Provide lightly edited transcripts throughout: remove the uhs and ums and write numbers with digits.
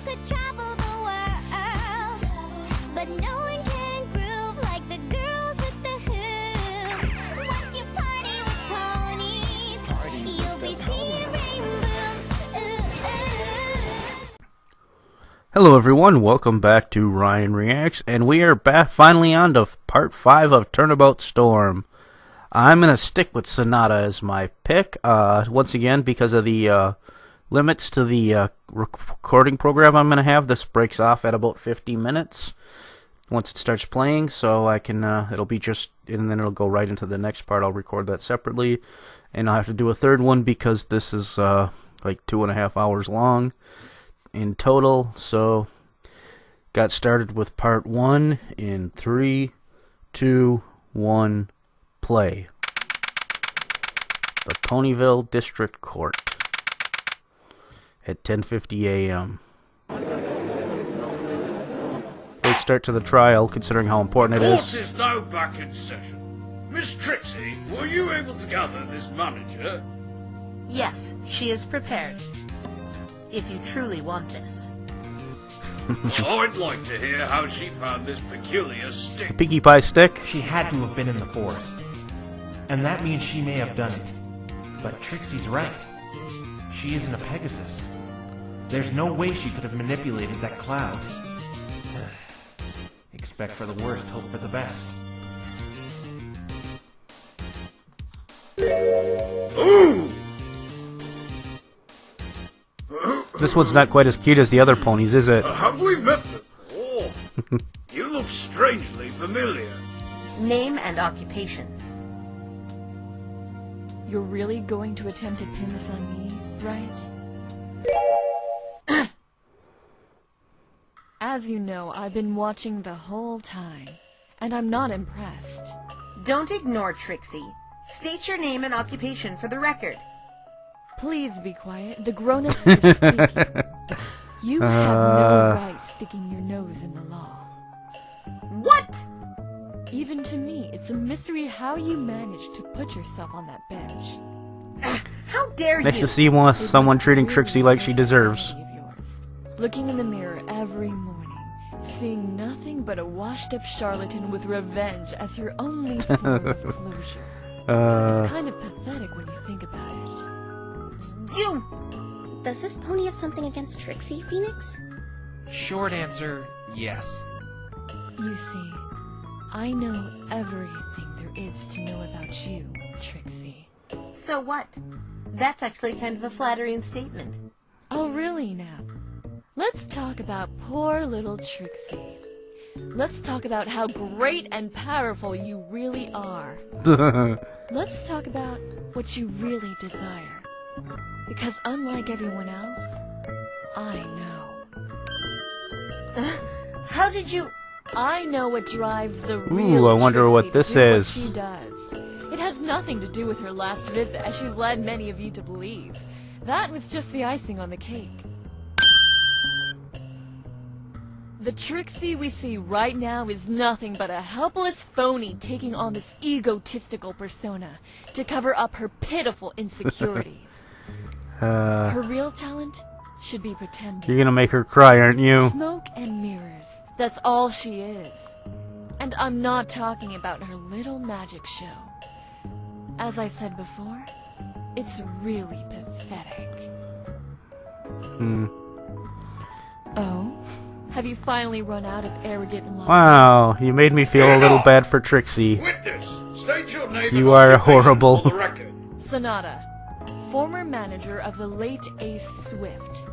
could travel the world, but no one can groove like the girls with the hooves. Once you party with ponies, you'll be seeing rainbows. Ooh, ooh. Hello everyone, welcome back to Ryan Reacts, and we are back finally on to part 5 of Turnabout Storm. I'm going to stick with Sonata as my pick, once again, because of the limits to the recording program I'm going to have. This breaks off at about 50 minutes once it starts playing, so I can, it'll be just, and then it'll go right into the next part. I'll record that separately, and I'll have to do a third one because this is like 2.5 hours long in total. So got started with part 1 in 3, 2, 1, play. The Ponyville District Court at 10:50 a.m. Late start to the trial, considering how important it is. Court is now back in session. Miss Trixie, were you able to gather this manager? Yes, she is prepared. If you truly want this. I'd like to hear how she found this peculiar stick. Pinkie Pie stick. She had to have been in the forest. And that means she may have done it. But Trixie's right. She isn't a Pegasus. There's no way she could have manipulated that cloud. Expect for the worst, hope for the best. Ooh! This one's not quite as cute as the other ponies, is it? Have we met before? You look strangely familiar. Name and occupation. You're really going to attempt to pin this on me, right? As you know, I've been watching the whole time, and I'm not impressed. Don't ignore Trixie. State your name and occupation for the record. Please be quiet. The grown-ups are speaking. You have no right sticking your nose in the law. What? Even to me, it's a mystery how you managed to put yourself on that bench. How dare Nice you? to see someone treating Trixie like she deserves. Of yours. Looking in the mirror every morning, seeing nothing but a washed-up charlatan with revenge as your only form of closure. It's kind of pathetic when you think about it. You! Does this pony have something against Trixie, Phoenix? Short answer, yes. You see, I know everything there is to know about you, Trixie. So what? That's actually kind of a flattering statement. Oh, really now? Let's talk about poor little Trixie. Let's talk about how great and powerful you really are. Let's talk about what you really desire. Because unlike everyone else, I know. How did you... I know what drives the real Ooh, I wonder Trixie what this to do is. What she does. It has nothing to do with her last visit, as she's led many of you to believe. That was just the icing on the cake. The Trixie we see right now is nothing but a helpless phony taking on this egotistical persona to cover up her pitiful insecurities. Her real talent should be pretending. You're gonna make her cry, aren't you? Smoke and mirrors. That's all she is. And I'm not talking about her little magic show. As I said before, it's really pathetic. Oh? Have you finally run out of arrogant lies? Wow, you made me feel a little bad for Trixie. Witness, state your name You and are occupation horrible. for the record. Sonata, former manager of the late Ace Swift.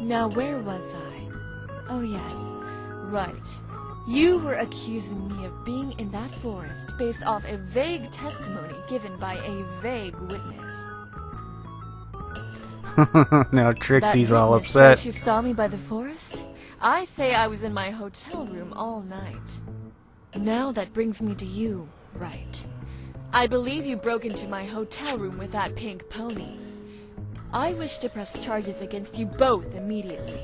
Now where was I? Oh yes, right. You were accusing me of being in that forest based off a vague testimony given by a vague witness. Now Trixie's That all witness upset. said she saw me by the forest? I say I was in my hotel room all night. Now that brings me to you, right? I believe you broke into my hotel room with that pink pony. I wish to press charges against you both immediately.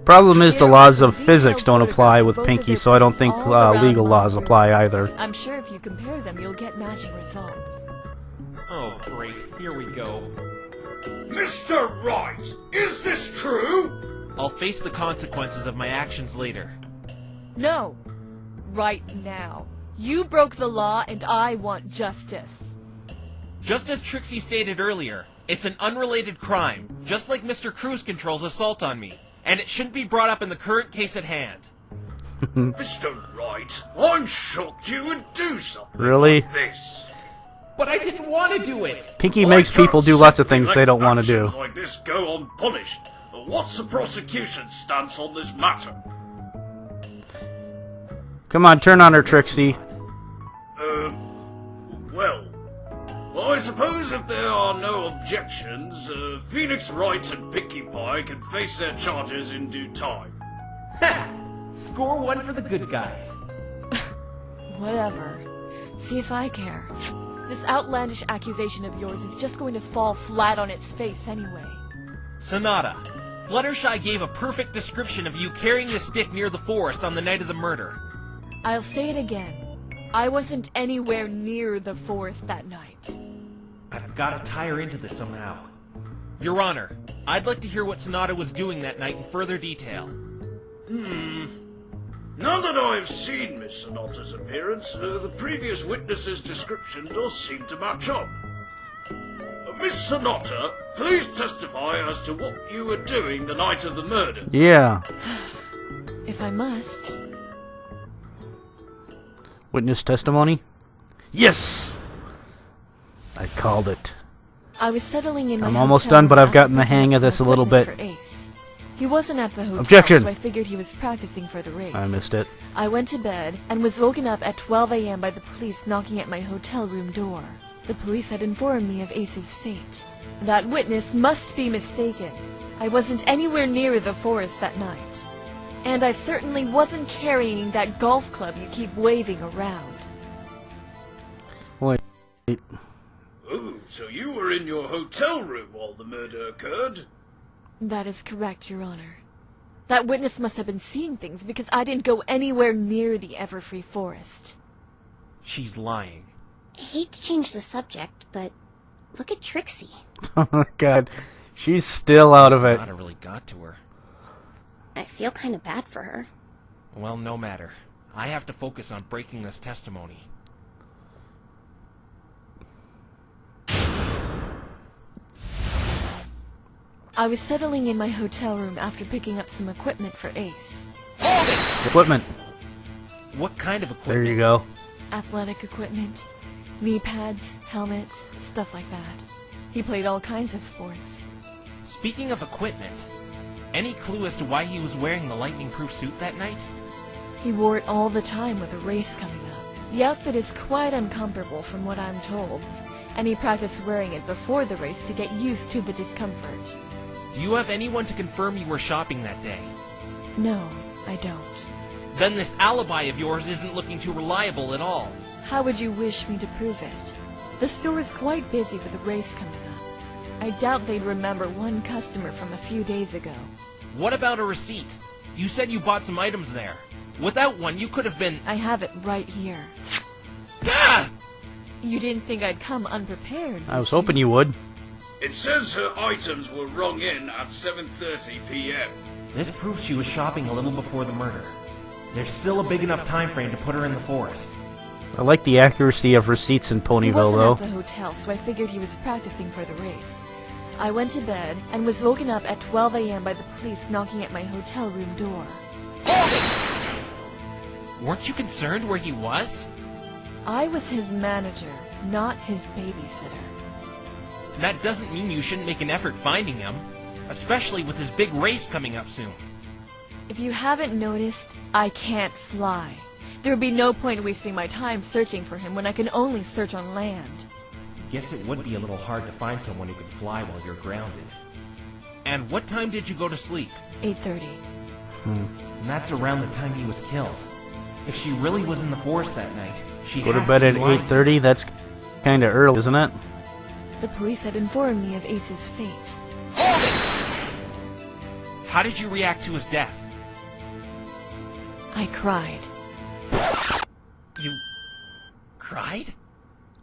Problem is the laws of physics don't apply with Pinkie, so I don't think legal laws apply either. I'm sure if you compare them, you'll get matching results. Oh, great. Here we go. Mr. Wright, is this true? I'll face the consequences of my actions later. No. Right now. You broke the law and I want justice. Just as Trixie stated earlier, it's an unrelated crime, just like Mr. Cruise Control's assault on me, and it shouldn't be brought up in the current case at hand. Mr. Wright, I'm shocked you would do something Really? like this. But I didn't want to do it! Pinky I makes people can't do lots of simply things let they don't want to do. actions like this go unpunished. What's the prosecution's stance on this matter? Come on, turn on her, Trixie. Well, I suppose if there are no objections, Phoenix Wright and Pinkie Pie can face their charges in due time. Ha! Score one for the good guys. Whatever. See if I care. This outlandish accusation of yours is just going to fall flat on its face anyway. Sonata, Fluttershy gave a perfect description of you carrying the stick near the forest on the night of the murder. I'll say it again. I wasn't anywhere near the forest that night. I've got to tie her into this somehow. Your Honor, I'd like to hear what Sonata was doing that night in further detail. Now that I've seen Miss Sonata's appearance, the previous witness's description does seem to match up. Miss Sonata, please testify as to what you were doing the night of the murder. Yeah. If I must. Witness testimony? Yes! I called it. I was settling in my I'm almost hotel done, but I've after gotten the picking hang up of this some a little equipment bit. for Ace. He wasn't at the hotel, Objection! so I figured he was practicing for the race. I missed it. I went to bed and was woken up at 12 a.m. by the police knocking at my hotel room door. The police had informed me of Ace's fate. That witness must be mistaken. I wasn't anywhere near the forest that night. And I certainly wasn't carrying that golf club you keep waving around. Wait. Oh, so you were in your hotel room while the murder occurred? That is correct, Your Honor. That witness must have been seeing things because I didn't go anywhere near the Everfree Forest. She's lying. I hate to change the subject, but look at Trixie. Oh my god. She's still out of it. Sonata really got to her. I feel kind of bad for her. Well, no matter. I have to focus on breaking this testimony. I was settling in my hotel room after picking up some equipment for Ace. Equipment. What kind of There equipment? you go. Athletic equipment, knee pads, helmets, stuff like that. He played all kinds of sports. Speaking of equipment, any clue as to why he was wearing the lightning-proof suit that night? He wore it all the time with a race coming up. The outfit is quite uncomfortable from what I'm told, and he practiced wearing it before the race to get used to the discomfort. Do you have anyone to confirm you were shopping that day? No, I don't. Then this alibi of yours isn't looking too reliable at all. How would you wish me to prove it? The store is quite busy with the race coming up. I doubt they'd remember one customer from a few days ago. What about a receipt? You said you bought some items there. Without one, you could have been... I have it right here. Ah! You didn't think I'd come unprepared, I was did you? hoping you would. It says her items were rung in at 7:30 p.m. This proves she was shopping a little before the murder. There's still a big enough time frame to put her in the forest. I like the accuracy of receipts in He Ponyville, wasn't though. at the hotel, so I figured he was practicing for the race. I went to bed and was woken up at 12 a.m. by the police knocking at my hotel room door. Weren't you concerned where he was? I was his manager, not his babysitter. That doesn't mean you shouldn't make an effort finding him, especially with his big race coming up soon. If you haven't noticed, I can't fly. There would be no point wasting my time searching for him when I can only search on land. Guess it would be a little hard to find someone who could fly while you're grounded. And what time did you go to sleep? 8:30. And that's around the time he was killed. If she really was in the forest that night, she Go to has bed be at lying. 8:30? That's kind of early, isn't it? The police had informed me of Ace's fate. How did you react to his death? I cried. You... cried?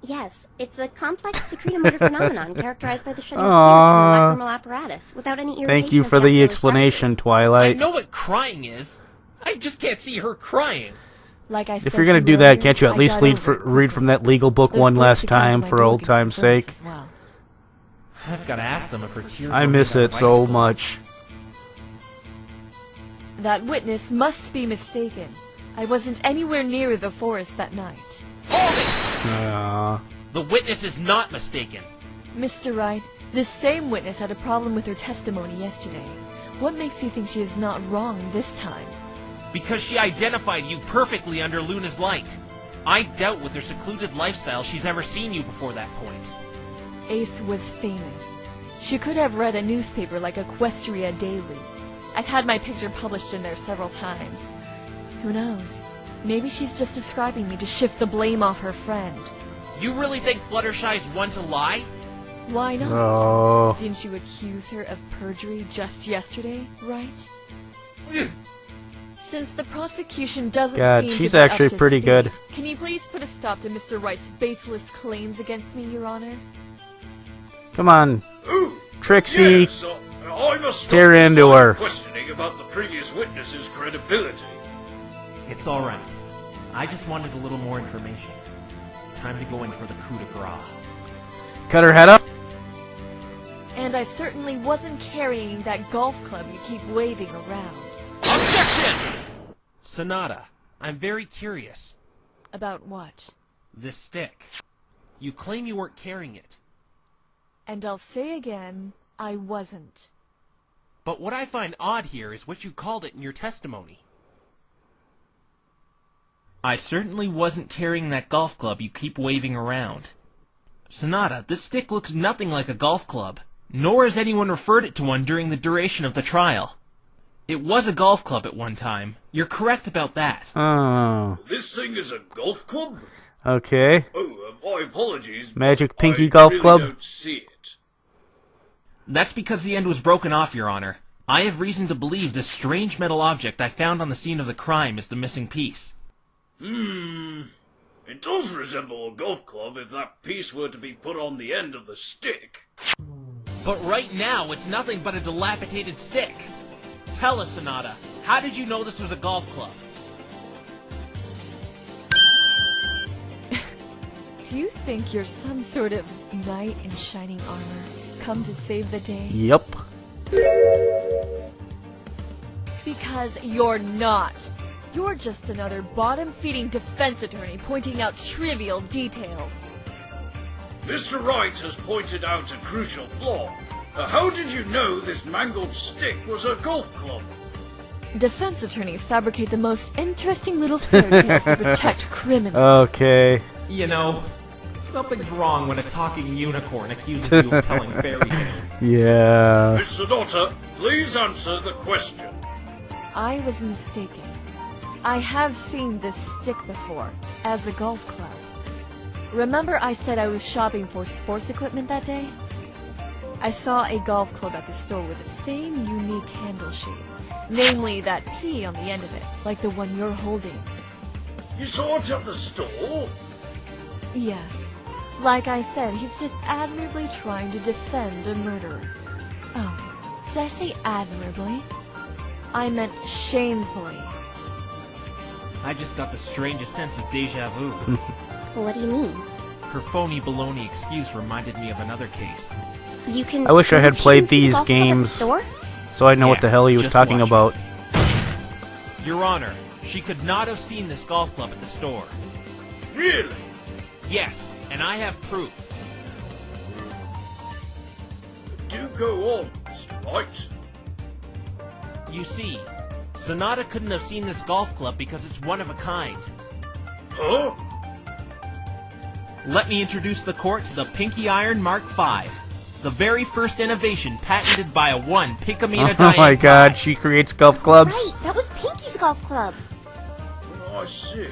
Yes, it's a complex secretomotor phenomenon characterized by the shedding of tears from the lacrimal apparatus without any irritation. Thank you of for the capillary explanation, structures. I Twilight. know what crying is. I just can't see her crying. Like I said If you're gonna to do you that, earlier, can't you at I least got over it read from that legal book Those one police last who came to time my for door old can time's confirm sake? this as well. I've got to ask them if her tears I were miss made out it of so icicles. much. That witness must be mistaken. I wasn't anywhere near the forest that night. Hold it! The witness is not mistaken. Mr. Wright, this same witness had a problem with her testimony yesterday. What makes you think she is not wrong this time? Because she identified you perfectly under Luna's light. I doubt with her secluded lifestyle she's ever seen you before that point. Ace was famous. She could have read a newspaper like Equestria Daily. I've had my picture published in there several times. Who knows? Maybe she's just describing me to shift the blame off her friend. You really think Fluttershy's one to lie? Why not? Oh. Didn't you accuse her of perjury just yesterday, right? Since the prosecution doesn't God, seem she's to be actually up to pretty speed, good. Can you please put a stop to Mr. Wright's baseless claims against me, Your Honor? Come on, Ooh, Trixie. yes, I must stop tear this into line her. of questioning about the previous witness's credibility. It's all right. I just wanted a little more information. Time to go in for the coup de grace. Cut her head up. And I certainly wasn't carrying that golf club you keep waving around. Objection! Sonata, I'm very curious. About what? This stick. You claim you weren't carrying it. And I'll say again, I wasn't. But what I find odd here is what you called it in your testimony. I certainly wasn't carrying that golf club you keep waving around. Sonata, this stick looks nothing like a golf club, nor has anyone referred it to one during the duration of the trial. It was a golf club at one time. You're correct about that. Oh. This thing is a golf club? Okay. Oh, my apologies. Magic Pinky I Golf really Club? don't see it. That's because the end was broken off, Your Honor. I have reason to believe this strange metal object I found on the scene of the crime is the missing piece. It does resemble a golf club if that piece were to be put on the end of the stick. But right now, it's nothing but a dilapidated stick. Tell us, Sonata, how did you know this was a golf club? Do you think you're some sort of knight in shining armor, come to save the day? Yup. Because you're not. You're just another bottom-feeding defense attorney pointing out trivial details. Mr. Wright has pointed out a crucial flaw. How did you know this mangled stick was a golf club? Defense attorneys fabricate the most interesting little fairy tales to protect criminals. Okay. You know, something's wrong when a talking unicorn accuses you of telling fairy tales. Yeah. Miss Sonata, please answer the question. I was mistaken. I have seen this stick before, as a golf club. Remember I said I was shopping for sports equipment that day? I saw a golf club at the store with the same unique handle shape, namely that P on the end of it, like the one you're holding. You saw it at the store? Yes. Like I said, he's just admirably trying to defend a murderer. Oh, did I say admirably? I meant shamefully. I just got the strangest sense of deja vu. What do you mean? Her phony baloney excuse reminded me of another case. You can. I wish I had prove she played didn't see the these golf club at the games. store? So I know what Yeah, the hell he was just talking watch. about. Your Honor, she could not have seen this golf club at the store. Really? Yes, and I have proof. Do go on, Mr. Wright. You see, Sonata couldn't have seen this golf club because it's one of a kind. Huh? Let me introduce the court to the Pinky Iron Mark V, the very first innovation patented by a one Pinkamena Oh my god, she creates golf clubs? Right, that was Pinky's golf club. I see.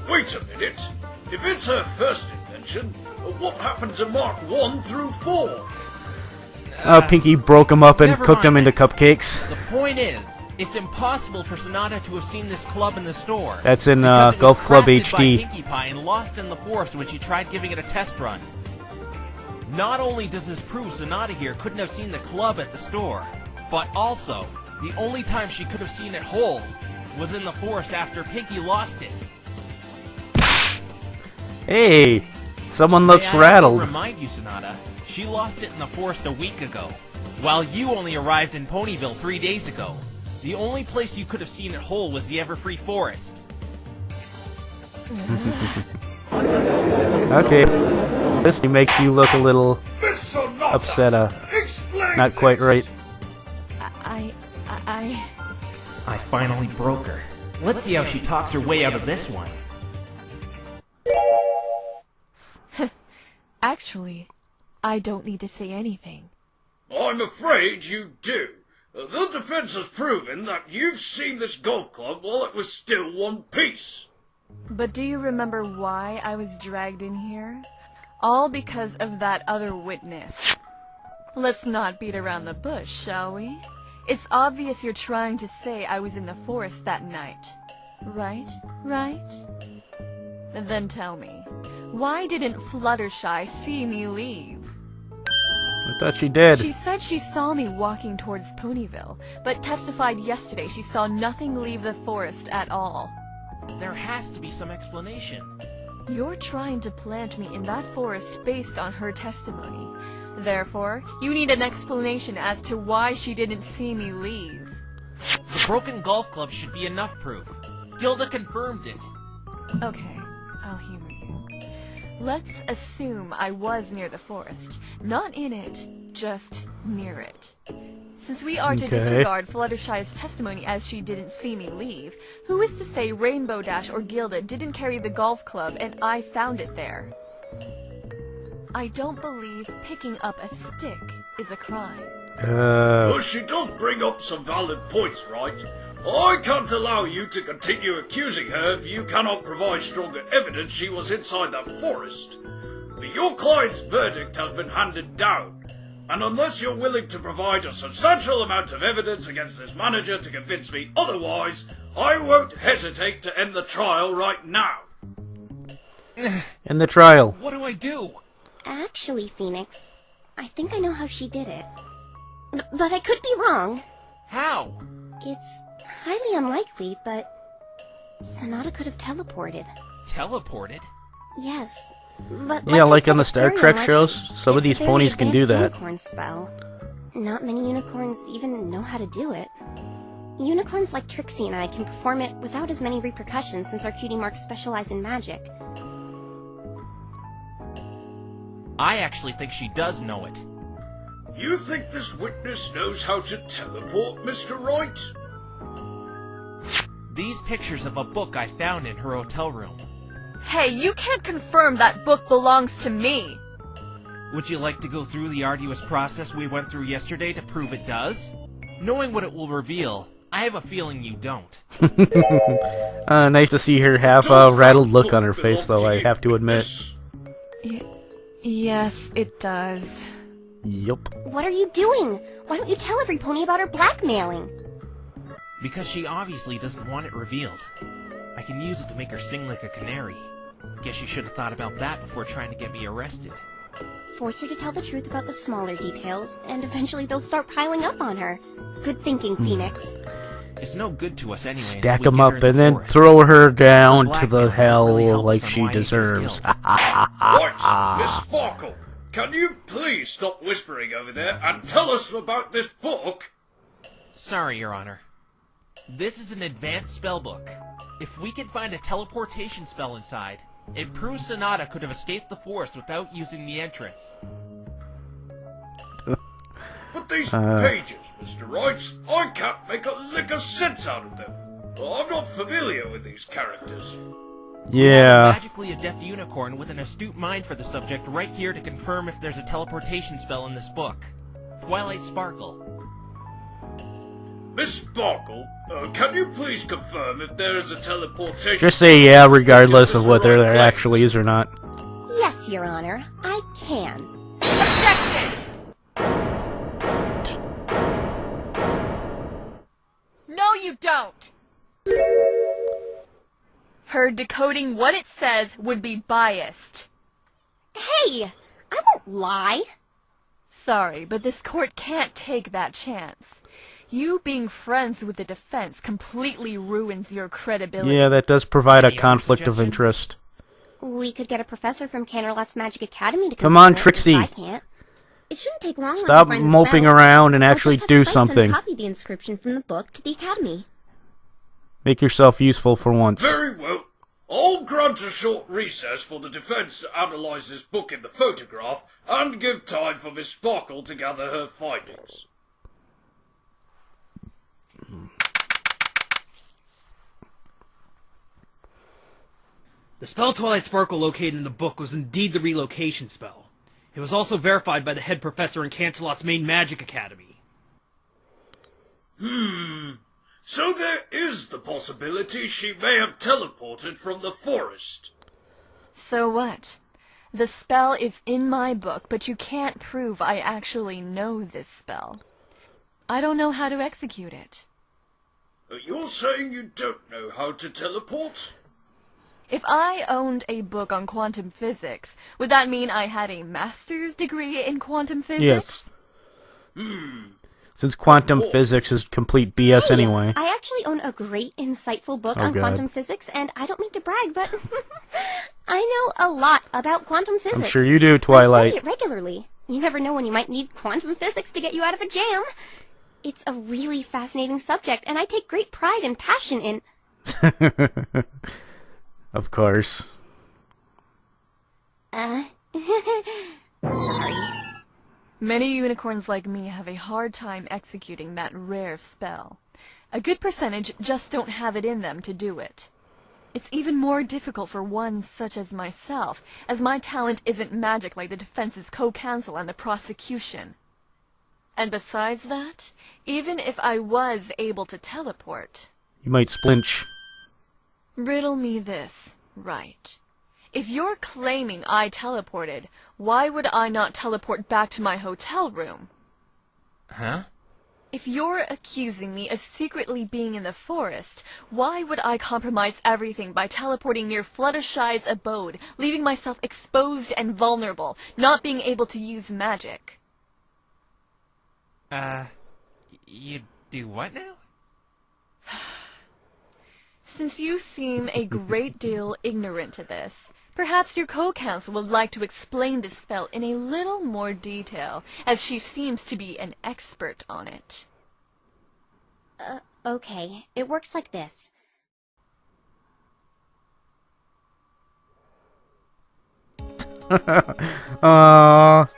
Wait a minute. If it's her first invention, what happened to Mark 1 through 4? Pinky broke them up and Never cooked them mind into that. cupcakes. The point is, It's impossible for Sonata to have seen this club in the store. That's in because it was Golf Club crafted HD. by Pinkie Pie and lost in the forest when she tried giving it a test run. Not only does this prove Sonata here couldn't have seen the club at the store, but also, the only time she could have seen it whole was in the forest after Pinkie lost it. Hey, someone looks May I rattled. also remind you, Sonata, she lost it in the forest a week ago, while you only arrived in Ponyville 3 days ago. The only place you could have seen it whole was the Everfree Forest. Okay, this makes you look a little Miss Sonata, upset. explain Not quite this. right. I finally broke her. Let's see how she talks her way out of this one. Actually, I don't need to say anything. I'm afraid you do. The defense has proven that you've seen this golf club while it was still one piece. But do you remember why I was dragged in here? All because of that other witness. Let's not beat around the bush, shall we? It's obvious you're trying to say I was in the forest that night. Right? Right? Then tell me, why didn't Fluttershy see me leave? I thought she did. She said she saw me walking towards Ponyville, but testified yesterday she saw nothing leave the forest at all. There has to be some explanation. You're trying to plant me in that forest based on her testimony. Therefore, you need an explanation as to why she didn't see me leave. The broken golf club should be enough proof. Gilda confirmed it. Okay, I'll humor you. Let's assume I was near the forest. Not in it, just near it. Since we are to Okay. disregard Fluttershy's testimony as she didn't see me leave, who is to say Rainbow Dash or Gilda didn't carry the golf club and I found it there? I don't believe picking up a stick is a crime. Well, she does bring up some valid points, right? I can't allow you to continue accusing her if you cannot provide stronger evidence she was inside that forest. But your client's verdict has been handed down, and unless you're willing to provide a substantial amount of evidence against this manager to convince me otherwise, I won't hesitate to end the trial right now. In the trial. What do I do? Actually, Phoenix, I think I know how she did it. But I could be wrong. How? It's highly unlikely, but Sonata could have teleported. Teleported? Yes. But Yeah, I like said, on the it's Star very Trek unlikely. shows, some of It's a these very ponies can do advanced that. Unicorn spell. Not many unicorns even know how to do it. Unicorns like Trixie and I can perform it without as many repercussions since our cutie marks specialize in magic. I actually think she does know it. You think this witness knows how to teleport, Mr. Wright? These pictures of a book I found in her hotel room. Hey, you can't confirm that book belongs to me! Would you like to go through the arduous process we went through yesterday to prove it does? Knowing what it will reveal, I have a feeling you don't. Nice to see her have a rattled look on her face, though, I have to admit. Yes, it does. Yup. What are you doing? Why don't you tell every pony about her blackmailing? Because she obviously doesn't want it revealed. I can use it to make her sing like a canary. Guess you should have thought about that before trying to get me arrested. Force her to tell the truth about the smaller details, and eventually they'll start piling up on her. Good thinking, Phoenix. It's no good to us anyway. Stack until we them get her up in the and then forest. throw her down to the Blackmail hell really helps like on she why he's deserves. killed. Right, Miss Sparkle, can you please stop whispering over there and tell us about this book? Sorry, Your Honor. This is an advanced spellbook. If we can find a teleportation spell inside, it proves Sonata could have escaped the forest without using the entrance. But these pages, Mr. Wright, I can't make a lick of sense out of them. I'm not familiar with these characters. Yeah. Magically adept unicorn with an astute mind for the subject right here to confirm if there's a teleportation spell in this book. Twilight Sparkle. Miss Sparkle, can you please confirm if there is a teleportation... Just say yeah, regardless of whether there actually is or not. Yes, Your Honor, I can. Objection! No, you don't! Her decoding what it says would be biased. Hey! I won't lie. Sorry, but this court can't take that chance. You being friends with the defense completely ruins your credibility. Yeah, that does provide a Any other conflict of suggestions? interest. We could get a professor from Canterlot's Magic Academy to Come on, confirm it, if Trixie. I can't. It shouldn't take long once you Stop find the moping spell. around and I'll actually just have do Spike send something. copy the inscription from the book to the Academy. Make yourself useful for once. Very well. I'll grant a short recess for the defence to analyse this book in the photograph and give time for Miss Sparkle to gather her findings. The spell Twilight Sparkle located in the book was indeed the relocation spell. It was also verified by the head professor in Canterlot's main magic academy. So there is the possibility she may have teleported from the forest. So what? The spell is in my book, but you can't prove I actually know this spell. I don't know how to execute it. You're saying you don't know how to teleport? If I owned a book on quantum physics, would that mean I had a master's degree in quantum physics? Yes. Since quantum physics is complete BS Hey, anyway. I actually own a great, insightful book Oh, on God. quantum physics, and I don't mean to brag, but I know a lot about quantum physics. I'm sure you do, Twilight. I study it regularly. You never know when you might need quantum physics to get you out of a jam. It's a really fascinating subject, and I take great pride and passion in... Of course. Sorry. Many unicorns like me have a hard time executing that rare spell. A good percentage just don't have it in them to do it. It's even more difficult for one such as myself, as my talent isn't magic like the defense's co-counsel and the prosecution. And besides that, even if I was able to teleport... You might splinch. Riddle me this, right. If you're claiming I teleported, why would I not teleport back to my hotel room? Huh? If you're accusing me of secretly being in the forest, why would I compromise everything by teleporting near Fluttershy's abode, leaving myself exposed and vulnerable, not being able to use magic? You do what now? Since you seem a great deal ignorant to this, perhaps your co-counsel would like to explain this spell in a little more detail, as she seems to be an expert on it. Okay, it works like this. Aww.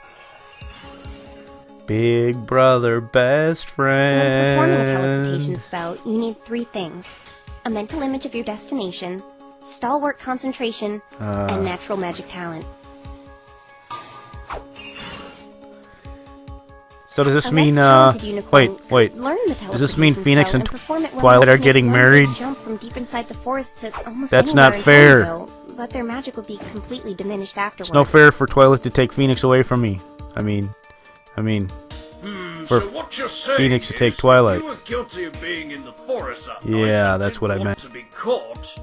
Big brother, best When performing a friend. teleportation spell, you need three things. A mental image of your destination, stalwart concentration, and natural magic talent. So does this A mean, less talented unicorn wait. could learn the Does this mean teleportation Phoenix spell and perform it well Twilight enough are to make getting one big married? Jump from deep inside the forest to almost That's anywhere not in fair. Ponyville, but their magic would be completely diminished afterwards. It's no fair for Twilight to take Phoenix away from me. I mean, for So what you're saying Phoenix to take is Twilight. you were guilty of being in the forest that night Yeah, and that's didn't what I want meant. to be caught.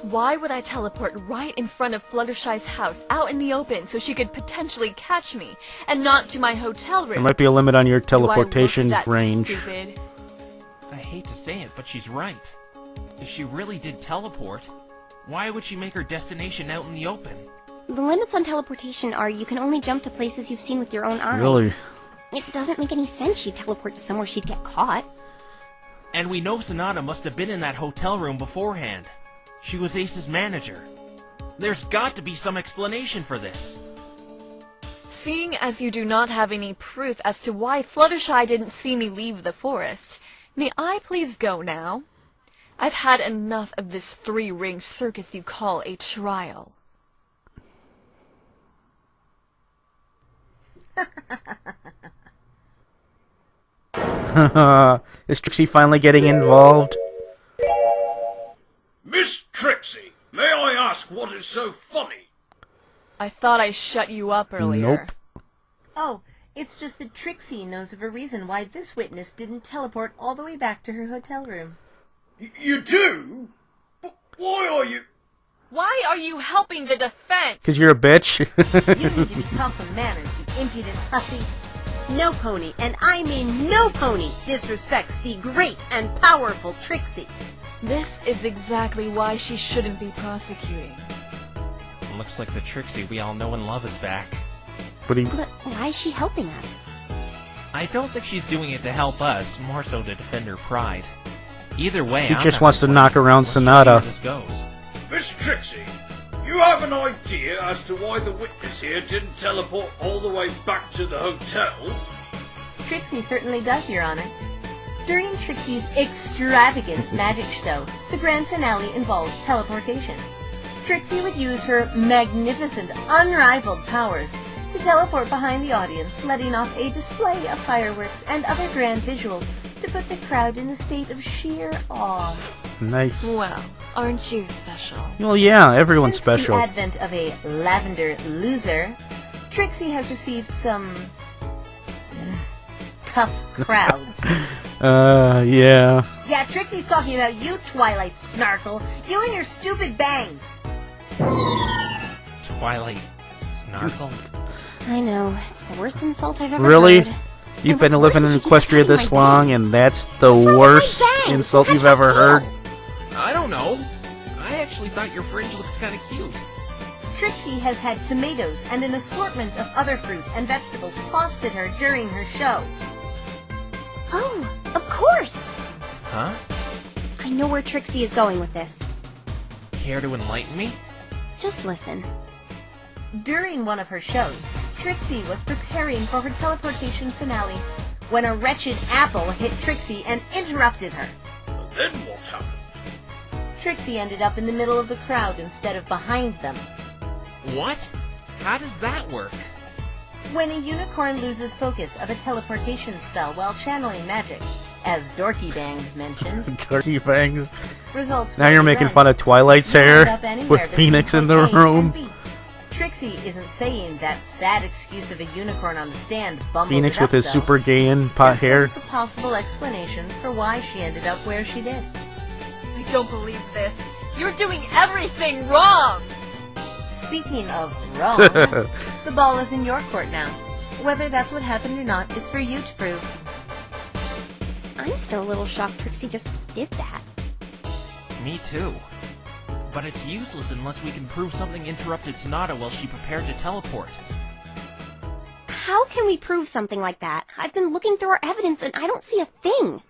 Why would I teleport right in front of Fluttershy's house, out in the open, so she could potentially catch me, and not to my hotel room? there might be a limit on your Do I look teleportation that range. stupid? I hate to say it, but she's right. If she really did teleport, why would she make her destination out in the open? The limits on teleportation are you can only jump to places you've seen with your own eyes. Really? It doesn't make any sense she'd teleport to somewhere she'd get caught. And we know Sonata must have been in that hotel room beforehand. She was Ace's manager. There's got to be some explanation for this. Seeing as you do not have any proof as to why Fluttershy didn't see me leave the forest, may I please go now? I've had enough of this three-ring circus you call a trial. Is Trixie finally getting involved? Miss Trixie, may I ask what is so funny? I thought I shut you up earlier. Nope. Oh, it's just that Trixie knows of a reason why this witness didn't teleport all the way back to her hotel room. You do? But why are you... Why are you helping the defense? Because you're a bitch. You need to be taught some manners, you impudent hussy. No pony, and I mean no pony, disrespects the great and powerful Trixie. This is exactly why she shouldn't be prosecuting. Looks like the Trixie we all know and love is back. But But why is she helping us? I don't think she's doing it to help us, more so to defend her pride. Either way, She I'm just not wants to complaining. knock around Let's just see Sonata. where this goes. Miss Trixie, you have an idea as to why the witness here didn't teleport all the way back to the hotel? Trixie certainly does, Your Honor. During Trixie's extravagant magic show, the grand finale involves teleportation. Trixie would use her magnificent, unrivaled powers to teleport behind the audience, letting off a display of fireworks and other grand visuals to put the crowd in a state of sheer awe. nice. Well, aren't you special? Well, yeah, everyone's Since special. the advent of a lavender loser, Trixie has received some tough crowds. Yeah. Yeah, Trixie's talking about you, Twilight Snarkle. You and your stupid bangs. Twilight Snarkle? I know, it's the worst insult I've ever Really? heard. You've And been what's living worse in is she keeps Equestria cutting this my long, bangs. and that's the What's wrong with my worst bangs? insult How'd you've you ever heard? tell? I don't know. I actually thought your fringe looked kind of cute. Trixie has had tomatoes and an assortment of other fruit and vegetables tossed at her during her show. Oh, of course! Huh? I know where Trixie is going with this. Care to enlighten me? Just listen. During one of her shows, Trixie was preparing for her teleportation finale when a wretched apple hit Trixie and interrupted her. And then what happened? Trixie ended up in the middle of the crowd instead of behind them. What? How does that work? When a unicorn loses focus of a teleportation spell while channeling magic, as Dorky Bangs mentioned, Turkey fangs. results Now you're making fun of Twilight's hair with Phoenix in the room. Trixie isn't saying that sad excuse of a unicorn on the stand bumbled Phoenix it with up, his though. super gayin pot Just hair. It's a possible explanation for why she ended up where she did. I don't believe this. You're doing everything wrong! Speaking of wrong, the ball is in your court now. Whether that's what happened or not is for you to prove. I'm still a little shocked Trixie just did that. Me too. But it's useless unless we can prove something interrupted Sonata while she prepared to teleport. How can we prove something like that? I've been looking through our evidence and I don't see a thing.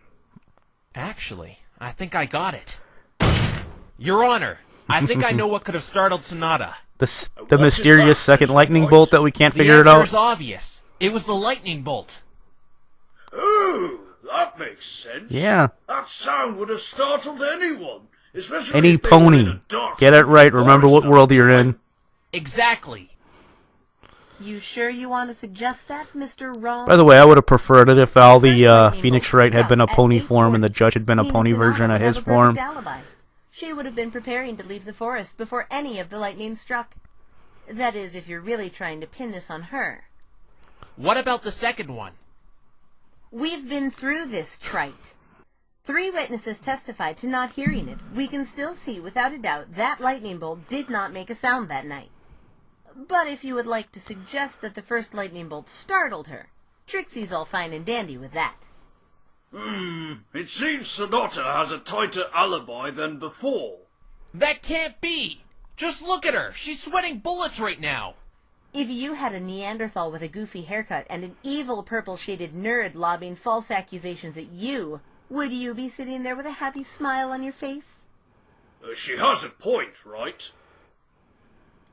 Actually, I think I got it. Your Honor, I think I know what could have startled Sonata. The What is mysterious that, second Mr. lightning Wright? bolt that we can't The figure it answer out. is obvious. It was the lightning bolt. Ooh, that makes sense. Yeah. That sound would have startled anyone, especially Any if they were in pony. a dark Get it right. forest Remember what at world the you're time. in. Exactly. You sure you want to suggest that, Mr. Wrong? By the way, I would have preferred it if all First the lightning Phoenix bolt Wright had been a struck pony at form and the 8:40. judge had been a Means pony Sonata version of would have his a perfect form. alibi. She would have been preparing to leave the forest before any of the lightning struck. That is, if you're really trying to pin this on her. What about the second one? We've been through this, Trite. 3 witnesses testified to not hearing it. We can still see, without a doubt, that lightning bolt did not make a sound that night. But if you would like to suggest that the first lightning bolt startled her, Trixie's all fine and dandy with that. It seems Sonata has a tighter alibi than before. That can't be! Just look at her! She's sweating bullets right now! If you had a Neanderthal with a goofy haircut and an evil purple-shaded nerd lobbing false accusations at you, would you be sitting there with a happy smile on your face? She has a point, right?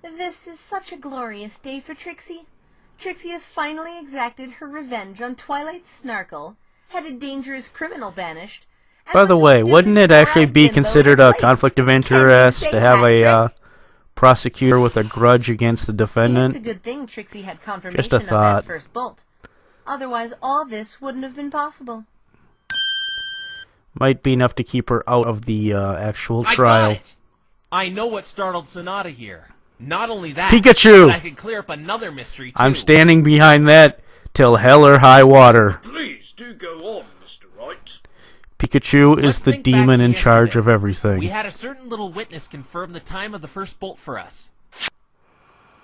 This is such a glorious day for Trixie. Trixie has finally exacted her revenge on Twilight Snarkle, had a dangerous criminal banished. and By put the way, stupid wouldn't it actually proud be bimbo considered in a place? conflict of Can you interest say to have hat a trick? prosecutor with a grudge against the It's a defendant? good thing Trixie had confirmation Just a of thought. that first bolt. Otherwise, all this wouldn't have been possible. Might be enough to keep her out of the actual I trial. got it! I know what startled Sonata here. Not only that, Pikachu! but I can clear up another mystery too. I'm standing behind that till hell or high water. Please do go on, Mr. Wright. Pikachu Let's is the think back demon to in charge yesterday. of everything. We had a certain little witness confirm the time of the first bolt for us.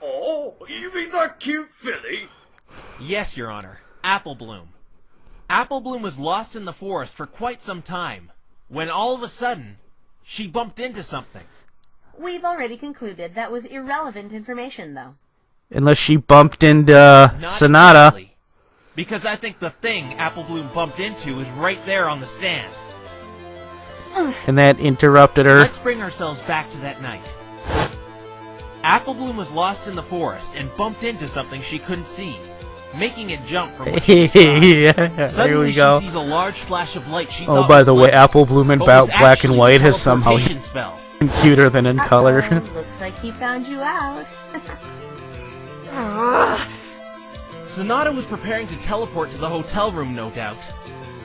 Oh, you mean that cute filly? Yes, Your Honor. Apple Bloom. Apple Bloom was lost in the forest for quite some time, when all of a sudden, she bumped into something. We've already concluded that was irrelevant information, though. Unless she bumped into Not Sonata. exactly, because I think the thing Apple Bloom bumped into is right there on the stand. And that interrupted her. Let's bring ourselves back to that night. Apple Bloom was lost in the forest and bumped into something she couldn't see, making it jump from what she saw. Yeah, there Suddenly we go. she sees a large flash of light she Oh, thought by was the way, lightning, Apple Bloom in but was black and actually white the has somehow teleportation spell. been cuter than in color. Uh-oh, looks like he found you out. Sonata was preparing to teleport to the hotel room, no doubt.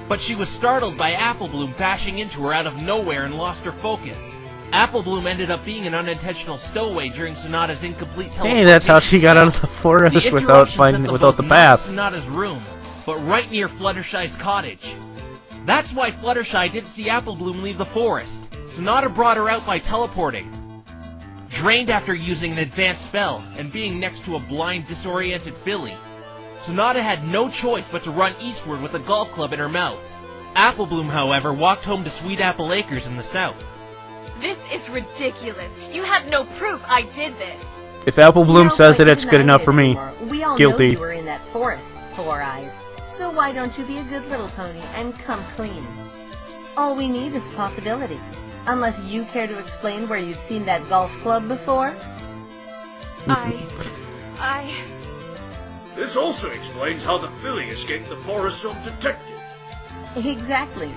But she was startled by Apple Bloom bashing into her out of nowhere and lost her focus. Apple Bloom ended up being an unintentional stowaway during Sonata's incomplete teleportation. Hey, that's how she got out of the forest The without interruption sent without the boat not path. Sonata's room, but right near Fluttershy's cottage. That's why Fluttershy didn't see Apple Bloom leave the forest. Sonata brought her out by teleporting. Drained after using an advanced spell and being next to a blind, disoriented filly, Sonata had no choice but to run eastward with a golf club in her mouth. Apple Bloom, however, walked home to Sweet Apple Acres in the south. This is ridiculous. You have no proof I did this. If Apple Bloom No says point it, it's good denying enough it for me. anymore. We all know Guilty. you were in that forest, Four Eyes. So why don't you be a good little pony and come clean? All we need is possibility. Unless you care to explain where you've seen that golf club before? I... This also explains how the filly escaped the forest undetected. Exactly.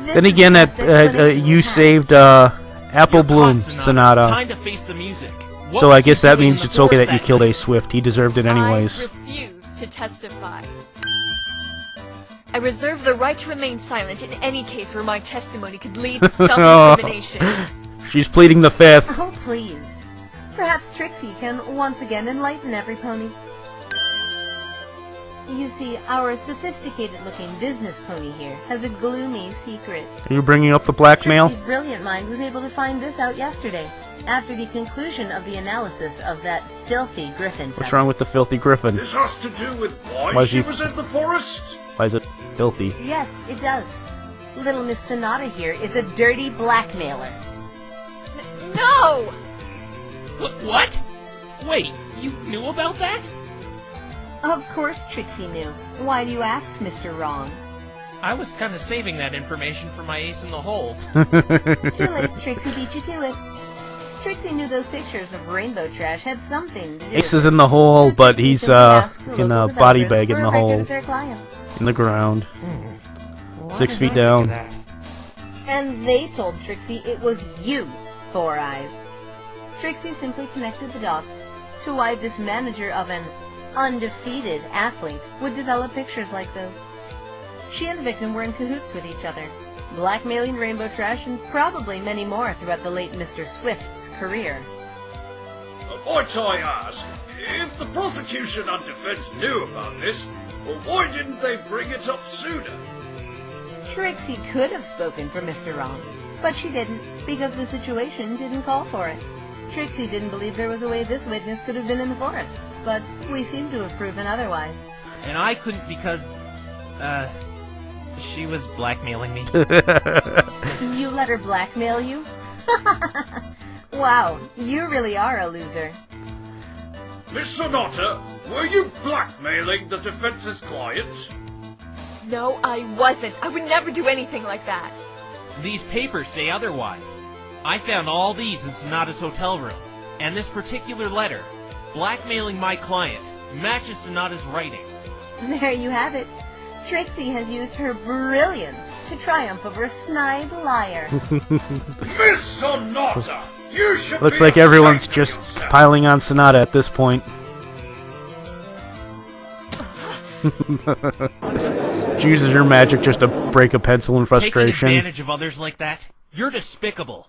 This Then is again, the best explanation we you have. saved Apple You're Bloom, caught, Sonata. Time to face the music. What So were I you guess that doing in means the it's okay forest that you killed A Swift. He deserved it I anyways. refuse to testify. I reserve the right to remain silent in any case where my testimony could lead to self-incrimination. She's pleading the fifth. Oh, please. Perhaps Trixie can once again enlighten every pony. You see, our sophisticated-looking business pony here has a gloomy secret. Are you bringing up the blackmail? Trixie's brilliant mind was able to find this out yesterday, after the conclusion of the analysis of that filthy griffin What's feather. wrong with the filthy griffin? This has to do with why Why is she he- was in the forest? Why is it filthy? Yes, it does. Little Miss Sonata here is a dirty blackmailer. No! What? Wait, you knew about that? Of course Trixie knew. Why do you ask, Mr. Wrong? I was kind of saving that information for my ace in the hole. Too late, Trixie beat you to it. Trixie knew those pictures of rainbow trash had something to do Ace with is it. in the hole, So but Trixie he's simply asked the in a local body developers bag in for the a record hole, of their clients. in the ground. Why 6 did feet I down. think of that? And they told Trixie it was you, Four Eyes. Trixie simply connected the dots to why this manager of an undefeated athlete would develop pictures like those. She and the victim were in cahoots with each other, blackmailing rainbow trash and probably many more throughout the late Mr. Swift's career. Might I ask, if the prosecution and defense knew about this, well, why didn't they bring it up sooner? Trixie could have spoken for Mr. Wrong, but she didn't because the situation didn't call for it. Trixie didn't believe there was a way this witness could have been in the forest, but we seem to have proven otherwise. And I couldn't because, she was blackmailing me. You let her blackmail you? Wow, you really are a loser. Miss Sonata, were you blackmailing the defense's client? No, I wasn't. I would never do anything like that. These papers say otherwise. I found all these in Sonata's hotel room, and this particular letter, blackmailing my client, matches Sonata's writing. There you have it. Trixie has used her brilliance to triumph over a snide liar. Miss Sonata, you should Looks be like everyone's ashamed of just yourself. piling on Sonata at this point. She uses her magic just to break a pencil in Taking frustration. advantage of others like that? You're despicable.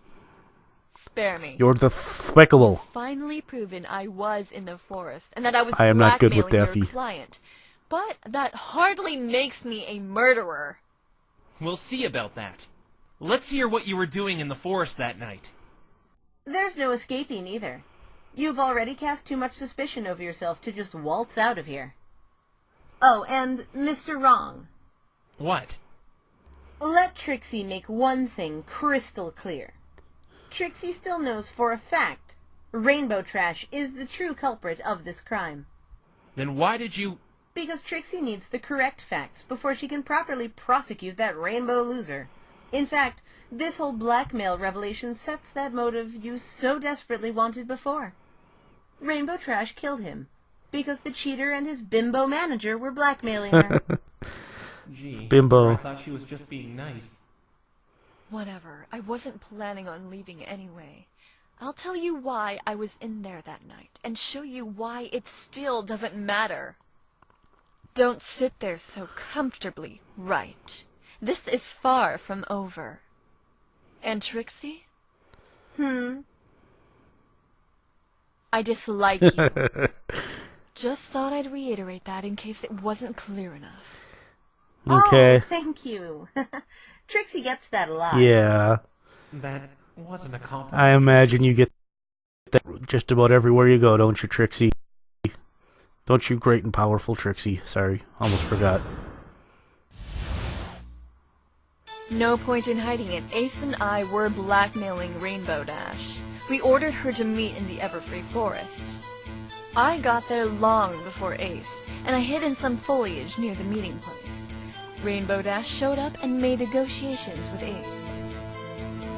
Spare me. You're despicable. Finally proven I was in the forest and that I was I am not good with blackmailing your Daffy. client. But that hardly makes me a murderer. We'll see about that. Let's hear what you were doing in the forest that night. There's no escaping either. You've already cast too much suspicion over yourself to just waltz out of here. Oh, and Mr. Wrong. What? Let Trixie make one thing crystal clear. Trixie still knows for a fact Rainbow Trash is the true culprit of this crime. Then why did you... Because Trixie needs the correct facts before she can properly prosecute that rainbow loser. In fact, this whole blackmail revelation sets that motive you so desperately wanted before. Rainbow Trash killed him because the cheater and his bimbo manager were blackmailing her. Gee, Bimbo. I thought she was just being nice. Whatever. I wasn't planning on leaving anyway. I'll tell you why I was in there that night, and show you why it still doesn't matter. Don't sit there so comfortably, right? This is far from over. And Trixie? I dislike you. Just thought I'd reiterate that in case it wasn't clear enough. Okay. Oh, thank you. Trixie gets that a lot. Yeah. That wasn't a compliment. I imagine you get that just about everywhere you go, don't you, Trixie? Don't you, great and powerful Trixie? Sorry, almost forgot. No point in hiding it. Ace and I were blackmailing Rainbow Dash. We ordered her to meet in the Everfree Forest. I got there long before Ace, and I hid in some foliage near the meeting place. Rainbow Dash showed up and made negotiations with Ace.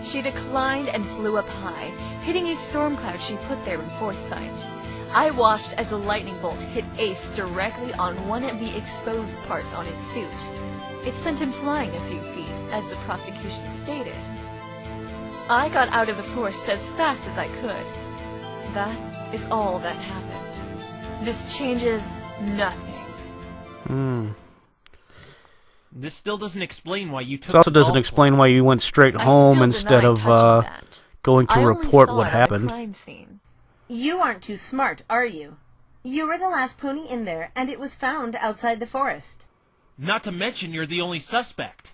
She declined and flew up high, hitting a storm cloud she put there in foresight. I watched as a lightning bolt hit Ace directly on one of the exposed parts on his suit. It sent him flying a few feet, as the prosecution stated. I got out of the forest as fast as I could. That is all that happened. This changes nothing. This still doesn't explain why you took This also the golf doesn't explain why you went straight I home still instead deny of touching that. going to I only report saw what it at the happened. crime scene. You aren't too smart, are you? You were the last pony in there, and it was found outside the forest. Not to mention you're the only suspect.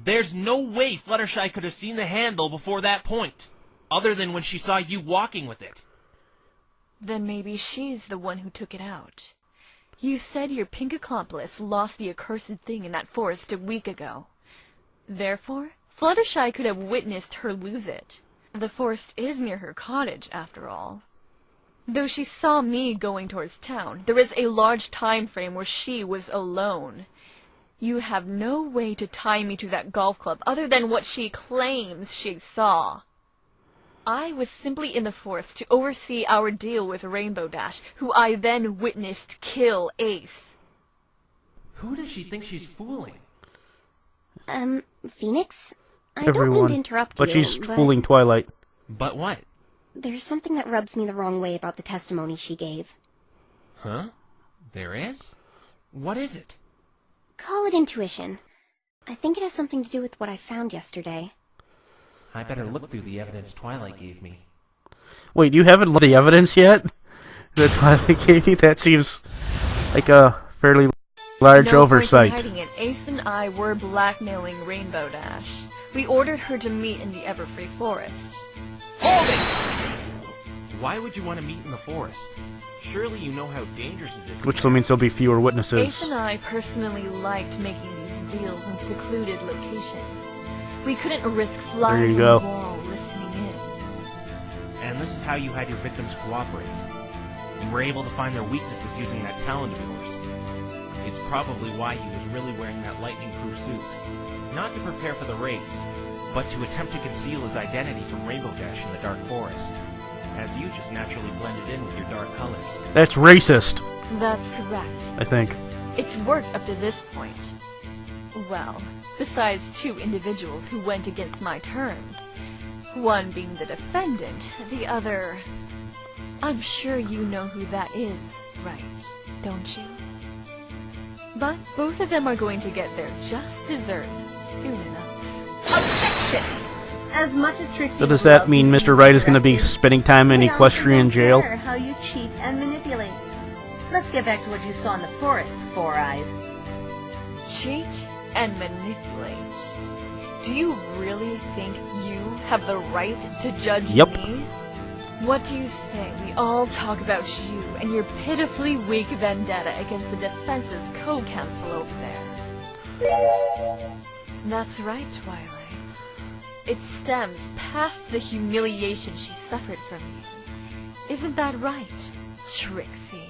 There's no way Fluttershy could have seen the handle before that point, other than when she saw you walking with it. Then maybe she's the one who took it out. You said your pink accomplice lost the accursed thing in that forest a week ago. Therefore, Fluttershy could have witnessed her lose it. The forest is near her cottage, after all. Though she saw me going towards town, there is a large time frame where she was alone. You have no way to tie me to that golf club other than what she claims she saw. I was simply in the forest to oversee our deal with Rainbow Dash, who I then witnessed kill Ace. Who does she think she's fooling? Phoenix? I don't mean Everyone. to interrupt But you, she's fooling Twilight. But what? There's something that rubs me the wrong way about the testimony she gave. Huh? There is? What is it? Call it intuition. I think it has something to do with what I found yesterday. I better look through the evidence Twilight gave me. Wait, you haven't looked at the evidence yet? That Twilight gave you? That seems like a fairly large oversight. No point in hiding it. Ace and I were blackmailing Rainbow Dash. We ordered her to meet in the Everfree Forest. Hold it! Why would you want to meet in the forest? Surely you know how dangerous it is. Which still means there'll be fewer Ace witnesses. and I personally liked making these deals in secluded locations. We couldn't risk flies you on go. the wall listening in. And this is how you had your victims cooperate. You were able to find their weaknesses using that talent of yours. It's probably why he was really wearing that lightning-proof suit. Not to prepare for the race, but to attempt to conceal his identity from Rainbow Dash in the dark forest, as you just naturally blended in with your dark colors. That's racist, That's correct. I think. It's worked up to this point. Well, besides two individuals who went against my terms. One being the defendant, the other... I'm sure you know who that is, right? Don't you? But both of them are going to get their just desserts soon enough. Objection! As much as Trixie So does would that love mean to see Mr. Wright you is going to be arrested, spending time in we also equestrian don't jail? care how you cheat and manipulate. Let's get back to what you saw in the forest, Four Eyes. Cheat? and manipulate. Do you really think you have the right to judge Yep. me? What do you say we all talk about you and your pitifully weak vendetta against the Defense's co-counsel over there? That's right, Twilight. It stems past the humiliation she suffered from you. Isn't that right, Trixie?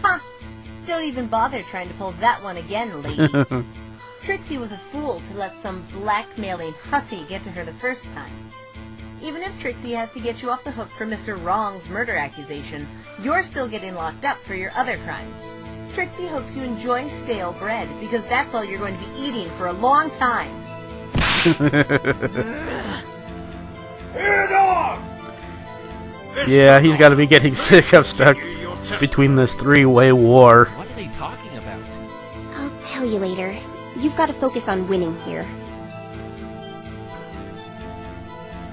Huh. Don't even bother trying to pull that one again, lady. Trixie was a fool to let some blackmailing hussy get to her the first time. Even if Trixie has to get you off the hook for Mr. Wrong's murder accusation, you're still getting locked up for your other crimes. Trixie hopes you enjoy stale bread, because that's all you're going to be eating for a long time. Yeah, he's got to be getting sick of stuck between this three-way war. What are they talking about? I'll tell you later. You've got to focus on winning here.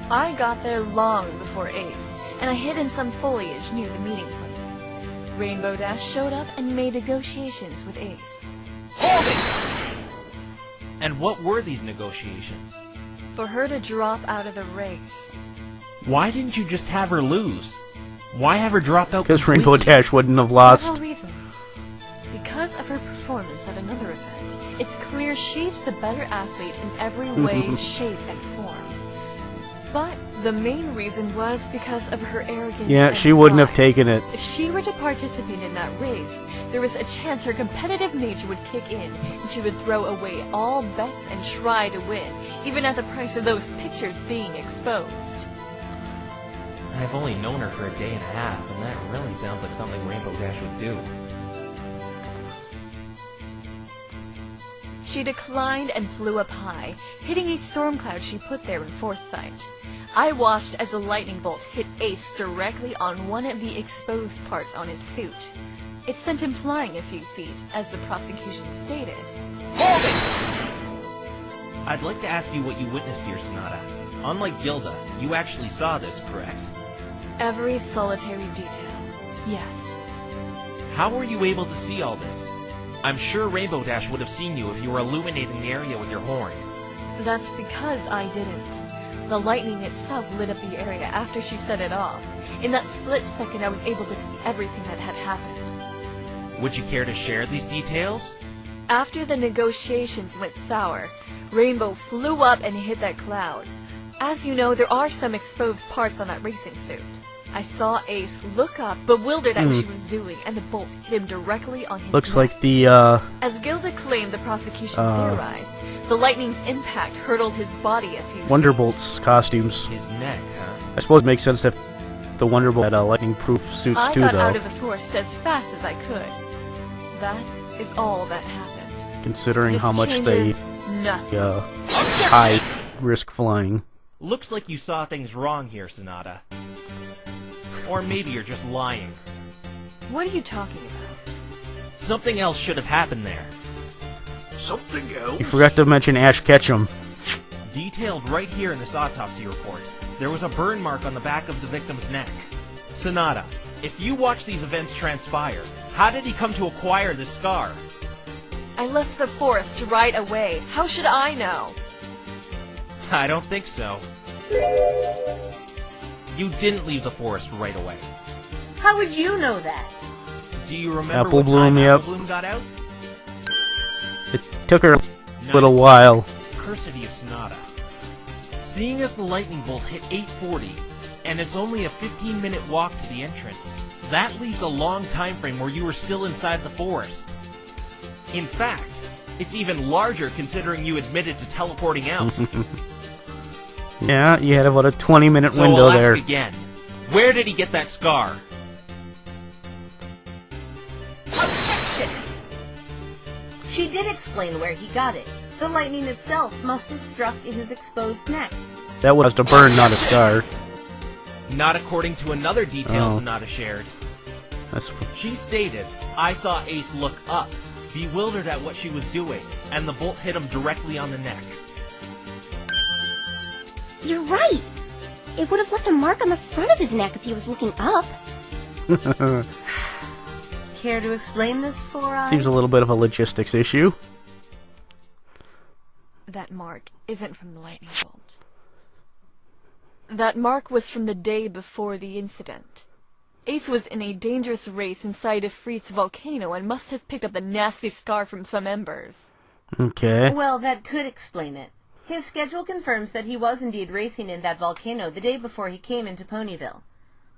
I got there long before Ace, and I hid in some foliage near the meeting place. Rainbow Dash showed up and made negotiations with Ace. Hold it! And what were these negotiations? For her to drop out of the race. Why didn't you just have her lose? Why have her drop out Because completely? Rainbow Dash wouldn't have lost. Several reasons. Because of her performance at another event, it's clear she's the better athlete in every way, shape, and form. But the main reason was because of her arrogance. Yeah, and she wouldn't have pride. taken it. If she were to participate in that race, there was a chance her competitive nature would kick in, and she would throw away all bets and try to win, even at the price of those pictures being exposed. I've only known her for a day and a half, and that really sounds like something Rainbow Dash would do. She declined and flew up high, hitting a storm cloud she put there in foresight. I watched as a lightning bolt hit Ace directly on one of the exposed parts on his suit. It sent him flying a few feet, as the prosecution stated. Hold it! I'd like to ask you what you witnessed here, Sonata. Unlike Gilda, you actually saw this, correct? Every solitary detail, yes. How were you able to see all this? I'm sure Rainbow Dash would have seen you if you were illuminating the area with your horn. That's because I didn't. The lightning itself lit up the area after she set it off. In that split second, I was able to see everything that had happened. Would you care to share these details? After the negotiations went sour, Rainbow flew up and hit that cloud. As you know, there are some exposed parts on that racing suit. I saw Ace look up, bewildered at what she was doing, and the bolt hit him directly on his Looks neck. like the, As Gilda claimed the prosecution theorized, the lightning's impact hurtled his body a few feet. Wonderbolt's costumes. His neck, huh? I suppose it makes sense if the Wonderbolt had lightning-proof suits I too, got though. out of the forest as fast as I could. That is all that happened. Considering This how much they changes nothing. high-risk flying. Looks like you saw things wrong here, Sonata. Or maybe you're just lying. What are you talking about? Something else should have happened there. Something else? You forgot to mention Ash Ketchum. Detailed right here in this autopsy report, there was a burn mark on the back of the victim's neck. Sonata, if you watch these events transpire, how did he come to acquire this scar? I left the forest right away. How should I know? I don't think so. You didn't leave the forest right away. How would you know that? Do you remember Apple what Bloom, time yep. Apple Bloom got out? It took her a Nice. little while. Cursity of Sonata. Seeing as the lightning bolt hit 8:40, and it's only a 15-minute walk to the entrance, that leaves a long time frame where you were still inside the forest. In fact, it's even larger considering you admitted to teleporting out. Yeah, you had about a 20-minute So window I'll there. ask again. Where did he get that scar? Objection! She did explain where he got it. The lightning itself must have struck in his exposed neck. That was a burn, not a scar. Not according to another detail Oh. Sonata shared. That's She stated, I saw Ace look up, bewildered at what she was doing, and the bolt hit him directly on the neck. You're right! It would have left a mark on the front of his neck if he was looking up. care to explain this for us? Seems a little bit of a logistics issue. That mark isn't from the lightning bolt. That mark was from the day before the incident. Ace was in a dangerous race inside of Freet's volcano and must have picked up the nasty scar from some embers. Okay. Well, that could explain it. His schedule confirms that he was indeed racing in that volcano the day before he came into Ponyville.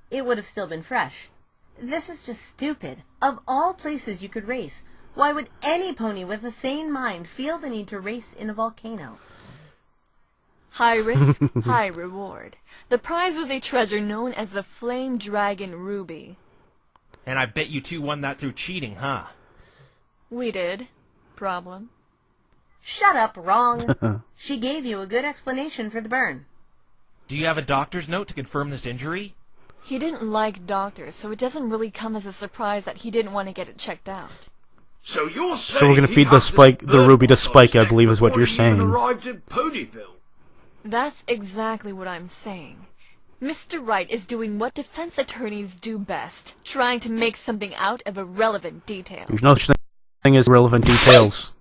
It would have still been fresh. This is just stupid. Of all places you could race, why would any pony with a sane mind feel the need to race in a volcano? High risk, high reward. The prize was a treasure known as the Flame Dragon Ruby. And I bet you two won that through cheating, huh? We did. Problem? Shut up, wrong. She gave you a good explanation for the burn. Do you have a doctor's note to confirm this injury? He didn't like doctors, so it doesn't really come as a surprise that he didn't want to get it checked out. So you're saying So we're gonna feed the ruby to Spike, I believe, is what you're saying. Arrived in Ponyville. That's exactly what I'm saying. Mr. Wright is doing what defense attorneys do best, trying to make something out of irrelevant details. There's no such thing as relevant details.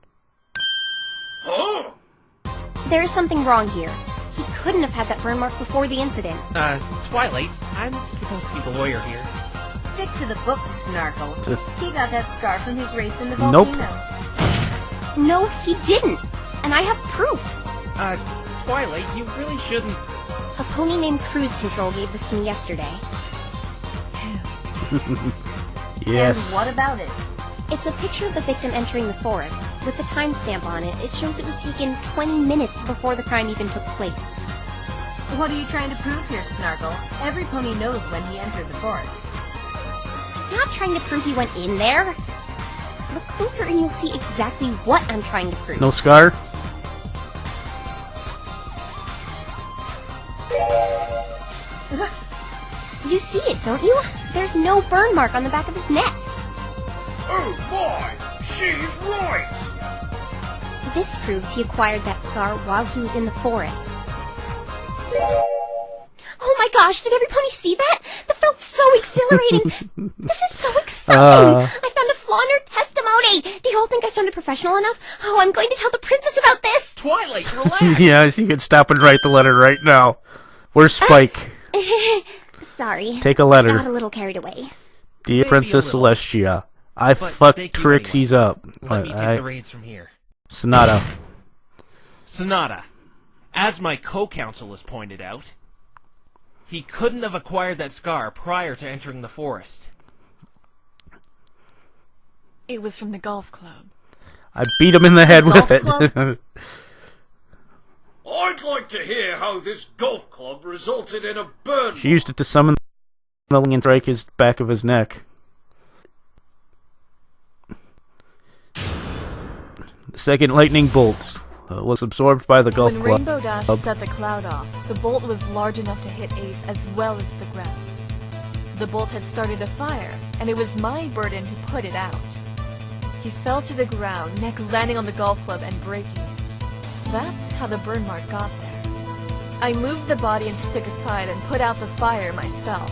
Huh? There is something wrong here. He couldn't have had that burn mark before the incident. Twilight, I'm supposed to be the lawyer here. Stick to the books, Snarkle. He got that scar from his race in the Nope. volcano. No, he didn't. And I have proof. Twilight, you really shouldn't... A pony named Cruise Control gave this to me yesterday. Yes. And what about it? It's a picture of the victim entering the forest. With the timestamp on it, it shows it was taken 20 minutes before the crime even took place. What are you trying to prove here, Snarkle? Every pony knows when he entered the forest. I'm not trying to prove he went in there. Look closer and you'll see exactly what I'm trying to prove. No scar? You see it, don't you? There's no burn mark on the back of his neck. Oh my! She's right! This proves he acquired that scar while he was in the forest. Oh my gosh, did every pony see that? That felt so exhilarating. This is so exciting. I found a flaw in her testimony. Do you all think I sounded professional enough? Oh, I'm going to tell the princess about this. Twilight, relax! Yes, you can stop and write the letter right now. Where's Spike? Sorry. Take a Got a letter. little carried away. Dear Maybe Princess a little. Celestia, I But fucked thank you Trixie's anyway. up. Let me take the reins from here. Sonata. Sonata, as my co-counsel has pointed out, he couldn't have acquired that scar prior to entering the forest. It was from the golf club. I beat him in the head with golf it. I'd like to hear how this golf club resulted in a burn. She used it to summon the lightning and strike his back of his neck. The second lightning bolt was absorbed by the golf When club. Rainbow Dash set the cloud off, the bolt was large enough to hit Ace as well as the ground. The bolt had started a fire, and it was my burden to put it out. He fell to the ground, neck landing on the golf club and breaking it. That's how the burn mark got there. I moved the body and stick aside and put out the fire myself.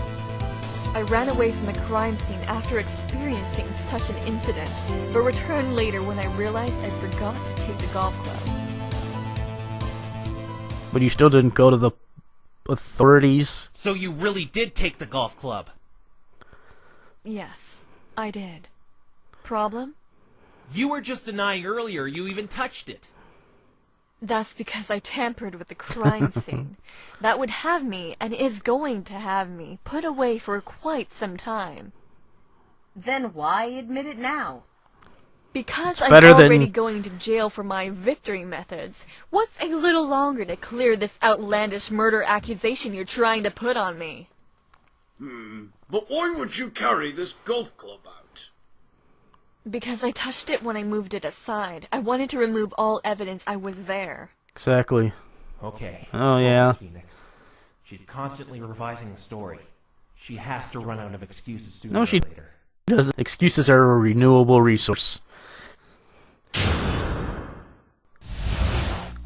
I ran away from the crime scene after experiencing such an incident, but returned later when I realized I forgot to take the golf club. But you still didn't go to the authorities? So you really did take the golf club? Yes, I did. Problem? You were just denying earlier you even touched it. That's because I tampered with the crime scene. That would have me, and is going to have me, put away for quite some time. Then why admit it now? Because It's I'm better already than- going to jail for my victory methods, what's a little longer to clear this outlandish murder accusation you're trying to put on me? But why would you carry this golf club out? Because I touched it when I moved it aside. I wanted to remove all evidence I was there. Exactly. Okay. Oh, yeah. Focus, Phoenix. She's constantly revising the story. She has to run out of excuses sooner No, or she later. doesn't. Excuses are a renewable resource.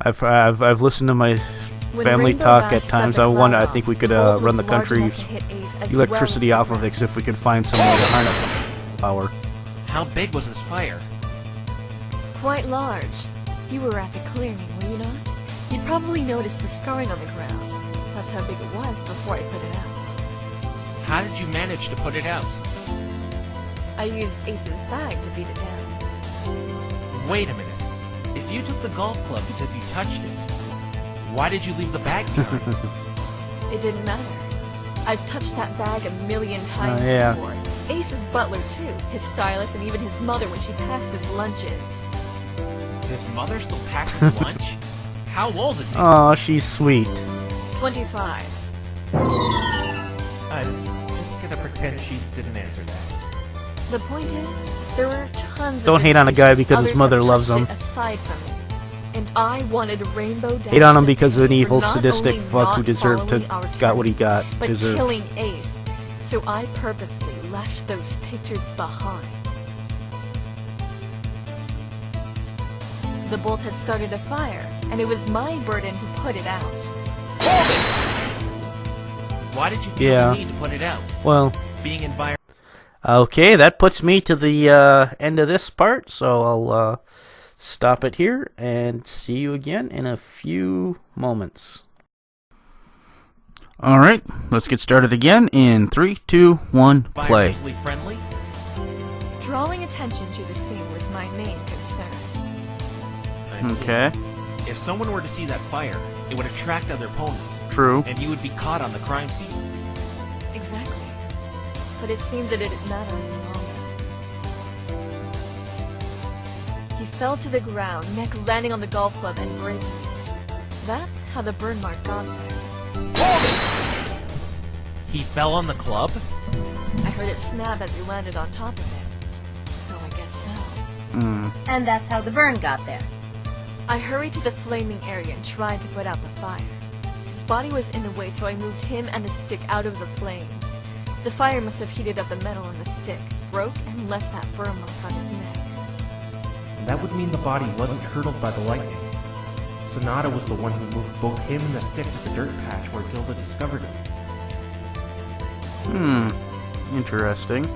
I've listened to my When family Rainbow talk Dash at set times. the I wonder. I cloud think we off, could the bolt run the was large country's enough to hit Ace as electricity well off as of the it if we could find some way to harness power. How big was this fire? Quite large. You were at the clearing, were you not? You'd probably noticed the scarring on the ground. That's how big it was before I put it out. How did you manage to put it out? I used Ace's bag to beat it down. Wait a minute. If you took the golf club because you touched it, why did you leave the bag behind? It didn't matter. I've touched that bag a million times yeah. before. Ace's butler, too. His stylist, and even his mother when she packs his lunches. His mother still packs his lunch? How old is he? Oh, she's sweet. 25. I'm just gonna pretend she didn't answer that. The point is, there were tons Don't of hate on a guy indications because his others mother have loves touched him. it aside from me. And I wanted a rainbow dash Hate on him to because pay an evil, for not sadistic only fuck who not deserved to following our got what he terms, got. but Deserved. killing Ace. So I purposely left those pictures behind. The bolt had started a fire, and it was my burden to put it out. Why did you feel Yeah. the need to put it out? Well, Being environmental. okay, that puts me to the end of this part, so I'll stop it here and see you again in a few moments. Alright, let's get started again in 3, 2, 1, play. Environmentally friendly? Drawing attention to the scene was my main concern. I see. Okay, If someone were to see that fire, it would attract other ponies, true. and you would be caught on the crime scene. Exactly. But it seemed that it didn't matter any longer. He fell to the ground, neck landing on the golf club and breaking it. That's how the burn mark got there. He fell on the club? I heard it snap as he landed on top of it. So I guess so. And that's how the burn got there. I hurried to the flaming area and tried to put out the fire. His body was in the way, so I moved him and the stick out of the flames. The fire must have heated up the metal in the stick, broke, and left that burn mark on his neck. That would mean the body wasn't hurtled by the lightning. Sonata was the one who moved both him and the stick to the dirt patch where Gilda discovered it. Interesting.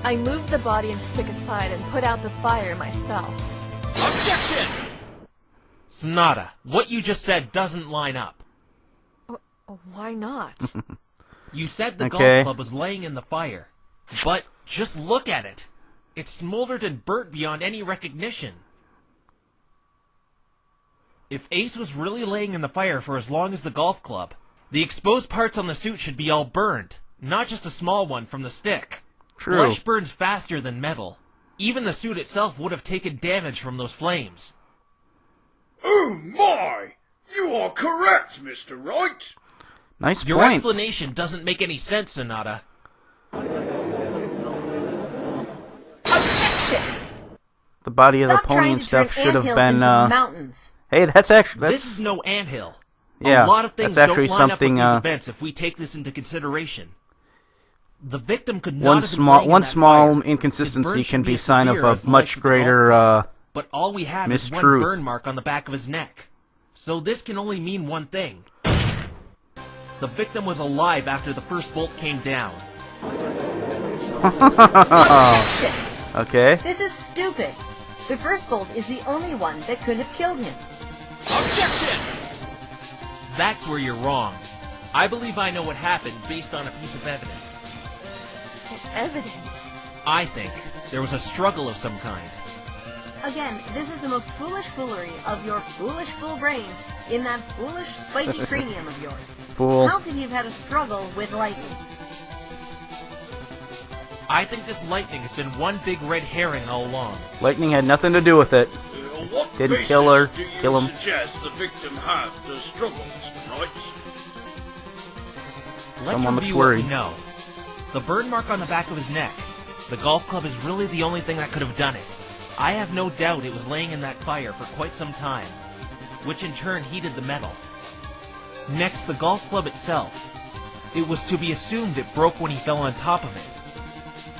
I moved the body and stick aside and put out the fire myself. Objection! Sonata, what you just said doesn't line up. Why not? You said the Okay. golf club was laying in the fire. But just look at it. It's smoldered and burnt beyond any recognition. If Ace was really laying in the fire for as long as the golf club, the exposed parts on the suit should be all burned, not just a small one from the stick. True. Flesh burns faster than metal. Even the suit itself would have taken damage from those flames. Oh my! You are correct, Mr. Wright! Nice Your point. explanation doesn't make any sense, Sonata. The body of the Stop pony trying and to turn stuff should have anthills been. into mountains. Hey, that's actually This is no anthill. Yeah, a lot of things that's actually don't line up with something, these events if we take this into consideration. The victim could not one have been small laying in one that small fire. His inconsistency burn can should be as sign of severe as a the much lights of the golf greater club. But all we have is one mistruth. burn mark on the back of his neck. So this can only mean one thing. The victim was alive after the first bolt came down. Objection! Okay. This is stupid. The first bolt is the only one that could have killed him. Objection! That's where you're wrong. I believe I know what happened based on a piece of evidence. Evidence. I think there was a struggle of some kind. Again, this is the most foolish foolery of your foolish fool brain in that foolish spiky cranium of yours. Fool. How could he have had a struggle with lightning? I think this lightning has been one big red herring all along. Lightning had nothing to do with it. What Didn't basis kill her, do you kill him. suggest the victim had to struggle, Mr. Wright? Let's Someone looks review what we worried. know. The burn mark on the back of his neck. The golf club is really the only thing that could have done it. I have no doubt it was laying in that fire for quite some time, which in turn heated the metal. Next, the golf club itself. It was to be assumed it broke when he fell on top of it.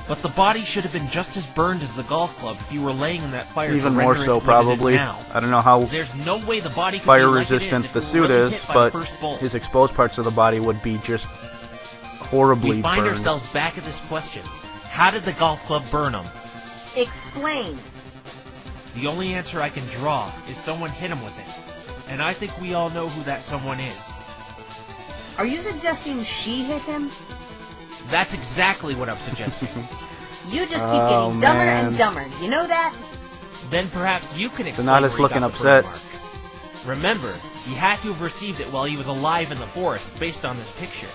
But the body should have been just as burned as the golf club if you were laying in that fire. Even to more render it so, what it is probably. now. I don't know how There's no way the body could fire be like it resistant is if the it were suit really is, hit by but the first bolt. his exposed parts of the body would be just horribly We find burned. ourselves back at this question. How did the golf club burn him? Explain. The only answer I can draw is someone hit him with it. And I think we all know who that someone is. Are you suggesting she hit him? That's exactly what I'm suggesting. You just keep getting dumber and dumber. You know that? Then perhaps you can explain Sonata's where he looking got the upset. birthmark. Remember, he had to have received it while he was alive in the forest, based on this picture.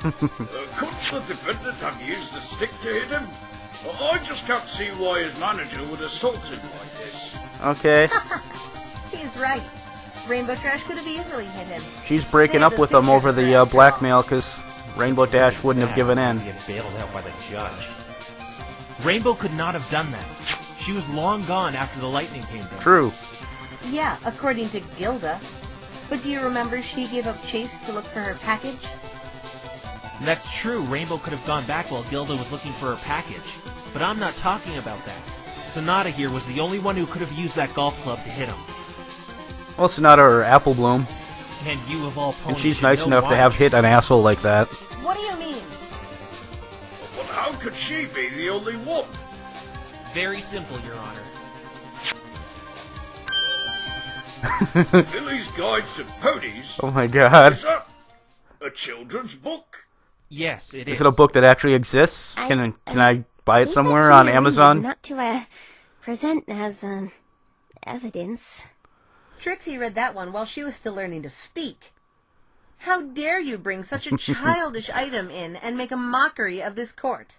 Couldn't the defendant have used the stick to hit him? I just can't see why his manager would assault him like this. Okay. He's right. Rainbow Trash could have easily hit him. She's breaking up with him over the blackmail because Rainbow Dash wouldn't have given in. Get bailed out by the judge. Rainbow could not have done that. She was long gone after the lightning came down. True. Yeah, according to Gilda. But do you remember she gave up chase to look for her package? That's true, Rainbow could have gone back while Gilda was looking for her package. But I'm not talking about that. Sonata here was the only one who could have used that golf club to hit him. Well, Sonata or Apple Bloom. And you of all ponies And she's should nice know enough why. to have hit an asshole like that. What do you mean? But how could she be the only one? Very simple, Your Honor. Billy's Guide to Ponies? Oh my god. Is that a children's book? Yes, it is. Is it a book that actually exists? Can I buy it Gave somewhere that to on you, Amazon? Not to, present as, evidence. Trixie read that one while she was still learning to speak. How dare you bring such a childish item in and make a mockery of this court?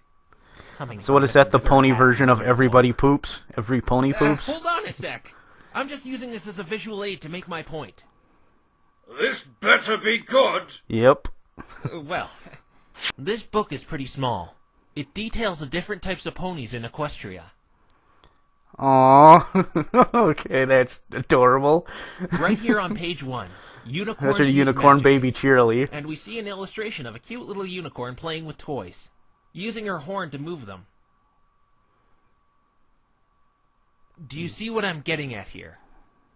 So what is that, the pony version of Everybody Poops? Every pony poops? Hold on a sec. I'm just using this as a visual aid to make my point. This better be good. Yep. Well, this book is pretty small. It details the different types of ponies in Equestria. Aww. Okay, that's adorable. Right here on page 1, unicorns That's a use unicorn magic. baby cheerily. And we see an illustration of a cute little unicorn playing with toys, using her horn to move them. Do you see what I'm getting at here?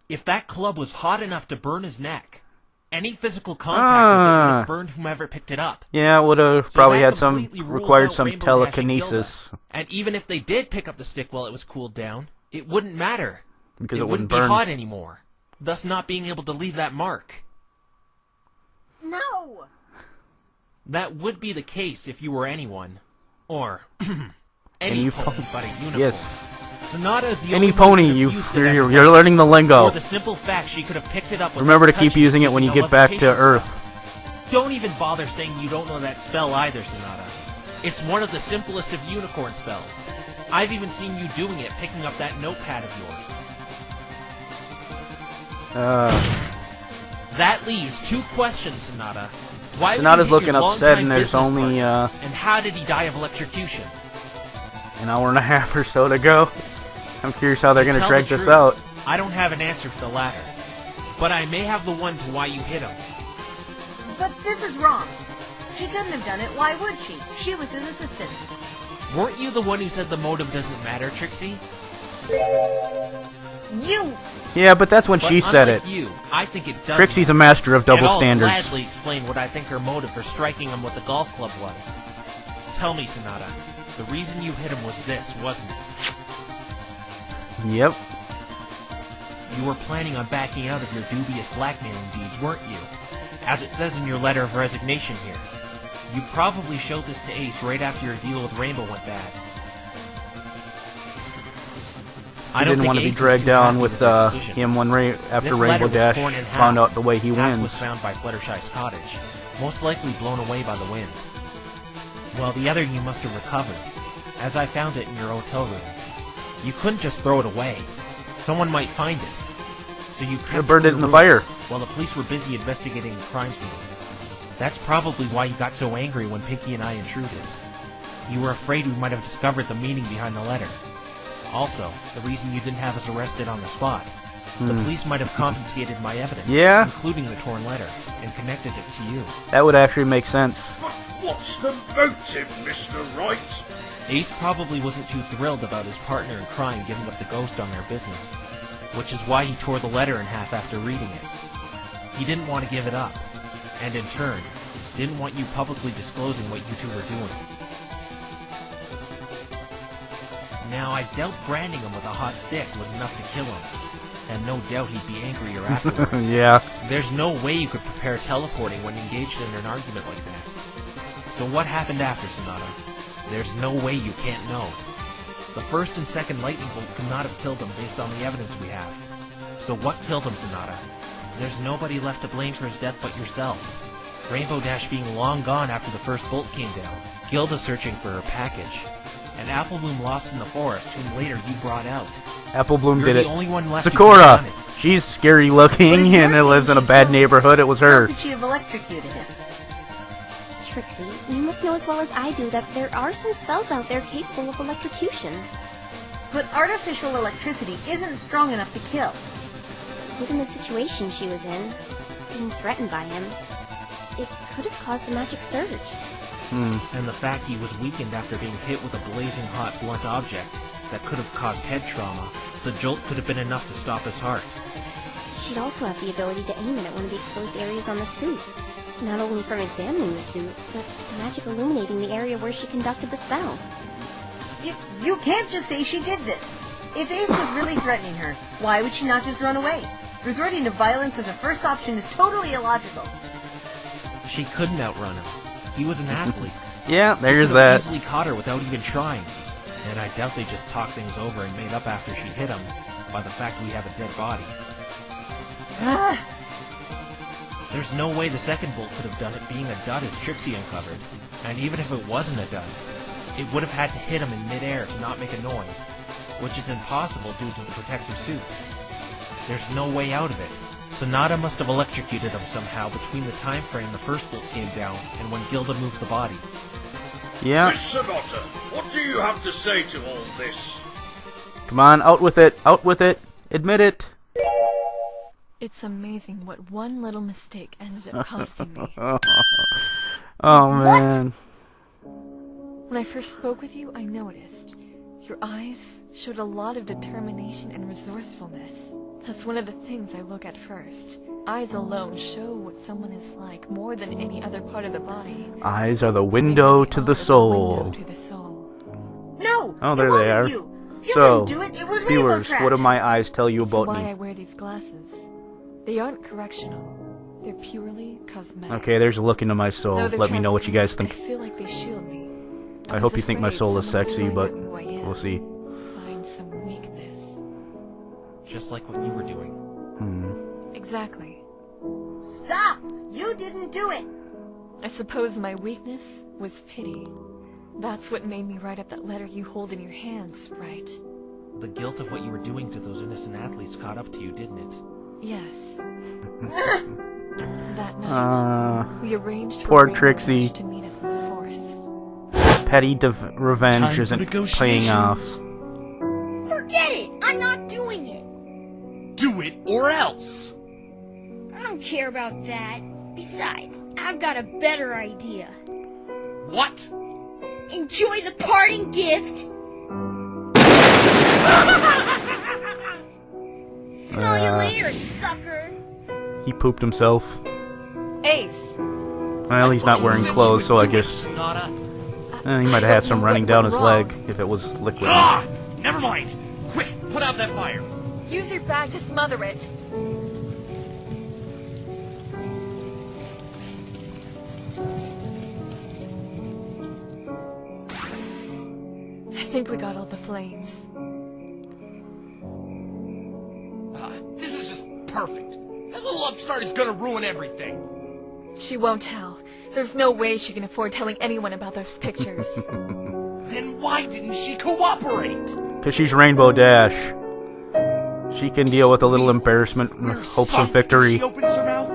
If that club was hot enough to burn his neck, any physical contact with it would have burned whomever picked it up. Yeah, it would have So probably that had some, completely rules required out some Rainbow Dash and telekinesis. Gilda. And even if they did pick up the stick while it was cooled down, it wouldn't matter. Because it wouldn't wouldn't burn. be hot anymore, thus not being able to leave that mark. No! That would be the case if you were anyone. Or any Any pony but a unicorn. Yes. Sonata is the Any only pony, one who could have used it as a you're learning the lingo. For the simple fact she could have picked it up. Remember to without keep touching using it when you using get the back to levitation Earth. spell. Don't even bother saying you don't know that spell either, Sonata. It's one of the simplest of unicorn spells. I've even seen you doing it, picking up that notepad of yours. That leaves 2 questions, Sonata. Why Sonata's would you hit looking your upset, longtime and there's business only, partner? And how did he die of electrocution? an hour and a half or so to go. I'm curious how they're To going to tell drag the this truth, out. I don't have an answer for the latter. But I may have the one to why you hit him. But this is wrong. She couldn't have done it. Why would she? She was his assistant. Weren't you the one who said the motive doesn't matter, Trixie? You! Yeah, but that's when But she said it. unlike you, I think it does Trixie's a matter. master of double And I'll standards. gladly explain what I think her motive for striking him with the golf club was. Tell me, Sonata, the reason you hit him was this, wasn't it? Yep. You were planning on backing out of your dubious blackmailing deeds, weren't you? As it says in your letter of resignation here. You probably showed this to Ace right after your deal with Rainbow went bad. He didn't want to be dragged down with him when after This Rainbow letter was Dash torn in half. found out the way he Half was wins. found by Fluttershy's cottage, most likely blown away by the wind. While the other you must have recovered, as I found it in your hotel room. You couldn't just throw it away. Someone might find it. So you kept burned it in the fire. while the police were busy investigating the crime scene. That's probably why you got so angry when Pinky and I intruded. You were afraid we might have discovered the meaning behind the letter. Also, the reason you didn't have us arrested on the spot. The police might have confiscated my evidence, Yeah? including the torn letter, and connected it to you. That would actually make sense. But what's the motive, Mr. Wright? Ace probably wasn't too thrilled about his partner in crime giving up the ghost on their business, which is why he tore the letter in half after reading it. He didn't want to give it up, and in turn, Didn't want you publicly disclosing what you two were doing. Now, I doubt branding him with a hot stick was enough to kill him. And no doubt he'd be angrier afterwards. Yeah. There's no way you could prepare teleporting when engaged in an argument like that. So what happened after, Sonata? There's no way you can't know. The first and second lightning bolt could not have killed him based on the evidence we have. So what killed him, Sonata? There's nobody left to blame for his death but yourself. Rainbow Dash being long gone after the first bolt came down. Gilda searching for her package. And Apple Bloom lost in the forest, whom later you brought out. Apple Bloom You're did the it. only one left who could Sakura! have done it. She's scary looking and lives in a bad neighborhood. It was How her. could she have electrocuted him? Trixie, you must know as well as I do that there are some spells out there capable of electrocution. But artificial electricity isn't strong enough to kill. Given the situation she was in, being threatened by him, it could have caused a magic surge. And the fact he was weakened after being hit with a blazing hot blunt object that could have caused head trauma, the jolt could have been enough to stop his heart. She'd also have the ability to aim it at one of the exposed areas on the suit. Not only from examining the suit, but magic illuminating the area where she conducted the spell. You can't just say she did this. If Ace was really threatening her, why would she not just run away? Resorting to violence as a first option is totally illogical. She couldn't outrun him. He was an athlete. Yeah, there's He could have that. easily caught her without even trying. And I doubt they just talked things over and made up after she hit him by the fact we have a dead body. There's no way the second bolt could have done it being a dud as Trixie uncovered. And even if it wasn't a dud, it would have had to hit him in midair to not make a noise, which is impossible due to the protective suit. There's no way out of it. Sonata must have electrocuted him somehow between the time frame the first bolt came down and when Gilda moved the body. Yeah. Miss Sonata, what do you have to say to all this? Come on, out with it. Out with it. Admit it. It's amazing what one little mistake ended up costing me. Oh, man. When I first spoke with you, I noticed. Your eyes showed a lot of determination and resourcefulness. That's one of the things I look at first. Eyes alone show what someone is like more than any other part of the body. Eyes are the They window really to are the soul. window to the soul. No, Oh, there it they wasn't are. You. You So, didn't do it. It was Rainbow viewers, Trash. what do my eyes tell you That's about why me? I wear these glasses. They aren't correctional. They're purely cosmetic. Okay, there's a look into my Though soul. they're Let me know what you guys transparent, think. I feel like they shield me. I hope you think my was soul is afraid sexy, someone but would find out who I am. we'll see. Find some weakness. Just like what you were doing. Exactly. Stop! You didn't do it. I suppose my weakness was pity. That's what made me write up that letter you hold in your hands, right? The guilt of what you were doing to those innocent athletes caught up to you, didn't it? Yes. That night, we arranged for poor Rainbow Trixie. Dash to meet us in the forest. Petty revenge Time for isn't paying off. Forget it! I'm not doing it! Do it or else! I don't care about that. Besides, I've got a better idea. What? Enjoy the parting gift! Smell you later, sucker! He pooped himself. Ace! Well, he's not wearing clothes, so I guess Sonata. he might have had some running down his leg if it was liquid. Ah! Never mind! Quick, put out that fire! Use your bag to smother it. I think we got all the flames. This is just perfect. That little upstart is gonna ruin everything. She won't tell. There's no way she can afford telling anyone about those pictures. Then why didn't she cooperate? Because she's Rainbow Dash. She can deal with a little embarrassment and We're hopes sunk of victory. if she opens her mouth.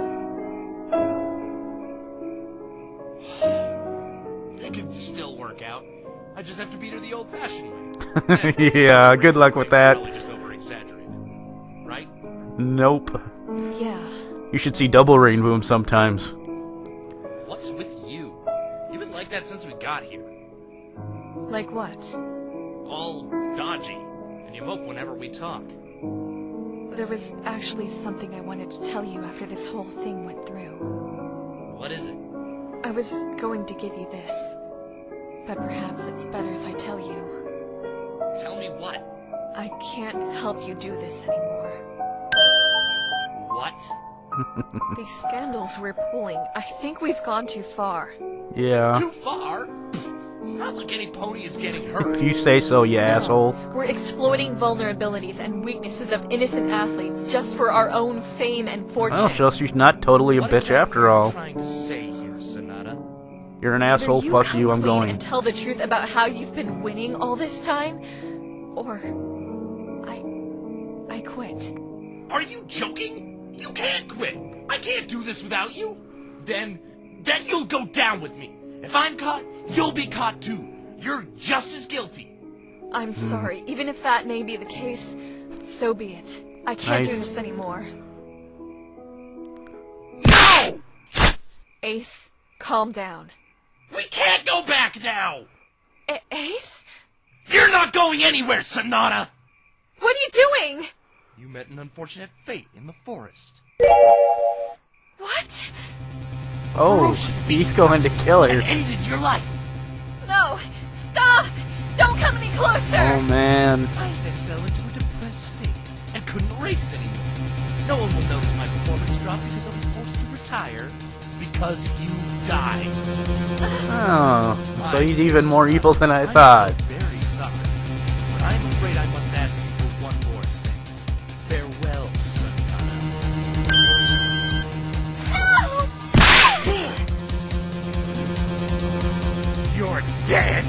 It could still work out. I just have to beat her the old-fashioned way. Yeah, good luck with that. Probably just over-exaggerated, right? Nope. Yeah. You should see Double Rainboom sometimes. What's with you? You've been like that since we got here. Like what? All dodgy, and you mope whenever we talk. There was actually something I wanted to tell you after this whole thing went through. What is it? I was going to give you this, but perhaps it's better if I tell you. Tell me what? I can't help you do this anymore. What? These scandals we're pulling, I think we've gone too far. Yeah. Too far? It's not like any pony is getting hurt. If you say so, you asshole. We're exploiting vulnerabilities and weaknesses of innocent athletes just for our own fame and fortune. Well, so she's not totally a What bitch exactly after are you all. trying to say here, Sonata? You're an Either asshole, you fuck come you, I'm clean going. and tell the truth about how you've been winning all this time, or I quit. Are you joking? You can't quit. I can't do this without you. Then you'll go down with me. If I'm caught, you'll be caught too. You're just as guilty. I'm sorry. Even if that may be the case, so be it. I can't do Nice. this anymore. No! Ace, calm down. We can't go back now! Ace? You're not going anywhere, Sonata! What are you doing? You met an unfortunate fate in the forest. What? Oh, he's going to kill her. And ended your life. No! Stop! Don't come any closer! Oh, man. I then fell into a depressed state and couldn't race anymore. No one will notice my performance dropped because I was forced to retire because you died. Oh, so he's even more evil than I I'm thought. so very sorry, but I'm afraid I must ask you for one more thing. Farewell, Sonata. You're dead!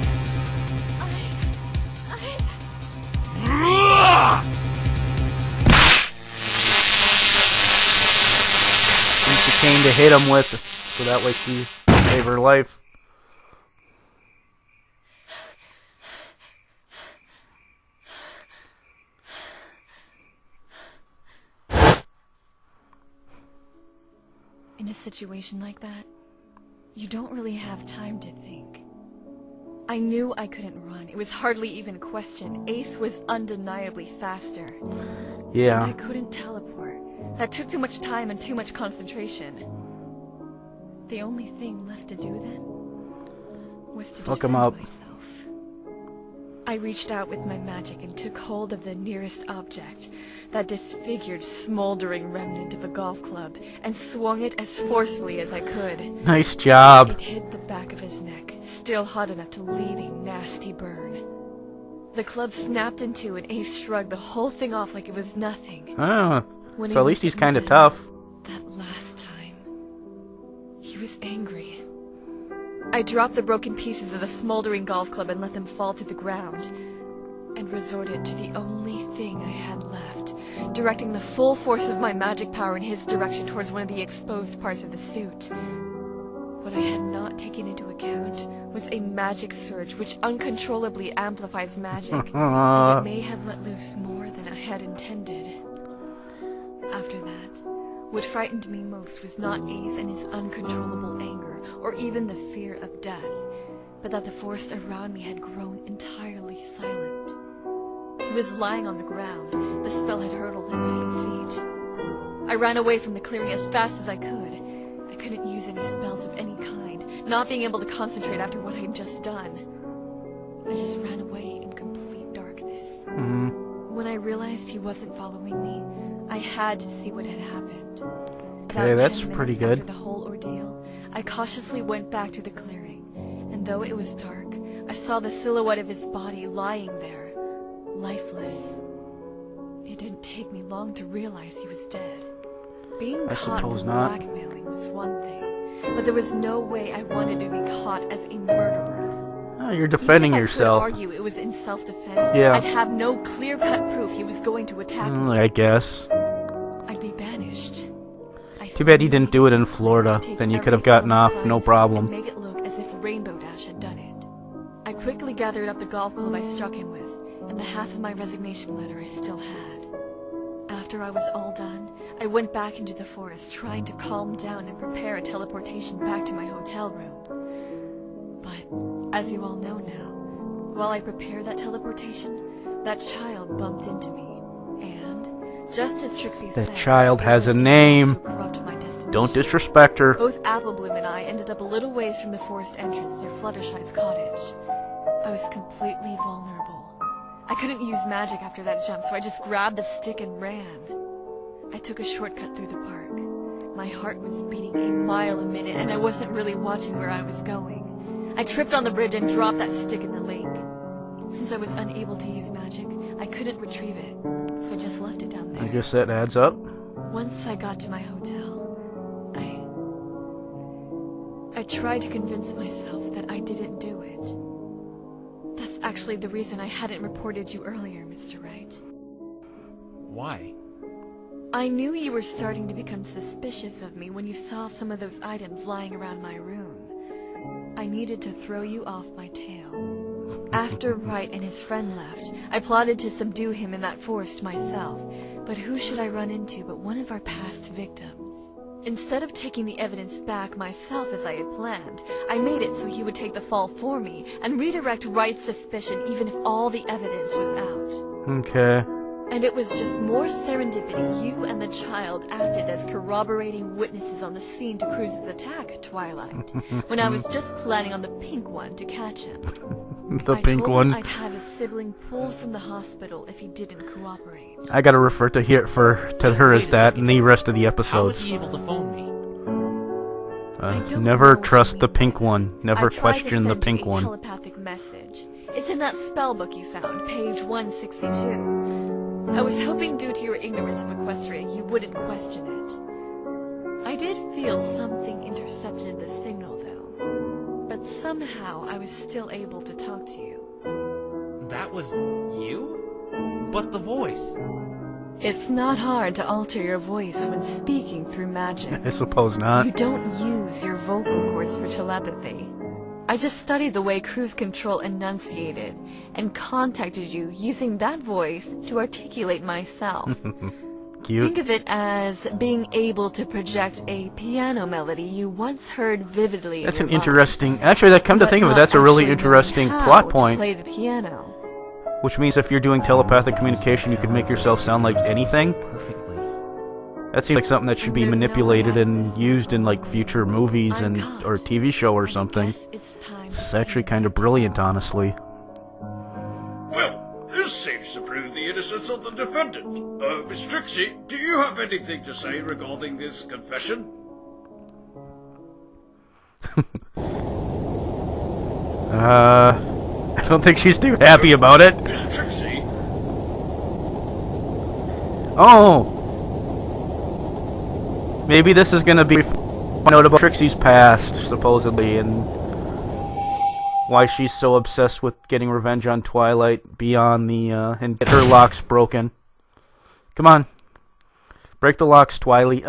Use the cane to hit him with, so that way she save her life. In a situation like that, you don't really have time to think. I knew I couldn't run. It was hardly even a question. Ace was undeniably faster. And Yeah. I couldn't teleport. That took too much time and too much concentration. The only thing left to do then was to Fuck him defend up. myself. I reached out with my magic and took hold of the nearest object, that disfigured, smoldering remnant of a golf club, and swung it as forcefully as I could. Nice job. It hit the back of his neck, still hot enough to leave a nasty burn. The club snapped in two, and Ace shrugged the whole thing off like it was nothing. Oh, When so he at least looked he's at me kind of then, tough. That last time, he was angry. I dropped the broken pieces of the smoldering golf club and let them fall to the ground, and resorted to the only thing I had left, directing the full force of my magic power in his direction towards one of the exposed parts of the suit. What I had not taken into account was a magic surge which uncontrollably amplifies magic, and it may have let loose more than I had intended. After that, what frightened me most was not Ace and his uncontrollable anger, or even the fear of death, but that the force around me had grown entirely silent. He was lying on the ground. The spell had hurtled him a few feet. I ran away from the clearing as fast as I could. I couldn't use any spells of any kind, not being able to concentrate after what I had just done. I just ran away in complete darkness. When I realized he wasn't following me, I had to see what had happened. Okay, that's pretty good. After the whole ordeal, I cautiously went back to the clearing, and though it was dark, I saw the silhouette of his body lying there, lifeless. It didn't take me long to realize he was dead. Being I caught suppose for not. blackmailing was one thing, but there was no way I wanted to be caught as a murderer. Oh, you're defending Even if yourself. I could argue it was in self-defense, Yeah. I'd have no clear-cut proof he was going to attack me. I guess. I'd be banished. Too bad he didn't do it in Florida. Take Then you could have everything gotten on off, the no price problem. and make it look as if Rainbow Dash had done it. I quickly gathered up the golf club I struck him with, and the half of my resignation letter I still had. After I was all done, I went back into the forest, trying to calm down and prepare a teleportation back to my hotel room. But, as you all know now, while I prepared that teleportation, that child bumped into me, and, just as Trixie said, That child it has was a enough name. to corrupt my destination. Don't disrespect her. Both Applebloom and I ended up a little ways from the forest entrance near Fluttershy's cottage. I was completely vulnerable. I couldn't use magic after that jump, so I just grabbed the stick and ran. I took a shortcut through the park. My heart was beating a mile a minute, and I wasn't really watching where I was going. I tripped on the bridge and dropped that stick in the lake. Since I was unable to use magic, I couldn't retrieve it, so I just left it down there. I guess that adds up. Once I got to my hotel, I tried to convince myself that I didn't do it. That's actually the reason I hadn't reported you earlier, Mr. Wright. Why? I knew you were starting to become suspicious of me when you saw some of those items lying around my room. I needed to throw you off my tail. After Wright and his friend left, I plotted to subdue him in that forest myself. But who should I run into but one of our past victims? Instead of taking the evidence back myself as I had planned, I made it so he would take the fall for me and redirect Wright's suspicion even if all the evidence was out. Okay. And it was just more serendipity you and the child acted as corroborating witnesses on the scene to Cruz's attack, Twilight, when I was just planning on the pink one to catch him. The pink one. I told him I'd have his sibling pulled from the hospital if he didn't cooperate. I gotta refer to her as that in the rest of the How episodes. was he able to phone me? Never know trust what the you pink mean. one. Never I tried to question the send pink you a one. Telepathic message. It's in that spell book you found, page 162. I was hoping due to your ignorance of Equestria you wouldn't question it. I did feel something intercepted the signal though, but somehow I was still able to talk to you. That was you? But the voice. It's not hard to alter your voice when speaking through magic. I suppose not. You don't use your vocal cords for telepathy. I just studied the way Cruise Control enunciated and contacted you using that voice to articulate myself. Cute. Think of it as being able to project a piano melody you once heard vividly. That's in an your mind, interesting... Actually, that come to but think of it, not that's a really actually interesting knowing plot how to point. play the piano. Which means if you're doing telepathic communication, you could make yourself sound like anything. Perfectly. That seems like something that should be There's no manipulated way and used in like future movies I'm and caught. or TV show or I something. guess it's time It's to actually play kind of my brilliant, part. honestly. Well, this seems to prove the innocence of the defendant. Miss Trixie, do you have anything to say regarding this confession? I don't think she's too happy about it. Miss Trixie? Oh! Maybe this is gonna be find out about Trixie's past, supposedly, and why she's so obsessed with getting revenge on Twilight beyond the, and get her locks broken. Come on. Break the locks, Twilight.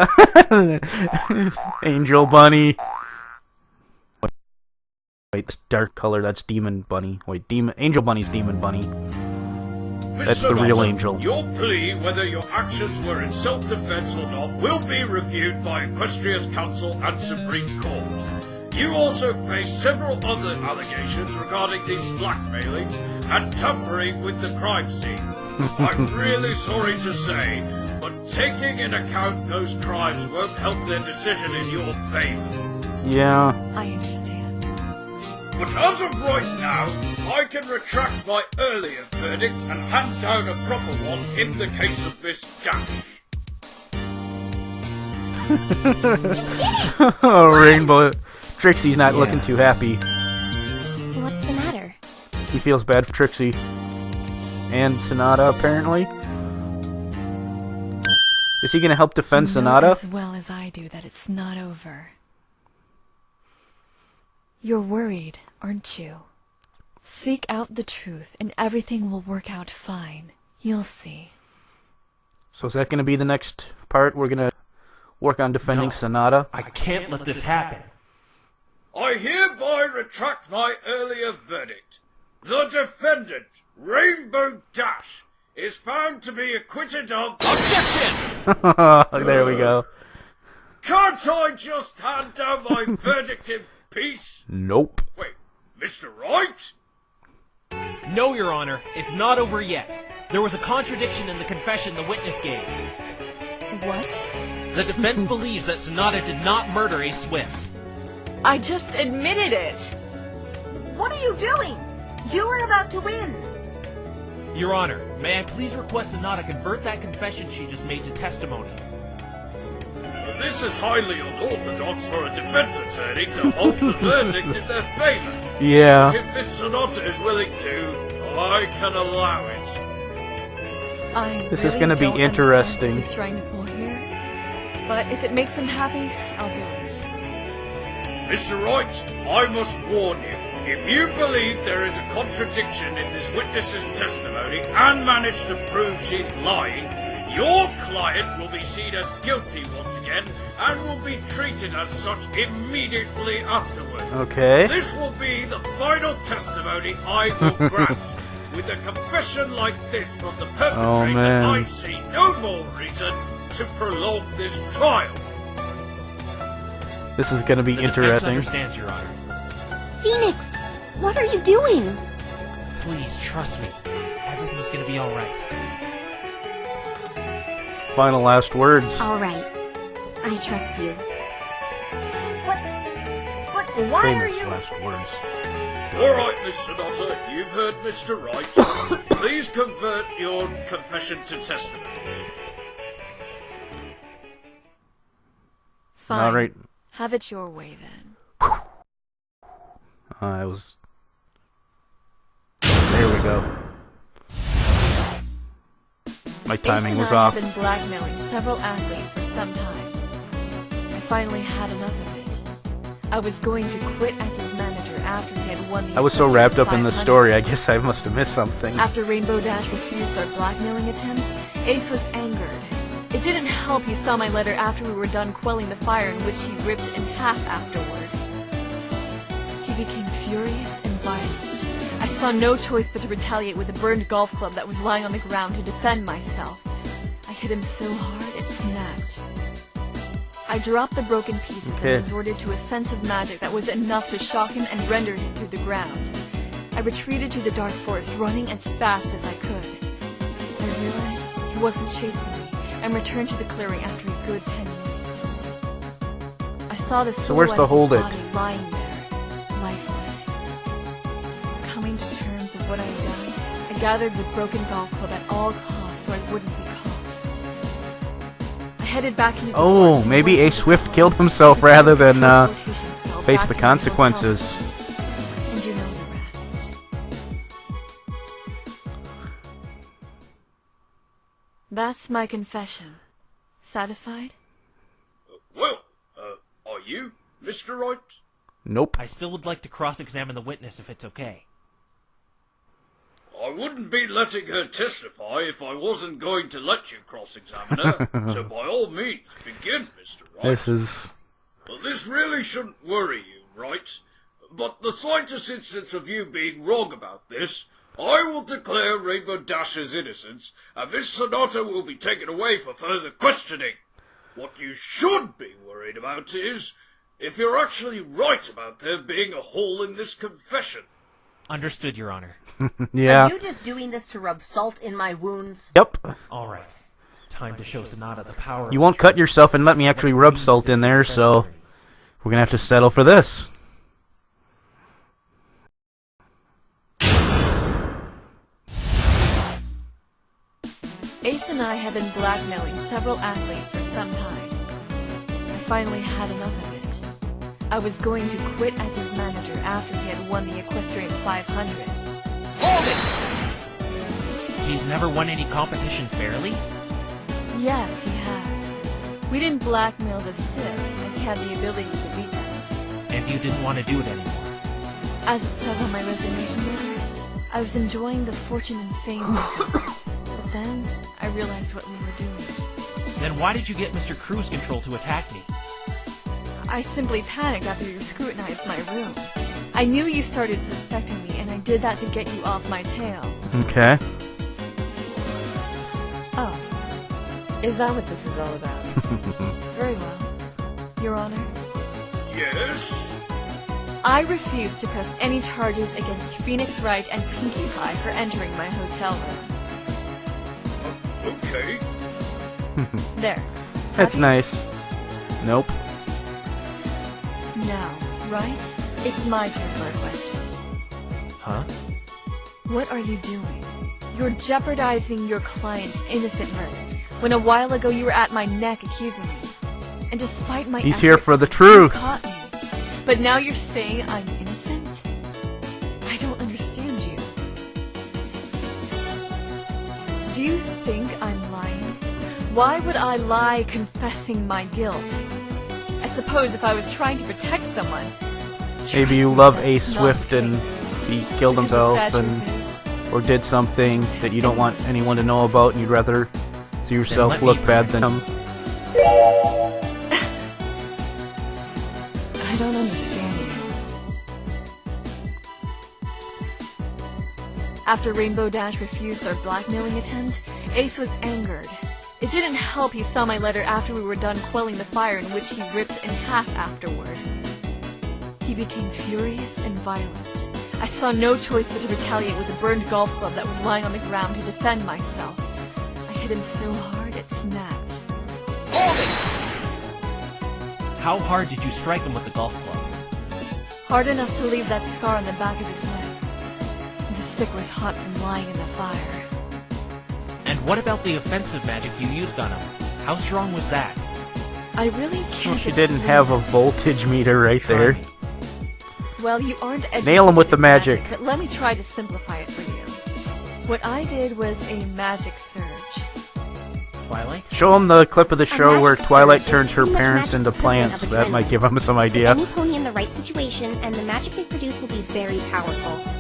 Angel Bunny. Wait, this dark color, that's Demon Bunny. Wait, Angel Bunny's Demon Bunny. Miss That's the real Sonata, angel. Your plea, whether your actions were in self-defense or not, will be reviewed by Equestria's Council and Supreme Court. You also face several other allegations regarding these blackmailings and tampering with the crime scene. I'm really sorry to say, but taking in account those crimes won't help their decision in your favor. Yeah. I understand. But as of right now, I can retract my earlier verdict and hand down a proper one in the case of Miss Dash. Oh, Rainbow. Trixie's not looking too happy. What's the matter? He feels bad for Trixie. And Sonata, apparently. Is he gonna help defend You know Sonata? as well as I do that it's not over. You're worried, aren't you? Seek out the truth and everything will work out fine. You'll see. So is that gonna be the next part? We're gonna work on defending No. Sonata? I can't let this happen. I hereby retract my earlier verdict. The defendant, Rainbow Dash, is found to be acquitted of... Objection! There we go. Can't I just hand down my verdict in peace? Nope. Wait, Mr. Wright? No, Your Honor, it's not over yet. There was a contradiction in the confession the witness gave. What? The defense believes that Sonata did not murder Ace Swift. I just admitted it! What are you doing? You were about to win. Your Honor, may I please request Sonata convert that confession she just made to testimony? This is highly unorthodox for a defense attorney to halt the verdict in their favor. Yeah. If Miss Sonata is willing to, I can allow it. This is gonna be interesting. He's trying to pull here, but if it makes him happy, I'll do it. Mr. Wright, I must warn you. If you believe there is a contradiction in this witness's testimony and manage to prove she's lying, your client will be seen as guilty once again and will be treated as such immediately afterwards. Okay. This will be the final testimony I will grant. With a confession like this from the perpetrator, man. I see no more reason to prolong this trial. This is gonna be The defense interesting. understands, Your Honor. Phoenix, what are you doing? Please, trust me. Everything's gonna be alright. Final last words. All right, I trust you. But why are Famous you... last words. All right, Miss Sonata, you've heard Mr. Wright. Please convert your confession to testimony. Fine. All right. Have it your way then. I was. There we go. My timing was off. I've been blackmailing several athletes for some time. I finally had enough of it. I was going to quit as his manager after he had won the. I was so wrapped up in the 500. story, I guess I must have missed something. After Rainbow Dash refused our blackmailing attempt, Ace was angered. It didn't help he saw my letter after we were done quelling the fire, in which he ripped in half afterward. He became furious and violent. I saw no choice but to retaliate with a burned golf club that was lying on the ground to defend myself. I hit him so hard it snapped. I dropped the broken pieces Okay. and resorted to offensive magic that was enough to shock him and render him to the ground. I retreated to the dark forest, running as fast as I could. I realized he wasn't chasing me, and returned to the clearing after a good 10 minutes. I saw the So where's silhouette the of hold his it? body lying there, lifeless. Coming to terms of what I had done, I gathered the broken golf club at all costs so I wouldn't be caught. I headed back into the Oh, forest maybe once Ace it was Swift gone. killed himself rather than Teleportation spell face back the to hotel consequences. room. And you know the rest. That's my confession. Satisfied? Well, are you, Mr. Wright? Nope. I still would like to cross-examine the witness if it's okay. I wouldn't be letting her testify if I wasn't going to let you cross-examine her. So by all means, begin, Mr. Wright. This is. Well, this really shouldn't worry you, right? But the slightest instance of you being wrong about this, I will declare Rainbow Dash's innocence, and Miss Sonata will be taken away for further questioning. What you should be worried about is if you're actually right about there being a hole in this confession. Understood, Your Honor. Yeah. Are you just doing this to rub salt in my wounds? Yep. All right. Time to show Sonata the power of You the won't cut truth. yourself and let me actually rub salt in there, so we're gonna have to settle for this. Ace and I have been blackmailing several athletes for some time. I finally had enough of it. I was going to quit as his manager after he had won the Equestrian 500. Hold it! He's never won any competition fairly? Yes, he has. We didn't blackmail the stiffs, as he had the ability to beat them. And you didn't want to do it anymore. As it says on my resignation letter, I was enjoying the fortune and fame they come. But then, I realized what we were doing. Then why did you get Mr. Cruise Control to attack me? I simply panicked after you scrutinized my room. I knew you started suspecting me, and I did that to get you off my tail. Okay. Oh. Is that what this is all about? Very well. Your Honor, Yes? I refuse to press any charges against Phoenix Wright and Pinkie Pie for entering my hotel room. Okay. There. That's you? nice. Nope. Now, right? It's my turn for a question. Huh? What are you doing? You're jeopardizing your client's innocent verdict, when a while ago you were at my neck accusing me. And despite my He's here efforts, for the you truth. caught me. But now you're saying I'm innocent? I don't understand you. Do you think I'm lying? Why would I lie confessing my guilt? I suppose if I was trying to protect someone... Maybe you Trust me, love that's Ace not Swift the and case. he killed Because the himself sad and truth is, or did something that you don't want anyone to know about and you'd rather see yourself let me look bad than him. I don't understand you. After Rainbow Dash refused our blackmailing attempt, Ace was angered. It didn't help he saw my letter after we were done quelling the fire, in which he ripped in half afterward. He became furious and violent. I saw no choice but to retaliate with a burned golf club that was lying on the ground to defend myself. I hit him so hard it snapped. How hard did you strike him with the golf club? Hard enough to leave that scar on the back of his neck. The stick was hot from lying in the fire. And what about the offensive magic you used on him? How strong was that? I really can't. Well, she didn't explain have a it. voltage meter right there. Try me. Well, you aren't educated Nail him with the in magic. But let me try to simplify it for you. What I did was a magic surge. Twilight? Show him the clip of the show magic where surge Twilight is turns her pretty much parents magic's into equivalent plants. of That might adrenaline. give him some Put idea. any pony in the right situation, and the magic they produce will be very powerful.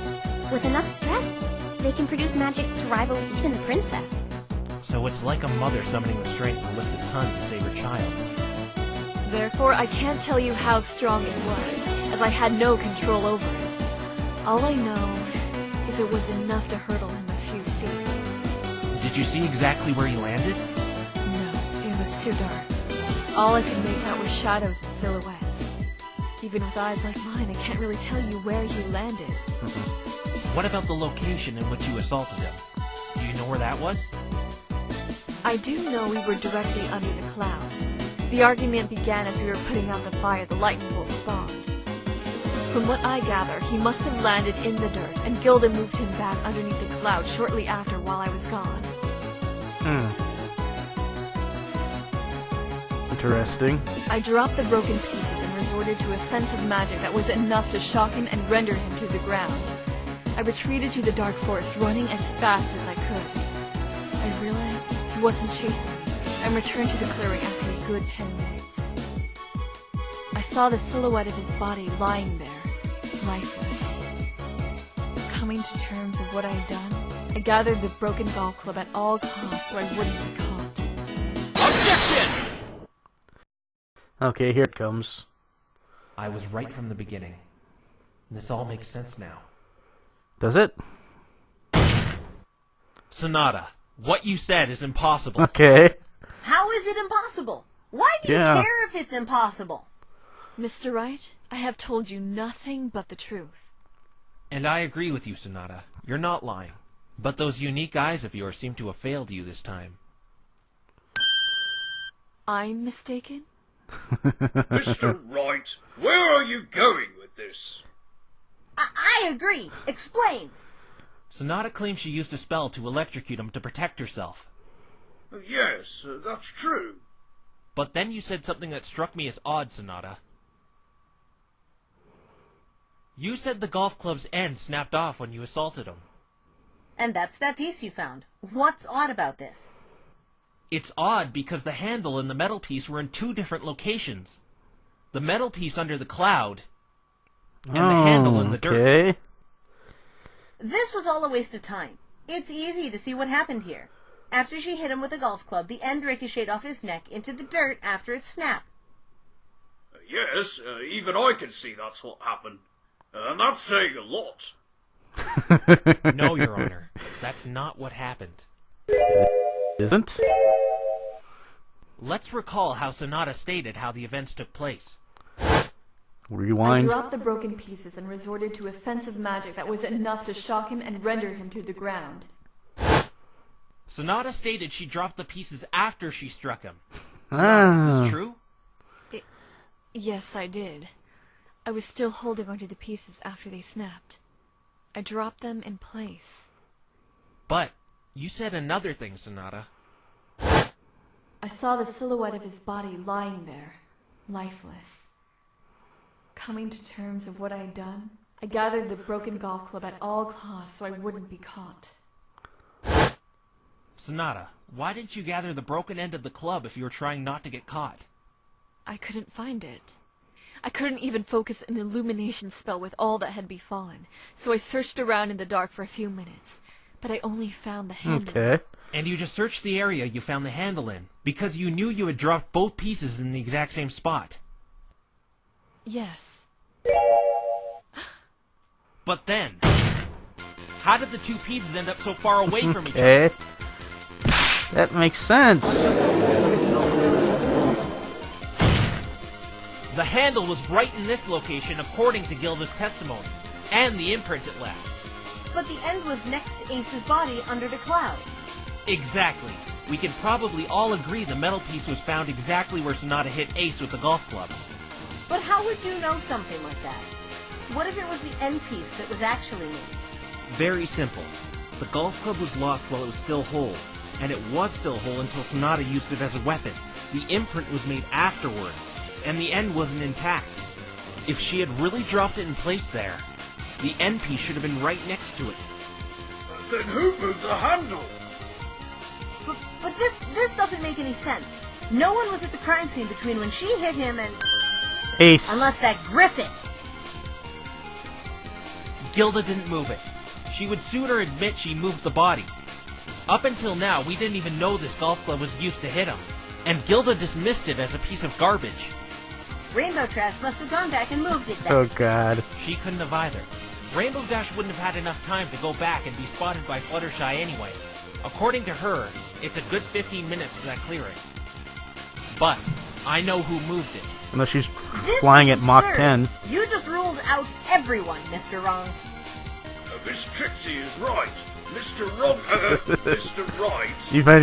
With enough stress, they can produce magic to rival even the princess. So it's like a mother summoning the strength to lift a ton to save her child. Therefore, I can't tell you how strong it was, as I had no control over it. All I know is it was enough to hurtle him a few feet. Did you see exactly where he landed? No, it was too dark. All I could make out were shadows and silhouettes. Even with eyes like mine, I can't really tell you where he landed. What about the location in which you assaulted him? Do you know where that was? I do know we were directly under the cloud. The argument began as we were putting out the fire the lightning bolt spawned. From what I gather, he must have landed in the dirt, and Gilda moved him back underneath the cloud shortly after while I was gone. Interesting. I dropped the broken pieces and resorted to offensive magic that was enough to shock him and render him to the ground. I retreated to the dark forest, running as fast as I could. I realized he wasn't chasing me, and returned to the clearing after a good 10 minutes. I saw the silhouette of his body lying there, lifeless. Coming to terms with what I had done, I gathered the broken golf club at all costs so I wouldn't be caught. Objection! Okay, here it comes. I was right from the beginning. This all makes sense now. Does it? Sonata, what you said is impossible. Okay. How is it impossible? Why do you Yeah. care if it's impossible? Mr. Wright, I have told you nothing but the truth. And I agree with you, Sonata. You're not lying. But those unique eyes of yours seem to have failed you this time. I'm mistaken? Mr. Wright, where are you going with this? I agree. Explain. Sonata claims she used a spell to electrocute him to protect herself. Yes, that's true. But then you said something that struck me as odd, Sonata. You said the golf club's end snapped off when you assaulted him. And that's that piece you found. What's odd about this? It's odd because the handle and the metal piece were in two different locations. The metal piece under the cloud, and the handle in the dirt. Okay. This was all a waste of time. It's easy to see what happened here. After she hit him with a golf club, the end ricocheted off his neck into the dirt after it snapped. Yes, even I can see that's what happened. And that's saying a lot. No, Your Honor. That's not what happened. Isn't? Let's recall how Sonata stated how the events took place. Rewind. I dropped the broken pieces and resorted to offensive magic that was enough to shock him and render him to the ground. Sonata stated she dropped the pieces after she struck him. Is this true? Yes, I did. I was still holding onto the pieces after they snapped. I dropped them in place. But you said another thing, Sonata. I saw the silhouette of his body lying there, lifeless. Coming to terms of what I had done, I gathered the broken golf club at all costs so I wouldn't be caught. Sonata, why didn't you gather the broken end of the club if you were trying not to get caught? I couldn't find it. I couldn't even focus an illumination spell with all that had befallen, so I searched around in the dark for a few minutes, but I only found the handle. Okay. And you just searched the area you found the handle in, because you knew you had dropped both pieces in the exact same spot. Yes. But then, how did the two pieces end up so far away from each other? Okay. That makes sense. The handle was right in this location according to Gilda's testimony, and the imprint it left. But the end was next to Ace's body under the cloud. Exactly. We can probably all agree the metal piece was found exactly where Sonata hit Ace with the golf club. But how would you know something like that? What if it was the end piece that was actually me? Very simple. The golf club was lost while it was still whole, and it was still whole until Sonata used it as a weapon. The imprint was made afterward, and the end wasn't intact. If she had really dropped it in place there, the end piece should have been right next to it. Then who moved the handle? But this doesn't make any sense. No one was at the crime scene between when she hit him and... Ace. Unless that Griffin. Gilda didn't move it. She would sooner admit she moved the body. Up until now, we didn't even know this golf club was used to hit him, and Gilda dismissed it as a piece of garbage. Rainbow Trash must have gone back and moved it then. Oh, God. She couldn't have either. Rainbow Dash wouldn't have had enough time to go back and be spotted by Fluttershy anyway. According to her, it's a good 15 minutes to that clearing. But I know who moved it. Unless she's This flying is at Mach absurd. 10. You just ruled out everyone, Mr. Wrong. Miss Trixie is right. Mr. Wrong, Mr. Right.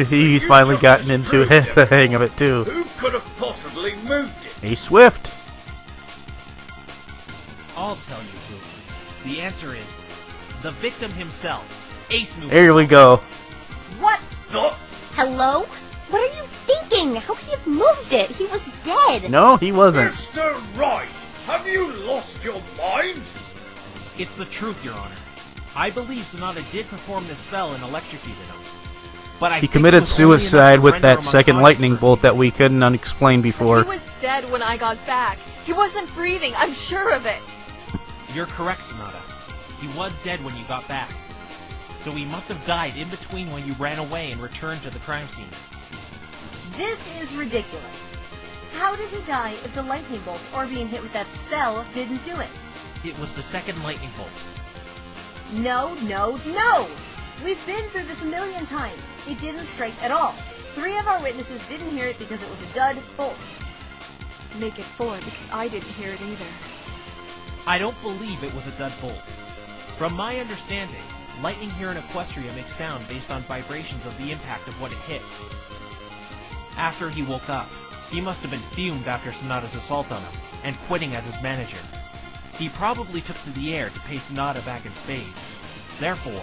He's You finally just gotten into disproved the hang of it, too. Who could have possibly moved it? Ace Swift. I'll tell you who. The answer is the victim himself, Ace moved There it. we go. What? Not Hello? What are you thinking? How could he have moved it? He was dead. No, he wasn't. Mr. Right. Have you lost your mind? It's the truth, Your Honor. I believe Sonata did perform this spell and electrocuted him. But I He think committed it was only enough suicide to with render that him second unconscious lightning for a bolt few that we couldn't unexplain before. He was dead when I got back. He wasn't breathing, I'm sure of it. You're correct, Sonata. He was dead when you got back. So he must have died in between when you ran away and returned to the crime scene. This is ridiculous. How did he die if the lightning bolt or being hit with that spell didn't do it? It was the second lightning bolt. No, no, no! We've been through this a million times. It didn't strike at all. 3 of our witnesses didn't hear it because it was a dud bolt. Make it 4 because I didn't hear it either. I don't believe it was a dud bolt. From my understanding, lightning here in Equestria makes sound based on vibrations of the impact of what it hits. After he woke up, he must have been fumed after Sonata's assault on him, and quitting as his manager. He probably took to the air to pay Sonata back in spades. Therefore,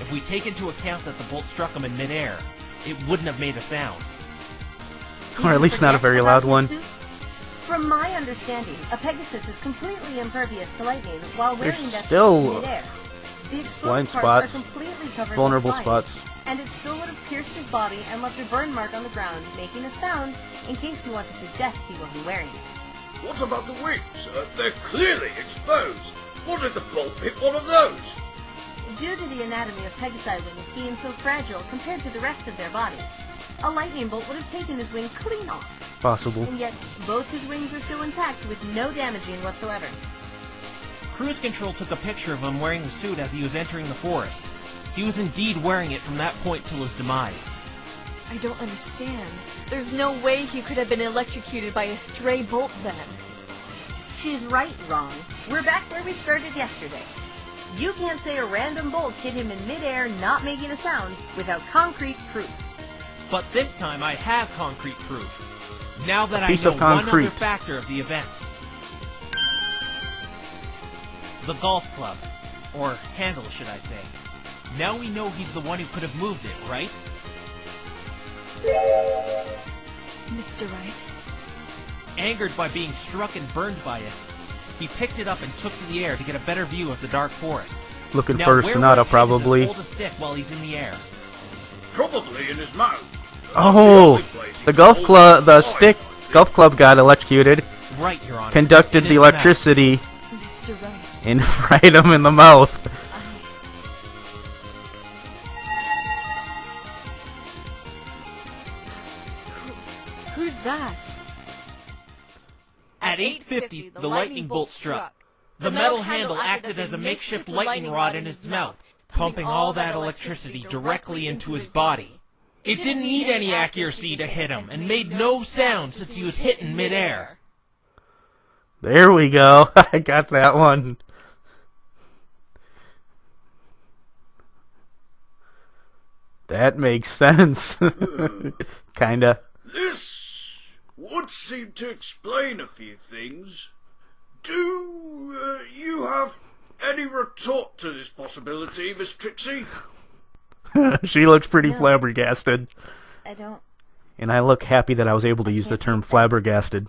if we take into account that the bolt struck him in midair, it wouldn't have made a sound. Or at least not a very loud one. From my understanding, a Pegasus is completely impervious to lightning while wearing There's that still suit in midair. The exposed blind parts spots, are completely covered vulnerable with fire, spots. and it still would have pierced his body and left a burn mark on the ground, making a sound in case you want to suggest he wasn't wearing it. What about the wings? They're clearly exposed. What if the bolt hit one of those? Due to the anatomy of Pegasi wings being so fragile compared to the rest of their body, a lightning bolt would have taken his wing clean off. Possible. And yet, both his wings are still intact with no damaging whatsoever. Cruise Control took a picture of him wearing the suit as he was entering the forest. He was indeed wearing it from that point till his demise. I don't understand. There's no way he could have been electrocuted by a stray bolt then. She's right, Wrong. We're back where we started yesterday. You can't say a random bolt hit him in midair not making a sound without concrete proof. But this time I have concrete proof. Now that I piece know of one concrete. other factor of the events. The golf club. Or handle, should I say. Now we know he's the one who could have moved it, right? Mr. Wright, Angered by being struck and burned by it, he picked it up and took to the air to get a better view of the dark forest. Looking Now, for where Sonata, was Pegasus probably. hold a stick while he's in the air? Probably in his mouth. Oh, the golf club, the stick golf club got electrocuted, Right, Your Honor. conducted In the his mouth. electricity, Mr. Wright, and fried him in the mouth. Who's that? At 8:50, the lightning bolt struck. The metal handle acted as a makeshift lightning rod in his mouth, pumping all that electricity directly into his body. It didn't need any accuracy to hit him, and made no sound since he was hit in midair. There we go. I got that one. That makes sense. Kinda. This would seem to explain a few things. Do you have any retort to this possibility, Miss Trixie? She looks pretty No. flabbergasted. I don't. And I look happy that I was able to use the can't term take that. flabbergasted.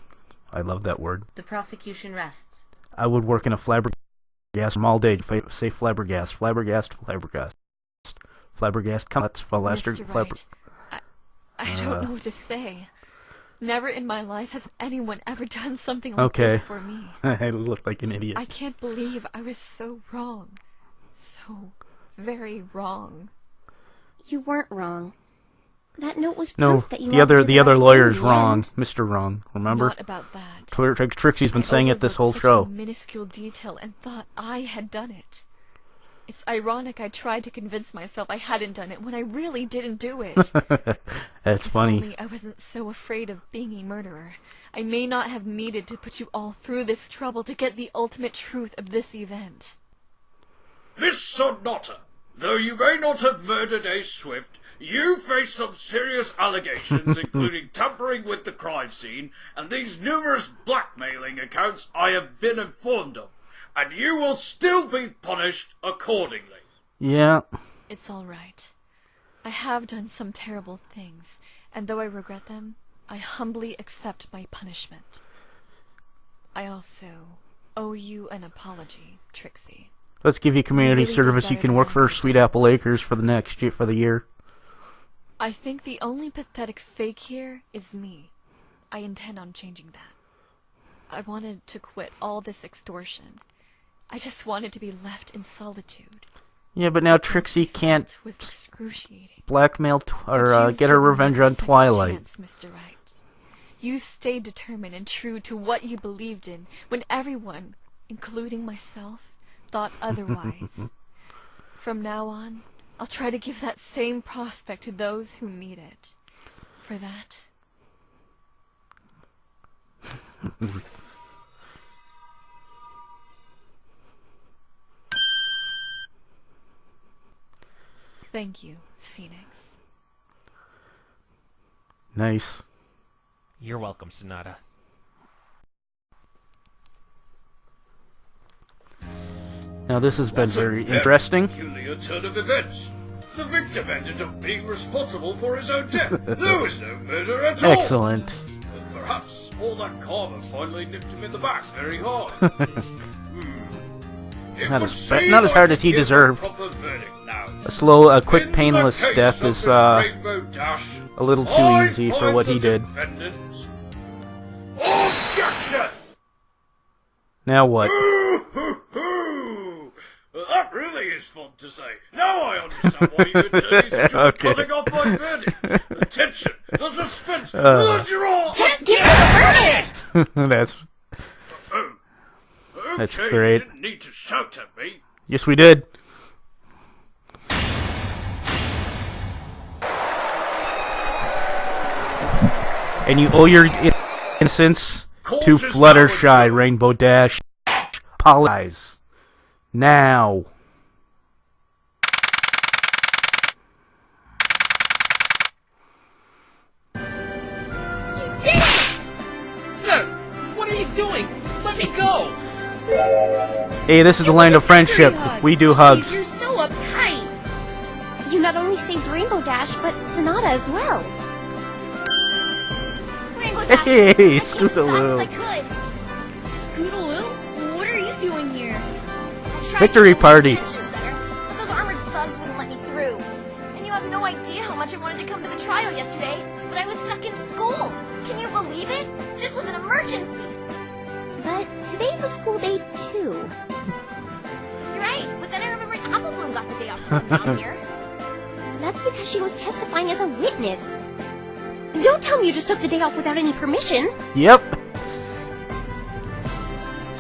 I love that word. The prosecution rests. I would work in a flabbergast all day. Say flabbergast, flabbergast, flabbergast. Flabbergast, come on, Mr. Wright, I don't know what to say. Never in my life has anyone ever done something like Okay. this for me. I look like an idiot. I can't believe I was so wrong. So very wrong. You weren't wrong. That note was No, proof that you the all other did the right other thing lawyer's in the wrong, end. Mr. Wrong. Remember? Not about that. Trixie's been saying it this whole overlooked show. such a minuscule detail and thought I had done it. It's ironic I tried to convince myself I hadn't done it when I really didn't do it. That's If funny. only I wasn't so afraid of being a murderer, I may not have needed to put you all through this trouble to get the ultimate truth of this event. Miss Sonata, though you may not have murdered Ace Swift, you face some serious allegations, including tampering with the crime scene and these numerous blackmailing accounts I have been informed of, and you will still be punished accordingly. Yeah. It's all right. I have done some terrible things, and though I regret them, I humbly accept my punishment. I also owe you an apology, Trixie. Let's give you community really did service. You better can work than I for thought. Sweet Apple Acres for the year. I think the only pathetic fake here is me. I intend on changing that. I wanted to quit all this extortion. I just wanted to be left in solitude. Yeah, but now What Trixie I can't felt was excruciating. blackmail But or you've get her given me revenge a on second Twilight. chance, Mr. Wright. You stayed determined and true to what you believed in when everyone, including myself, thought otherwise. From now on, I'll try to give that same prospect to those who need it. For that, thank you, Phoenix. Nice. You're welcome, Sonata. Now this has been What a very interesting. Peculiar turn of events. The victim ended up being responsible for his own death. There was no murder at all. Excellent. Perhaps all that karma finally nipped him in the back very hard. It Not would as seem not as I hard can as he give a deserved. proper verdict now. A quick, In painless the case death of is this Rainbow Dash, a little too I easy for find what the he did. defendants- Objection! Now what? Ooh, that really is fun to say. Now I understand why you attorneys enjoy Okay. cutting off my verdict. The tension, the suspense, the draw. Just give me the verdict! That's Oh, That's okay, great. You didn't need to shout at me. yes, we did. And you owe your innocence Court to is Fluttershy, now adjourned. Rainbow Dash. Apologize now. You did it! doing? Let me go! Hey, this is the land of friendship. We do hugs. You're so uptight. You not only saved Rainbow Dash, but Sonata as well. Rainbow Dash, Hey, I came as fast Scootaloo. as I could. Scootaloo, what are you doing here? I tried Victory to go to the party. detention center, but those armored thugs wouldn't let me through. And you have no idea how much I wanted to come to the trial yesterday, but I was stuck in school. Can you believe it? This was an emergency. But today's a school day too. You're right, but then I remembered Apple Bloom got the day off to come down here. That's because she was testifying as a witness. Don't tell me you just took the day off without any permission. Yep.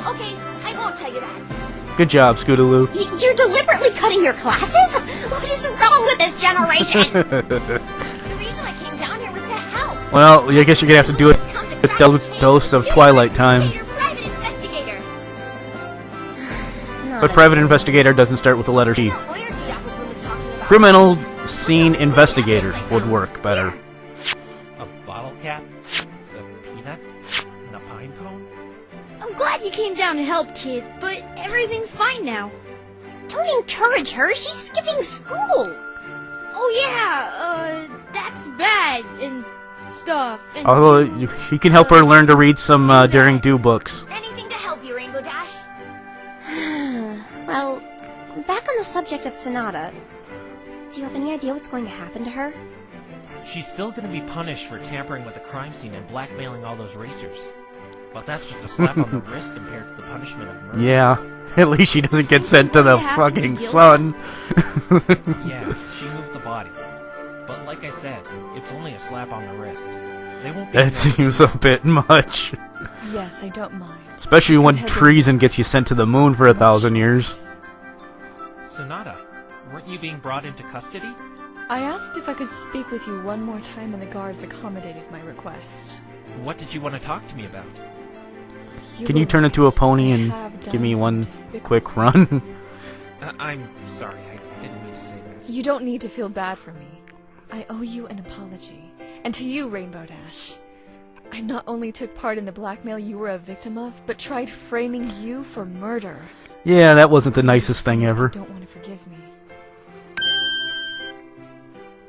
Okay, I won't tell you that. Good job, Scootaloo. You're deliberately cutting your classes? What is wrong with this generation? The reason I came down here was to help. Well, I guess you're gonna have to do it with a dose of Twilight time. Private investigator. But private investigator doesn't start with the letter T. What loyalty Apple Bloom was talking about. Criminal scene investigator would work better. A bottle cap, a peanut, and a pine cone? I'm glad you came down to help, kid, but everything's fine now. Don't encourage her. She's skipping school. Oh yeah, that's bad and stuff. And Although you can help her learn to read some Daring Do books. Anything to help you, Rainbow Dash. Well, back on the subject of Sonata, do you have any idea what's going to happen to her? She's still gonna be punished for tampering with the crime scene and blackmailing all those racers. But that's just a slap on the wrist compared to the punishment of murder. Yeah, at least she doesn't get sent to the fucking sun. Yeah, she moved the body. But like I said, it's only a slap on the wrist. They won't be That seems a bit much. Yes, I don't mind. Especially when Good heavens. treason gets you sent to the moon for 1,000 years. Sonata, weren't you being brought into custody? I asked if I could speak with you one more time, and the guards accommodated my request. What did you want to talk to me about? Can you were turn into a right. pony I and have give done me some one despicable quick run? things. I'm sorry, I didn't mean to say that. You don't need to feel bad for me. I owe you an apology. And to you, Rainbow Dash. I not only took part in the blackmail you were a victim of, but tried framing you for murder. Yeah, that wasn't the nicest thing You ever. don't want to forgive me.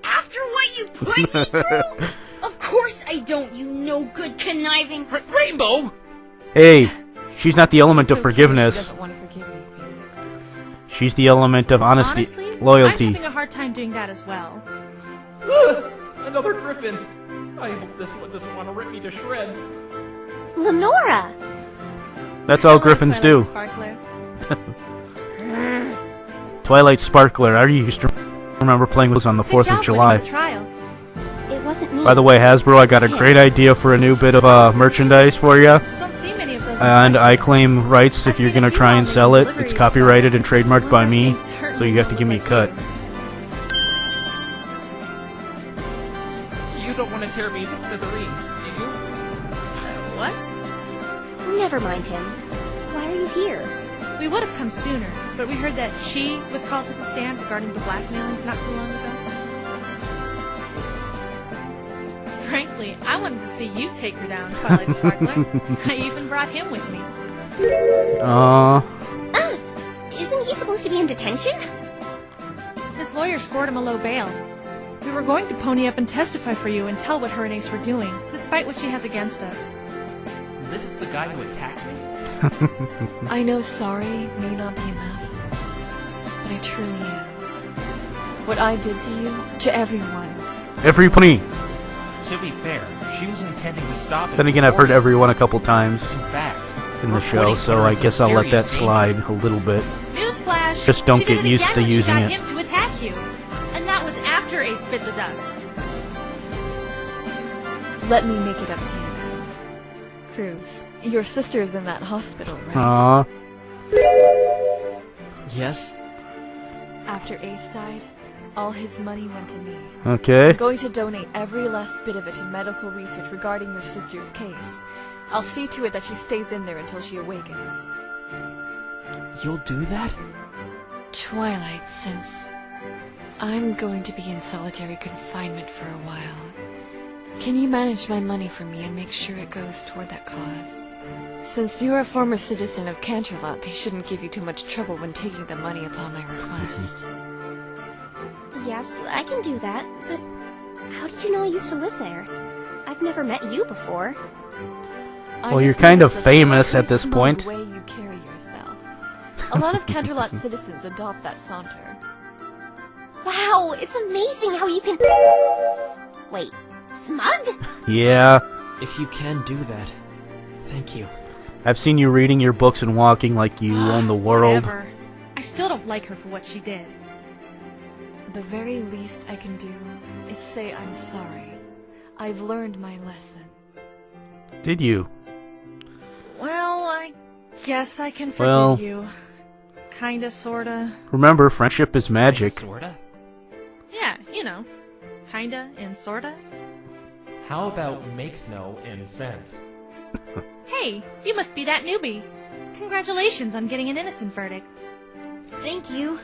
after what you put me through? Of course I don't, you no good conniving. Rainbow! Hey, she's not the element It's of okay, forgiveness. She doesn't want to forgive me, Phoenix. She's the element of honesty, Honestly, loyalty. I'm having a hard time doing that as well. Another griffin! I hope this one doesn't want to rip me to shreds. Lenora! That's all griffins do. Sparkler. Twilight Sparkler. I used to remember playing with those on the 4th of July. Trial. It wasn't me. By the way, Hasbro, I got a great idea for a new bit of merchandise for you. Don't see many of those. And I claim rights if you're going to try and sell it. It's copyrighted and trademarked by me, so you have to give me a cut. You don't want to tear me to smithereens, do you? What? Never mind him. Why are you here? We would have come sooner, but we heard that she was called to the stand regarding the blackmailings not too long ago. Frankly, I wanted to see you take her down, Twilight Sparkler. I even brought him with me. Isn't he supposed to be in detention? His lawyer scored him a low bail. We were going to pony up and testify for you and tell what her and Ace were doing, despite what she has against us. This is the guy who attacked me? I know sorry may not be enough, but I truly am. What I did to you, to everyone. Every pony. To be fair, she was intending to stop it. Then again, I've heard before- everyone a couple times In fact, in the we're show, putting so her I in some guess I'll let that serious slide danger. a little bit. Newsflash! Just don't She get did it used again to when she using got it. him to attack you. And that was after Ace bit the dust. Let me make it up to you then. Cruz, your sister's in that hospital, right? Aww. Yes? After Ace died, all his money went to me. Okay. I'm going to donate every last bit of it to medical research regarding your sister's case. I'll see to it that she stays in there until she awakens. You'll do that? Twilight, since I'm going to be in solitary confinement for a while, Can you manage my money for me and make sure it goes toward that cause? Since you're a former citizen of Canterlot, they shouldn't give you too much trouble when taking the money upon my request. Yes, I can do that, but how did you know I used to live there? I've never met you before. Well, you're kind of famous at this point. Way you carry yourself. A lot of Canterlot citizens adopt that saunter. Wow, it's amazing how you can... Wait, smug? Yeah. If you can do that, thank you. I've seen you reading your books and walking like you own the world. Whatever. I still don't like her for what she did. The very least I can do is say I'm sorry. I've learned my lesson. Did you? Well, I guess I can forgive Well, you. Kinda, sorta. Remember, friendship is magic. Sorta? Yeah, you know. Kinda and sorta. How about makes no in sense? Hey, you must be that newbie. Congratulations on getting an innocent verdict. Thank you.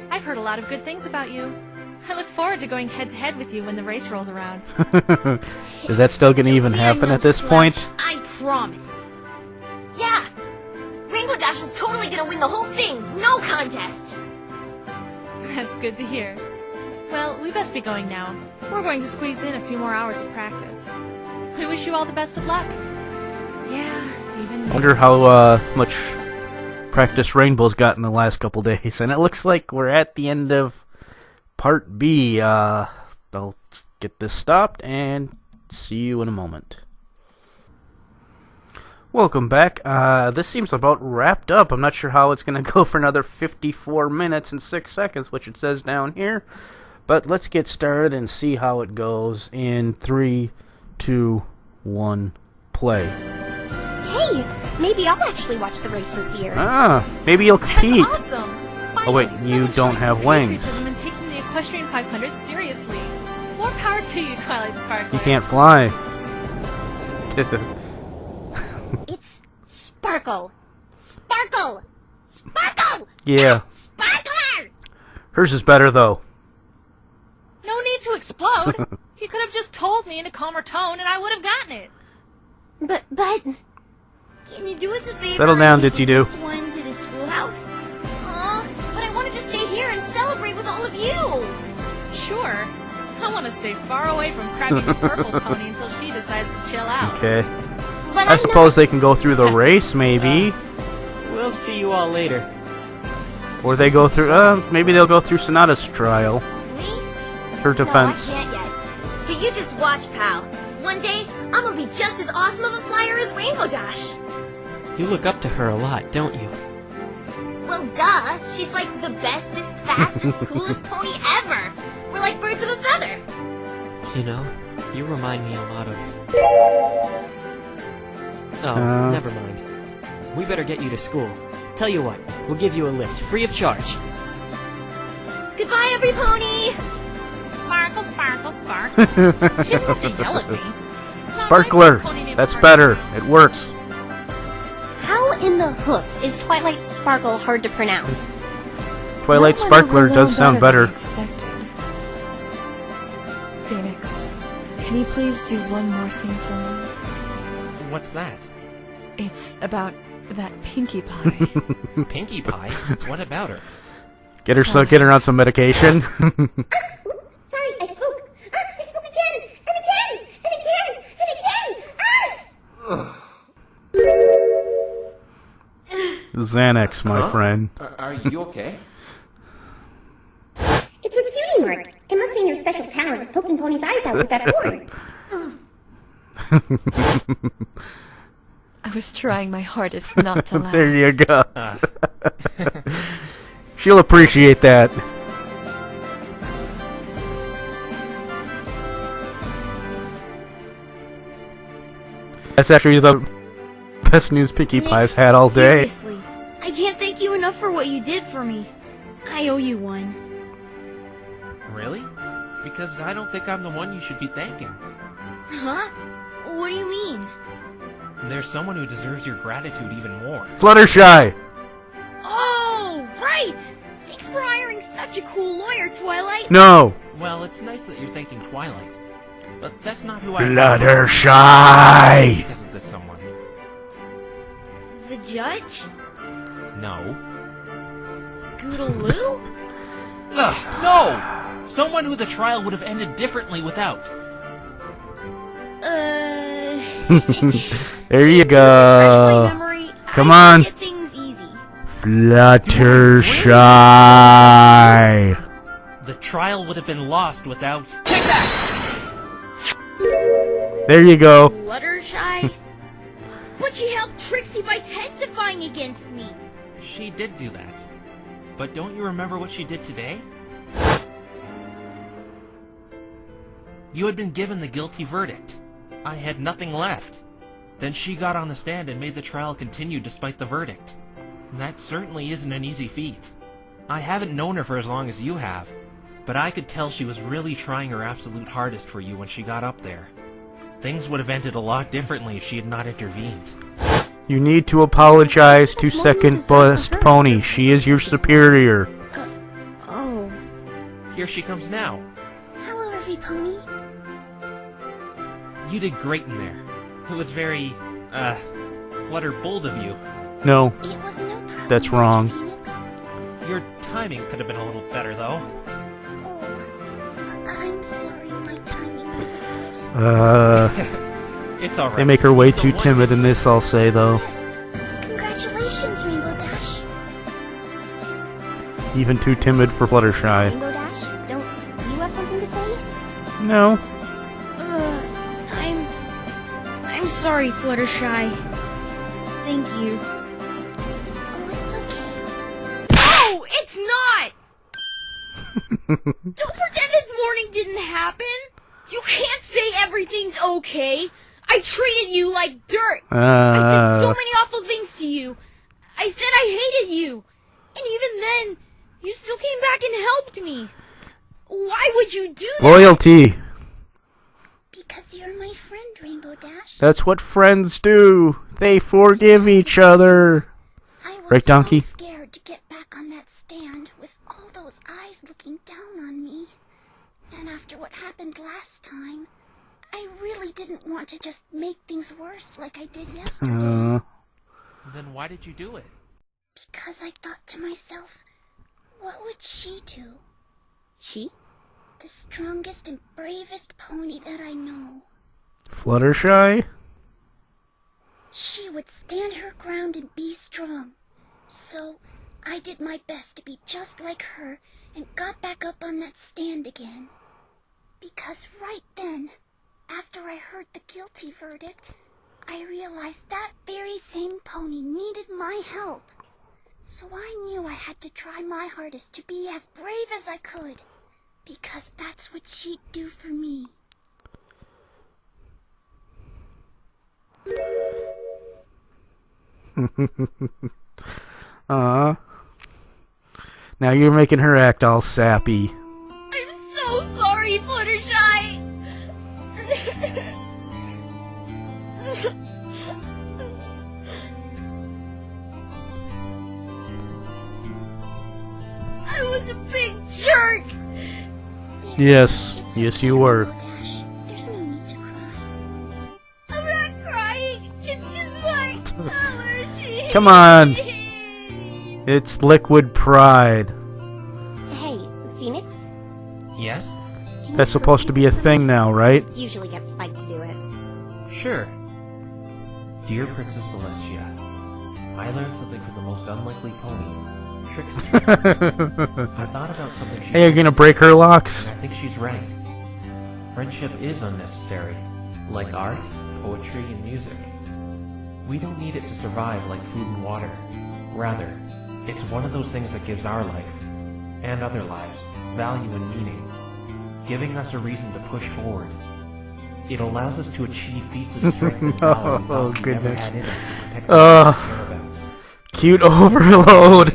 I've heard a lot of good things about you. I look forward to going head-to-head with you when the race rolls around. Is that still gonna even See, happen I'm no at this slouch, point? I promise. Yeah! Rainbow Dash is totally gonna win the whole thing! No contest! That's good to hear. Well, we best be going now. We're going to squeeze in a few more hours of practice. We wish you all the best of luck. Yeah, even me. Wonder how much practice Rainbow's got in the last couple days. And it looks like we're at the end of Part B. I'll get this stopped and see you in a moment. Welcome back. This seems about wrapped up. I'm not sure how it's going to go for another 54 minutes and 6 seconds, which it says down here. But let's get started and see how it goes in 3, 2, 1, play. Hey, maybe I'll actually watch the race this year. Ah, maybe you'll compete. That's awesome! Oh wait, Finally, you someone don't showing have some wings. patriotism and taking the Equestrian 500 seriously. More power to you, Twilight Sparkler. You can't fly. It's Sparkle. Sparkle! Sparkle! Yeah. Sparkler! Hers is better though. No need to explode. You could have just told me in a calmer tone and I would have gotten it. But... Can you do us a favor? Settle down, and Ditsy take Doo. this one to the schoolhouse? Aw, but I wanted to stay here and celebrate with all of you! Sure. I want to stay far away from Krabby the Purple Pony until she decides to chill out. Okay. But I suppose they can go through the race, maybe. We'll see you all later. Or they go through, maybe they'll go through Sonata's trial. Me? Her defense. No, I can't yet. But you just watch, pal. One day, I'm gonna be just as awesome of a flyer as Rainbow Dash. You look up to her a lot, don't you? Well, duh. She's like the bestest, fastest, coolest pony ever. We're like birds of a feather. You know, you remind me a lot of... Oh, never mind. We better get you to school. Tell you what, we'll give you a lift, free of charge. Goodbye, every pony. Sparkle, sparkle, sparkle. She doesn't have to yell at me. It's not Sparkler. like a pony named That's Sparkle. better. It works. How in the hoof is Twilight Sparkle hard to pronounce? Twilight That one Sparkler went a does little sound better. than I expected. Phoenix, can you please do one more thing for me? What's that? It's about that Pinkie Pie. Pinkie Pie? What about her? Get her on some medication. Oops, sorry, I spoke. I spoke again, and again, and again, and again. Xanax, my friend. Are you okay? It's a cutie mark. It must mean your special talent is poking ponies' eyes out with that horn. I was trying my hardest not to laugh. There you go. She'll appreciate that. That's actually the best news Pinkie Pie's had all day. Seriously, I can't thank you enough for what you did for me. I owe you one. Really? Because I don't think I'm the one you should be thanking. Huh? What do you mean? There's someone who deserves your gratitude even more. Fluttershy! Oh, right! Thanks for hiring such a cool lawyer, Twilight. No! Well, it's nice that you're thanking Twilight. But that's not who I am. Fluttershy! Isn't this someone? The judge? No. Scootaloo? Ugh, no! Someone who the trial would have ended differently without. There you Refresh my go. memory. Come I on. forget things easy. Fluttershy! The trial would have been lost without... There you go. Fluttershy? But she helped Trixie by testifying against me. She did do that. But don't you remember what she did today? You had been given the guilty verdict. I had nothing left. Then she got on the stand and made the trial continue despite the verdict. That certainly isn't an easy feat. I haven't known her for as long as you have, but I could tell she was really trying her absolute hardest for you when she got up there. Things would have ended a lot differently if she had not intervened. You need to apologize to Second Best Pony. She is your superior. Oh. Here she comes now. Hello, Ruffy Pony. You did great in there. It was very, flutter-bold of you. No, It was no problem, that's Mr. wrong. Phoenix. Your timing could have been a little better, though. Oh, I'm sorry, my timing wasn't good. It's alright. They make her way Still too won. timid in this, I'll say, though. Yes. Congratulations, Rainbow Dash. Even too timid for Fluttershy. Rainbow Dash, don't you have something to say? No. I'm sorry, Fluttershy. Thank you. Oh, it's okay. Oh, it's not! Don't pretend this morning didn't happen! You can't say everything's okay! I treated you like dirt! I said so many awful things to you! I said I hated you! And even then, you still came back and helped me! Why would you do that? Loyalty. Because you're my friend, Rainbow Dash. That's what friends do. They forgive each other. I was Right, Donkey? so scared to get back on that stand with all those eyes looking down on me. And after what happened last time, I really didn't want to just make things worse like I did yesterday. Then why did you do it? Because I thought to myself, what would she do? She? The strongest and bravest pony that I know. Fluttershy? She would stand her ground and be strong. So, I did my best to be just like her and got back up on that stand again. Because right then, after I heard the guilty verdict, I realized that very same pony needed my help. So I knew I had to try my hardest to be as brave as I could. Because that's what she'd do for me. Now you're making her act all sappy. I'm so sorry, Fluttershy! I was a big jerk! Yes, yes you were. Dash, there's no need to cry. I'm not crying! It's just my allergy! Come on. It's liquid pride. Hey, Phoenix? Yes? That's supposed to be a thing now, right? Usually get Spike to do it. Sure. Dear Princess Celestia, I learned something from the most unlikely pony, Trixie. I thought about something she Hey, you're gonna break her locks? and I think she's right. Friendship is unnecessary, like art, poetry, and music. We don't need it to survive like food and water. Rather, it's one of those things that gives our life, and other lives, value and meaning, giving us a reason to push forward. It allows us to achieve feats of strength and valor we thought we never goodness. had in us to protect those we care about. Cute overload.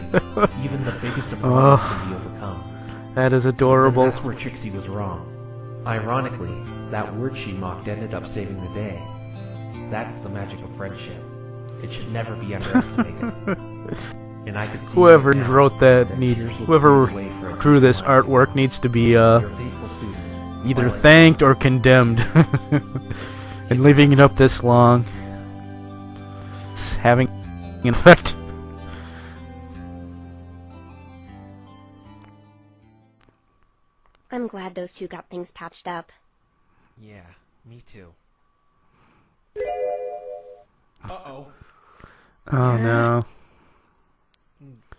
Even the biggest of problems can be overcome. That is And adorable. that's where Trixie was wrong. Ironically, that word she mocked ended up saving the day. That's the magic of friendship. It should never be underestimated. And I could see Whoever now wrote that tears will whoever pave the way for a drew this new life. artwork needs to be Your faithful student, either thanked or condemned. And leaving it up this long, it's having an effect. I'm glad those two got things patched up. Yeah, me too. Uh-oh. Oh no.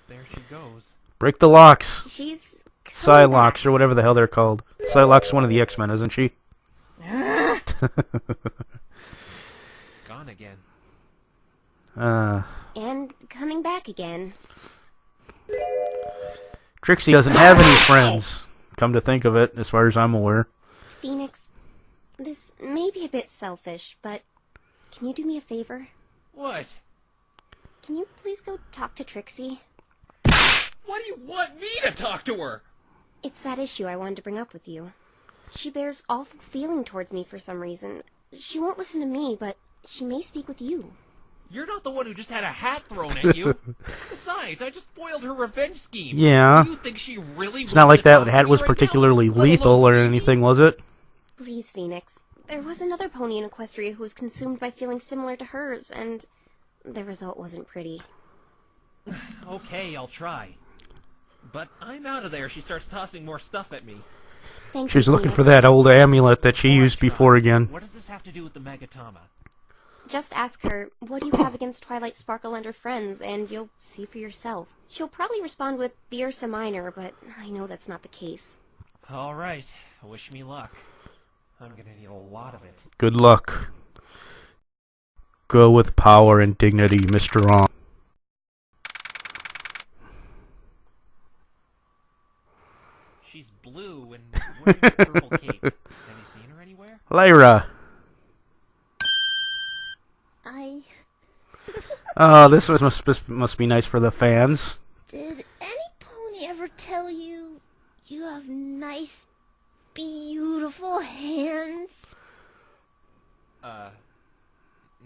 There she goes. Break the locks. She's Psylocks, or whatever the hell they're called. Psylocke's one of the X-Men, isn't she? Gone again. And coming back again. Trixie doesn't have any friends, come to think of it, as far as I'm aware. Phoenix, this may be a bit selfish, but can you do me a favor? What? Can you please go talk to Trixie? What do you want me to talk to her? It's that issue I wanted to bring up with you. She bears awful feeling towards me for some reason. She won't listen to me, but she may speak with you. You're not the one who just had a hat thrown at you. Besides, I just foiled her revenge scheme. Yeah. Do you think she really It's not wants like to that talk to hat me was right particularly now? Let alone lethal or see me? anything, was it? Please, Phoenix. There was another pony in Equestria who was consumed by feelings similar to hers, and the result wasn't pretty. Okay, I'll try. But I'm out of there. She starts tossing more stuff at me. Thank She's you, looking Phoenix. for that old amulet that she used before again. What does this have to do with the Megatama? Just ask her, what do you have against Twilight Sparkle and her friends, and you'll see for yourself. She'll probably respond with the Ursa Minor, but I know that's not the case. All right. Wish me luck. I'm gonna need a lot of it. Good luck. Go with power and dignity, Mr. Wrong. She's blue and wearing a purple cape. Have you seen her anywhere? Lyra. Oh, this must be nice for the fans. Did any pony ever tell you you have nice, beautiful hands?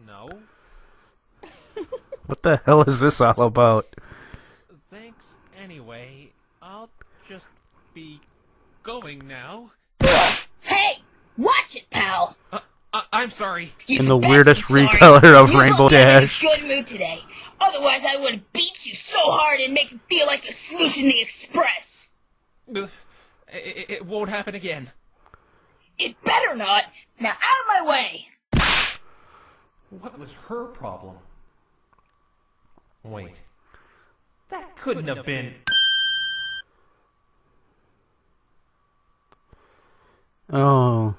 No. What the hell is this all about? Thanks anyway. I'll just be going now. Hey! Watch it, pal! I'm sorry. In the weirdest recolor of Rainbow Dash. You look in a good mood today. Otherwise, I would have beat you so hard and make you feel like you're smooching the express. It won't happen again. It better not. Now out of my way. What was her problem? Wait. That couldn't have been... Oh.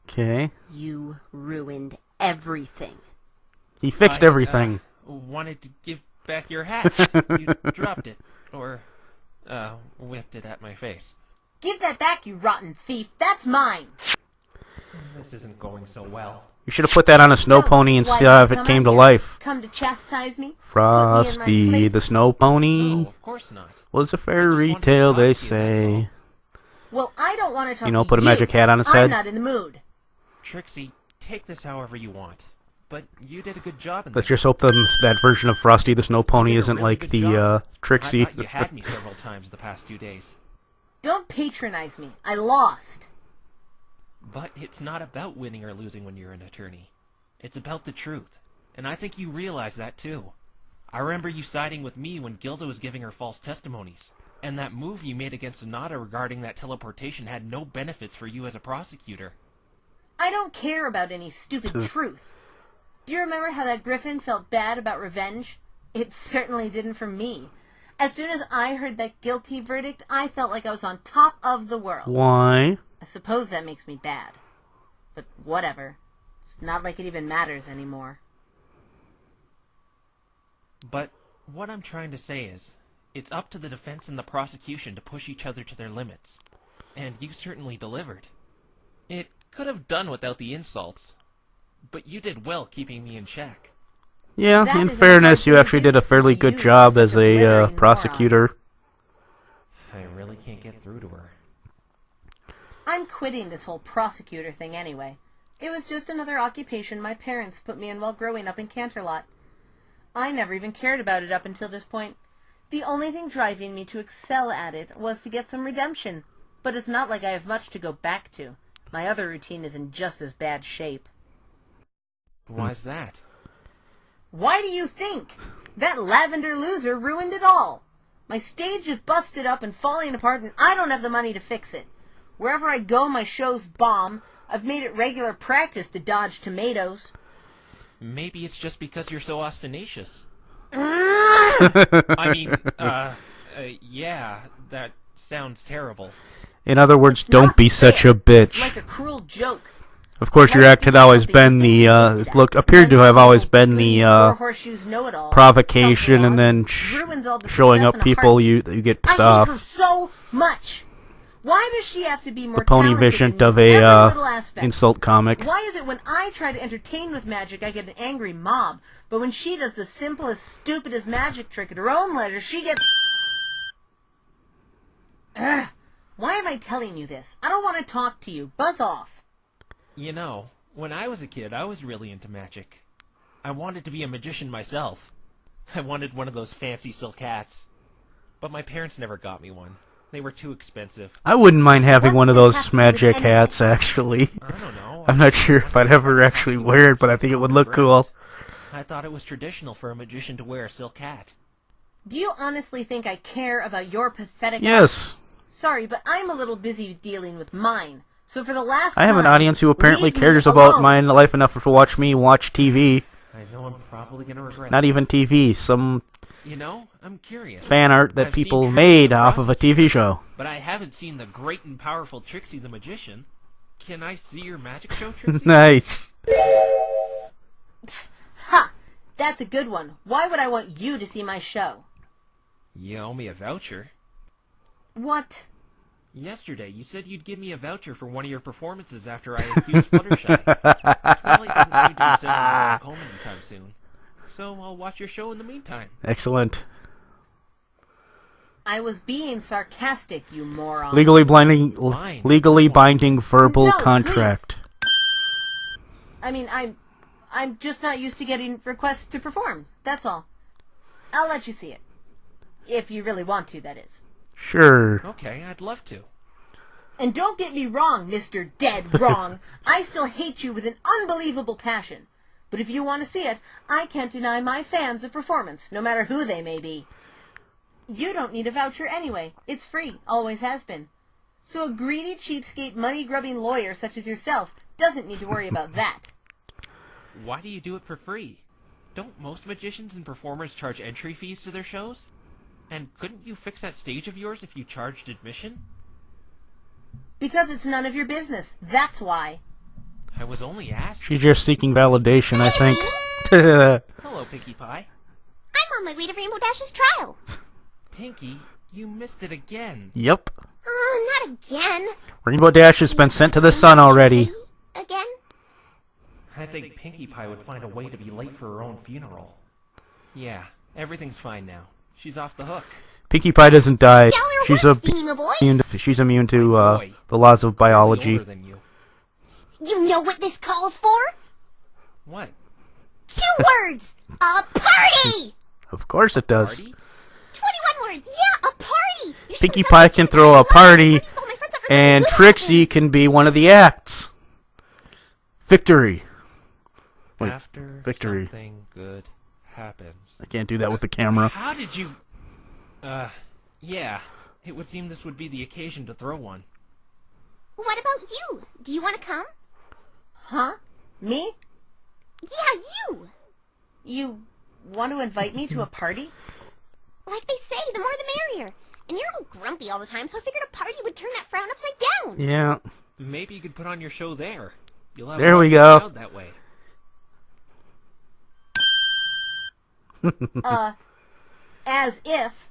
Okay. You ruined everything. He fixed everything. Wanted to give back your hat. You dropped it. Or, whipped it at my face. Give that back, you rotten thief. That's mine. This isn't going so well. You should have put that on a snow pony and why see did if you it come came out to here? life. Come to chastise me? Frosty, place? the snow pony, No, of course not. was a fairy wanted to tale, talk they to you, that's say. Well, I don't want to talk You know, to put a magic hat on his I'm head. not in the mood. Trixie, take this however you want. But you did a good job in Let's that. just hope that version of Frosty the Snow Pony You did a isn't really like good the job. Trixie. I thought you had me several times the past 2 days. Don't patronize me. I lost. But it's not about winning or losing when you're an attorney. It's about the truth. And I think you realize that too. I remember you siding with me when Gilda was giving her false testimonies. And that move you made against Sonata regarding that teleportation had no benefits for you as a prosecutor. I don't care about any stupid truth. Do you remember how that griffin felt bad about revenge? It certainly didn't for me. As soon as I heard that guilty verdict, I felt like I was on top of the world. Why? I suppose that makes me bad. But whatever. It's not like it even matters anymore. But what I'm trying to say is, it's up to the defense and the prosecution to push each other to their limits. And you certainly delivered. It could have done without the insults. But you did well keeping me in check. Yeah, That in is fairness, a you actually did a fairly to good you, job you're as such a a blithering prosecutor. I really can't get through to her. I'm quitting this whole prosecutor thing anyway. It was just another occupation my parents put me in while growing up in Canterlot. I never even cared about it up until this point. The only thing driving me to excel at it was to get some redemption. But it's not like I have much to go back to. My other routine is in just as bad shape. Why's that? Why do you think? That lavender loser ruined it all. My stage is busted up and falling apart, and I don't have the money to fix it. Wherever I go, my shows bomb. I've made it regular practice to dodge tomatoes. Maybe it's just because you're so ostentatious. I mean, yeah, that sounds terrible. In other words, It's don't not be fair. such a bitch. It's like a cruel joke. Of course, your act had always been the, appeared to have always been the, Horseshoes know-it-all. provocation and then Ruins all the showing success up in a people heartbeat. you get I pissed hate off. her so much. Why does she have to be more The pony talented vision than of me? a, Every little aspect. insult comic. Why is it when I try to entertain with magic, I get an angry mob, but when she does the simplest, stupidest magic trick at her own leisure, she gets... Ugh. Why am I telling you this? I don't want to talk to you. Buzz off. You know, when I was a kid, I was really into magic. I wanted to be a magician myself. I wanted one of those fancy silk hats. But my parents never got me one. They were too expensive. I wouldn't mind having one of What's this those have to do with magic anything? hats, actually. I don't know. I'm not sure if I'd ever actually wear it, but I think it would look cool. I thought it was traditional for a magician to wear a silk hat. Do you honestly think I care about your pathetic... Yes. Sorry, but I'm a little busy dealing with mine. So for the last I have an time, audience who apparently leave me cares about alone. my life enough to watch me watch TV. I know I'm probably gonna regret Not it. even TV, some You know, I'm curious. fan art that I've seen people Trixie made the off of a TV prostitute, show. But I haven't seen the great and powerful Trixie the Magician. Can I see your magic show, Trixie? Nice. Ha! That's a good one. Why would I want you to see my show? You owe me a voucher. What? Yesterday, you said you'd give me a voucher for one of your performances after I infused Fluttershy. Smelly doesn't seem to be sending me back home anytime soon. So I'll watch your show in the meantime. Excellent. I was being sarcastic, you moron. Legally binding verbal No, contract. I mean, I'm just not used to getting requests to perform. That's all. I'll let you see it. If you really want to, that is. Sure. Okay, I'd love to. And don't get me wrong, Mr. Dead Wrong. I still hate you with an unbelievable passion. But if you want to see it, I can't deny my fans a performance, no matter who they may be. You don't need a voucher anyway. It's free, always has been. So a greedy, cheapskate, money-grubbing lawyer such as yourself doesn't need to worry about that. Why do you do it for free? Don't most magicians and performers charge entry fees to their shows? And couldn't you fix that stage of yours if you charged admission? Because it's none of your business. That's why. I was only asking. She's just seeking validation, I think. Hello, Pinkie Pie. I'm on my way to Rainbow Dash's trial. Pinkie, you missed it again. Yep. Not again. Rainbow Dash has been sent to the sun already. Again? I think Pinkie Pie would find a way to be late for her own funeral. Yeah, everything's fine now. She's off the hook. Pinkie Pie doesn't die. Stellar She's work, Beanie boy. she's immune to Boy. the laws of Clearly biology. older than you. You know what this calls for? What? 2 words! A party! Of course it does. Party? 21 words, yeah, a party! You should Pinkie have Pie said can that throw a to me. party, Parties with all my friends after and something good Trixie happens. can be one of the acts. Victory. Wait, After victory. something good happens. I can't do that with the camera. How did you... yeah. It would seem this would be the occasion to throw one. What about you? Do you want to come? Huh? Me? Yeah, you! You want to invite me to a party? Like they say, the more the merrier. And you're all grumpy all the time, so I figured a party would turn that frown upside down. Yeah. Maybe you could put on your show there. You'll have There a we larger go. crowd that way. As if.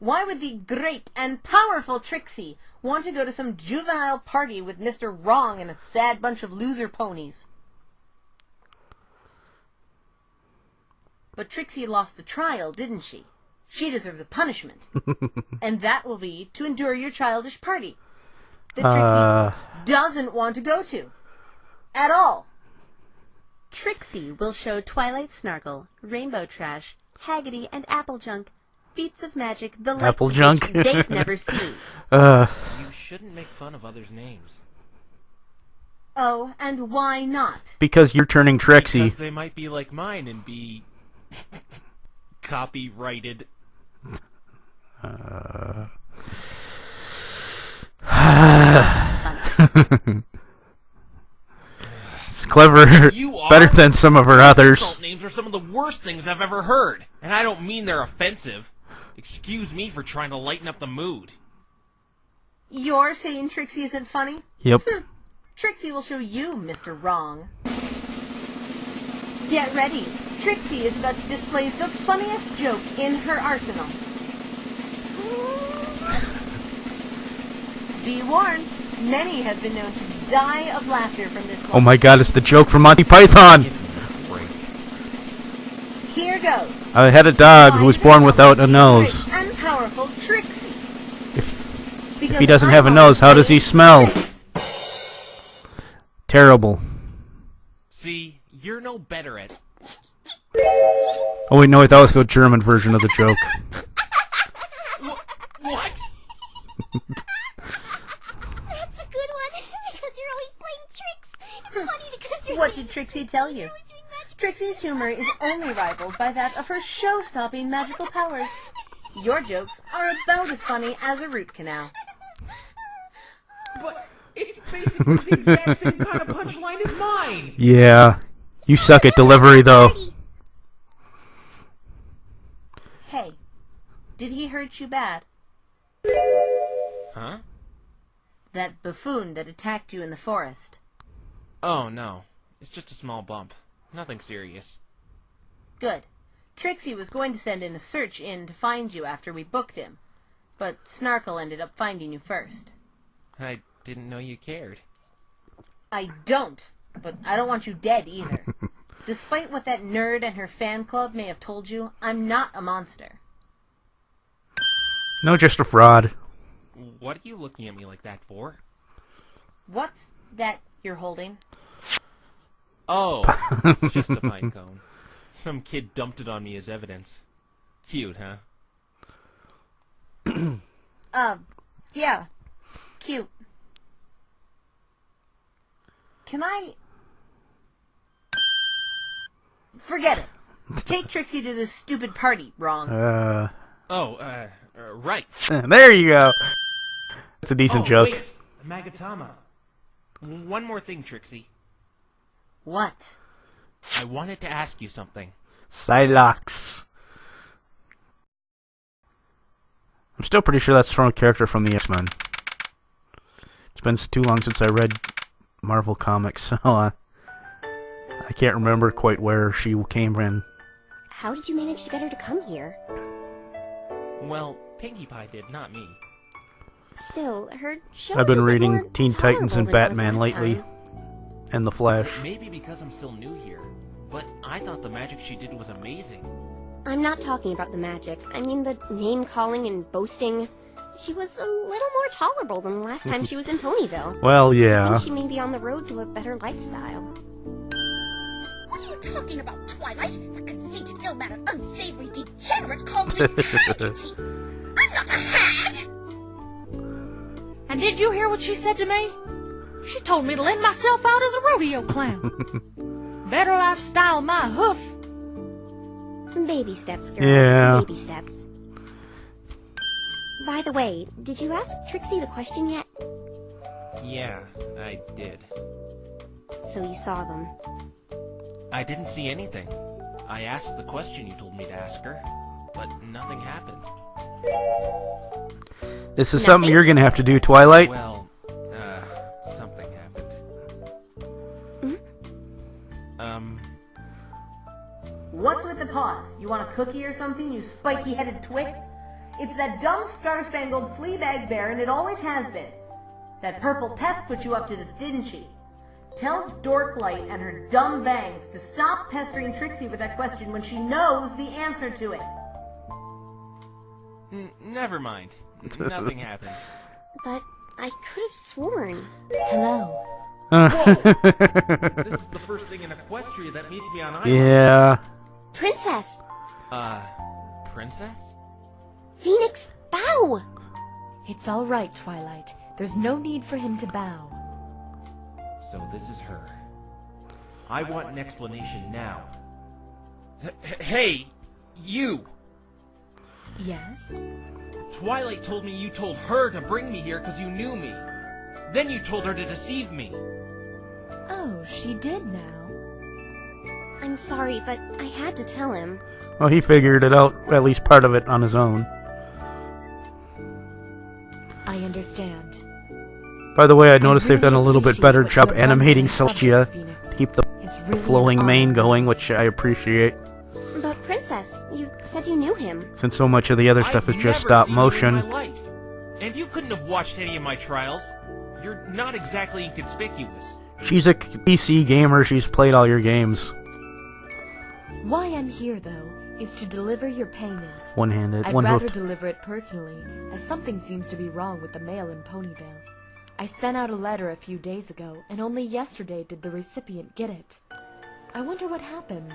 Why would the great and powerful Trixie want to go to some juvenile party with Mr. Wrong and a sad bunch of loser ponies? But Trixie lost the trial, didn't she? She deserves a punishment. And that will be to endure your childish party. That Trixie doesn't want to go to. At all. Trixie will show Twilight Snarkle, Rainbow Trash, Haggerty, and Apple Junk feats of magic the likes Apple of junk. which they've never seen. You shouldn't make fun of others' names. Oh, and why not? Because you're turning Trixie. Because they might be like mine and be copyrighted. It's clever. You are? Better than some of her others. Insult names are some of the worst things I've ever heard. And I don't mean they're offensive. Excuse me for trying to lighten up the mood. You're saying Trixie isn't funny? Yep. Trixie will show you, Mr. Wrong. Get ready. Trixie is about to display the funniest joke in her arsenal. Be warned, many have been known to die of laughter from this one. Oh my god, it's the joke from Monty Python! Here goes. I had a dog who was born without a nose. And powerful Trixie. If he doesn't have a nose, how does he smell? Terrible. See, you're no better at... Oh wait, no, that was the German version of the joke. What? That's a good one, because you're always playing tricks. It's funny because you're... What did Trixie tell you? Trixie's humor is only rivaled by that of her show-stopping magical powers. Your jokes are about as funny as a root canal. But it's basically the exact same kind of punchline as mine. Yeah. You suck at delivery, though. Hey, did he hurt you bad? Huh? That buffoon that attacked you in the forest. Oh, no. It's just a small bump. Nothing serious. Good. Trixie was going to send in a search in to find you after we booked him, but Snarkle ended up finding you first. I didn't know you cared. I don't, but I don't want you dead either. Despite what that nerd and her fan club may have told you, I'm not a monster. No, just a fraud. What are you looking at me like that for? What's that you're holding? Oh, it's just a pine cone. Some kid dumped it on me as evidence. Cute, huh? Yeah. Cute. Can I... Forget it. Take Trixie to this stupid party, Wrong. Right. There you go. That's a decent joke. Wait. Magatama. One more thing, Trixie. What? I wanted to ask you something. Psylocke. I'm still pretty sure that's from a character from the X-Men. It's been too long since I read Marvel comics, so I can't remember quite where she came from. How did you manage to get her to come here? Well, Pinkie Pie did, not me. Still, her show I've been is a bit reading more Teen Titans and tolerable than it Batman was last lately. time. And The Flash. Maybe because I'm still new here, but I thought the magic she did was amazing. I'm not talking about the magic. I mean the name-calling and boasting. She was a little more tolerable than the last time she was in Ponyville. Well, I yeah. think she may be on the road to a better lifestyle. What are you talking about, Twilight? That conceited, ill-mannered, unsavory degenerate called me haggerty. I'm not a hag! And did you hear what she said to me? She told me to lend myself out as a rodeo clown. Better lifestyle my hoof. Baby steps, girls. Yeah. Baby steps. By the way, did you ask Trixie the question yet? Yeah, I did. So you saw them. I didn't see anything. I asked the question you told me to ask her, but nothing happened. This is something you're gonna have to do, Twilight. Well, something happened. What's with the pause? You want a cookie or something, you spiky-headed twit? It's that dumb star-spangled fleabag bear, and it always has been. That purple pest put you up to this, didn't she? Tell Dorklight and her dumb bangs to stop pestering Trixie with that question when she knows the answer to it. Never mind. Nothing happened. But I could have sworn. Hello. This is the first thing in Equestria that meets me on island. Yeah. Princess! Princess? Phoenix, bow! It's all right, Twilight. There's no need for him to bow. So this is her. I want an explanation now. Hey, you! Yes? Twilight told me you told her to bring me here because you knew me. Then you told her to deceive me. Oh, she did now. I'm sorry, but I had to tell him. Well, he figured it out, at least part of it, on his own. I understand. By the way, I noticed they've done a little bit appreciate better what job you have done animating for the Celestia. subjects, Phoenix. Keep the It's really flowing an mane honor. going, which I appreciate. But Princess, you said you knew him. Since so much of the other stuff is I've just never stop seen you in motion. my life. And you couldn't have watched any of my trials. You're not exactly inconspicuous. She's a PC gamer, she's played all your games. Why I'm here, though, is to deliver your payment. One-handed, I'd rather one-hooked. deliver it personally, as something seems to be wrong with the mail in Ponyville. I sent out a letter a few days ago, and only yesterday did the recipient get it. I wonder what happened.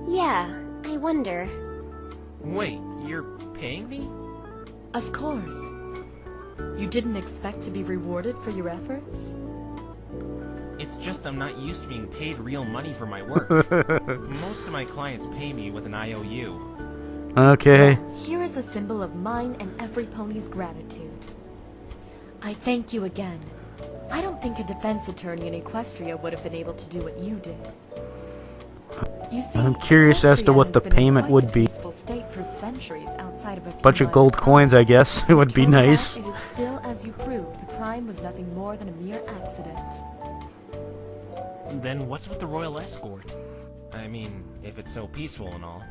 Yeah, I wonder. Wait, you're paying me? Of course. You didn't expect to be rewarded for your efforts? It's just I'm not used to being paid real money for my work. Most of my clients pay me with an IOU. Okay. Well, here is a symbol of mine and every pony's gratitude. I thank you again. I don't think a defense attorney in Equestria would have been able to do what you did. You see, I'm curious as to Equestria what the has been in payment quite would a be. peaceful state for centuries outside of a few Bunch of minor gold coins, I crimes. guess. It would be Turns out nice. It is still as you proved. The crime was nothing more than a mere accident. Then what's with the royal escort? I mean, if it's so peaceful and all.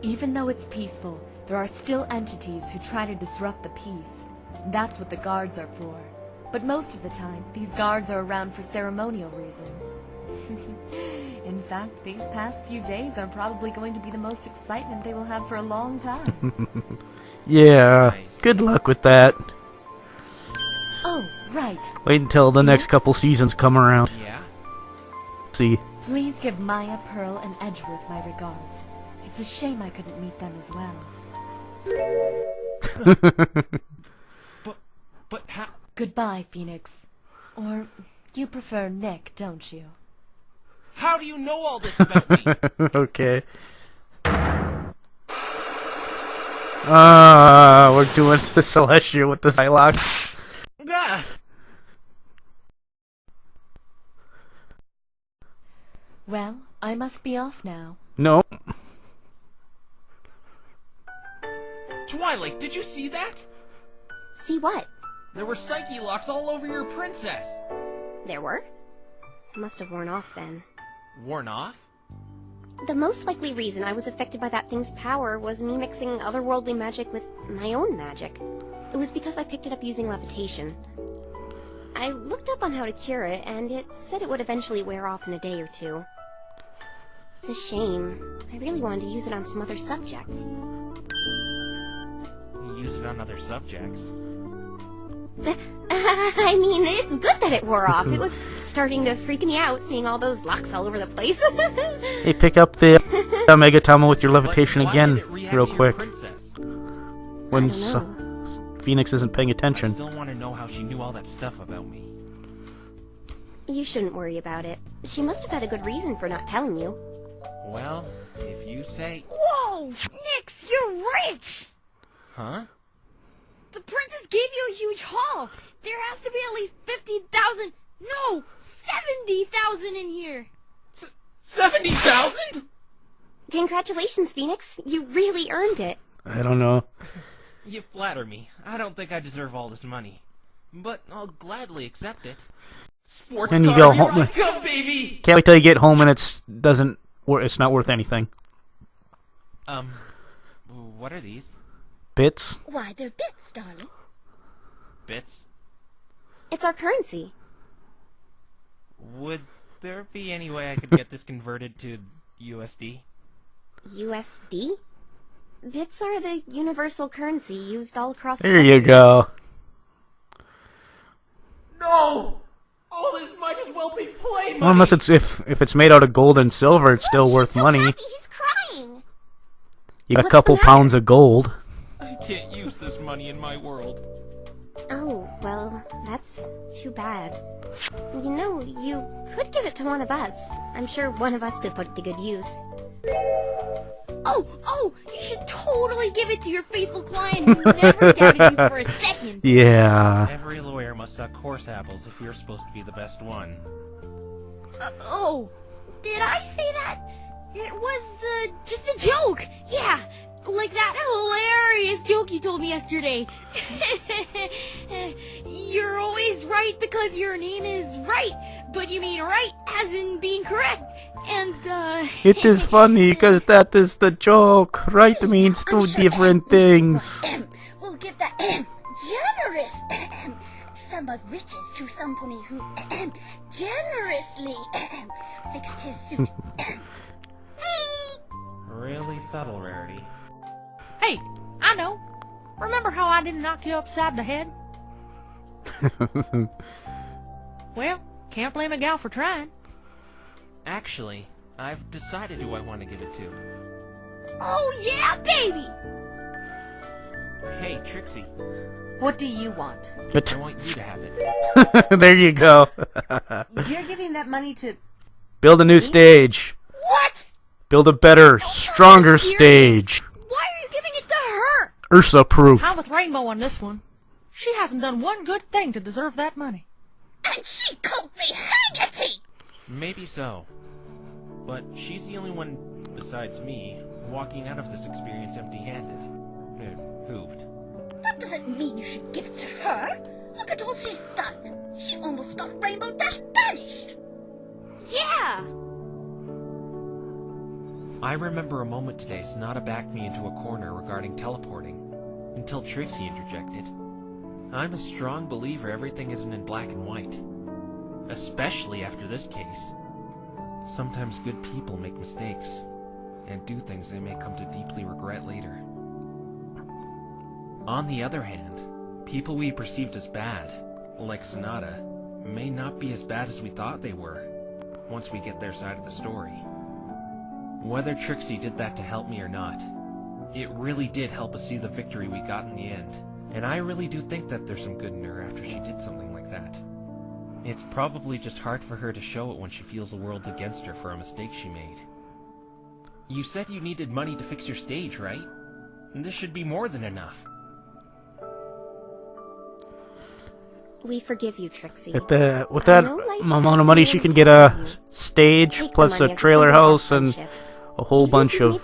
Even though it's peaceful, there are still entities who try to disrupt the peace. That's what the guards are for. But most of the time, these guards are around for ceremonial reasons. In fact, these past few days are probably going to be the most excitement they will have for a long time. Yeah, Nice. good luck with that. Oh, right. Wait until the next Yes? couple seasons come around. Yeah? See. Please give Maya, Pearl, and Edgeworth my regards. It's a shame I couldn't meet them as well. But how... Goodbye, Phoenix. Or you prefer Nick, don't you? How do you know all this about me? Okay. We're doing the Celestia with the Psylocke. Ah! Well, I must be off now. No. Twilight, did you see that? See what? There were psyche locks all over your princess. There were? I must have worn off then. Worn off? The most likely reason I was affected by that thing's power was me mixing otherworldly magic with my own magic. It was because I picked it up using levitation. I looked up on how to cure it, and it said it would eventually wear off in a day or two. It's a shame. I really wanted to use it on some other subjects. You use it on other subjects. I mean, it's good that it wore off. It was starting to freak me out seeing all those locks all over the place. Hey, pick up the Megatama with your levitation But why again, did it react real to your quick. princess? When I don't Phoenix isn't paying I attention. still want to know how she knew all that stuff about me. You shouldn't worry about it. She must have had a good reason for not telling you. Well, if you say... Whoa! Nix, you're rich! Huh? The princess gave you a huge haul. There has to be at least 50,000, no, 70,000 in here. 70,000? Congratulations, Phoenix. You really earned it. I don't know. You flatter me. I don't think I deserve all this money. But I'll gladly accept it. Sports And you car, go here home. I come, baby! Can't wait till you get home and it's not worth anything. What are these? Bits. Why, they're bits, darling. Bits? It's our currency. Would there be any way I could get this converted to USD? USD? Bits are the universal currency used all across There you Equestria. go. No! All this might as well be play money. Well, unless it's if it's made out of gold and silver, it's still worth money. He's crying. You got a couple pounds of gold. I can't use this money in my world. Oh, well, that's too bad. You know, you could give it to one of us. I'm sure one of us could put it to good use. Oh, you should totally give it to your faithful client who never doubted you for a second. Yeah. Every lawyer must suck horse apples if you're supposed to be the best one. Did I say that? It was, just a joke. Yeah, like that hilarious joke you told me yesterday. You're always right because your name is Wright, but you mean right as in being correct. And, It is funny because that is the joke. Right means two different things. We'll give that generous sum of riches to somebody who generously fixed his suit. Really subtle, Rarity. Hey, I know. Remember how I didn't knock you upside the head? Well, can't blame a gal for trying. Actually, I've decided who I want to give it to. oh yeah, baby! Hey, Trixie, What do you want? I want you to have it. There you go. You're giving that money to... Build a new stage. What? Build a better, stronger stage. Why are you giving it to her? Ursa proof. I'm with Rainbow on this one. She hasn't done one good thing to deserve that money. And she called me hangity! Maybe so. But she's the only one, besides me, walking out of this experience empty-handed. Hooved. That doesn't mean you should give it to her. Look at all she's done. She almost got Rainbow Dash banished. Yeah! I remember a moment today Sonata backed me into a corner regarding teleporting, until Trixie interjected. I'm a strong believer everything isn't in black and white. Especially after this case. Sometimes good people make mistakes, and do things they may come to deeply regret later. On the other hand, people we perceived as bad, like Sonata, may not be as bad as we thought they were, once we get their side of the story. Whether Trixie did that to help me or not, it really did help us see the victory we got in the end, and I really do think that there's some good in her after she did something like that. It's probably just hard for her to show it when she feels the world's against her for a mistake she made. You said you needed money to fix your stage, right? And this should be more than enough. We forgive you, Trixie. With that amount of money, she can get a stage plus a trailer house and a whole bunch of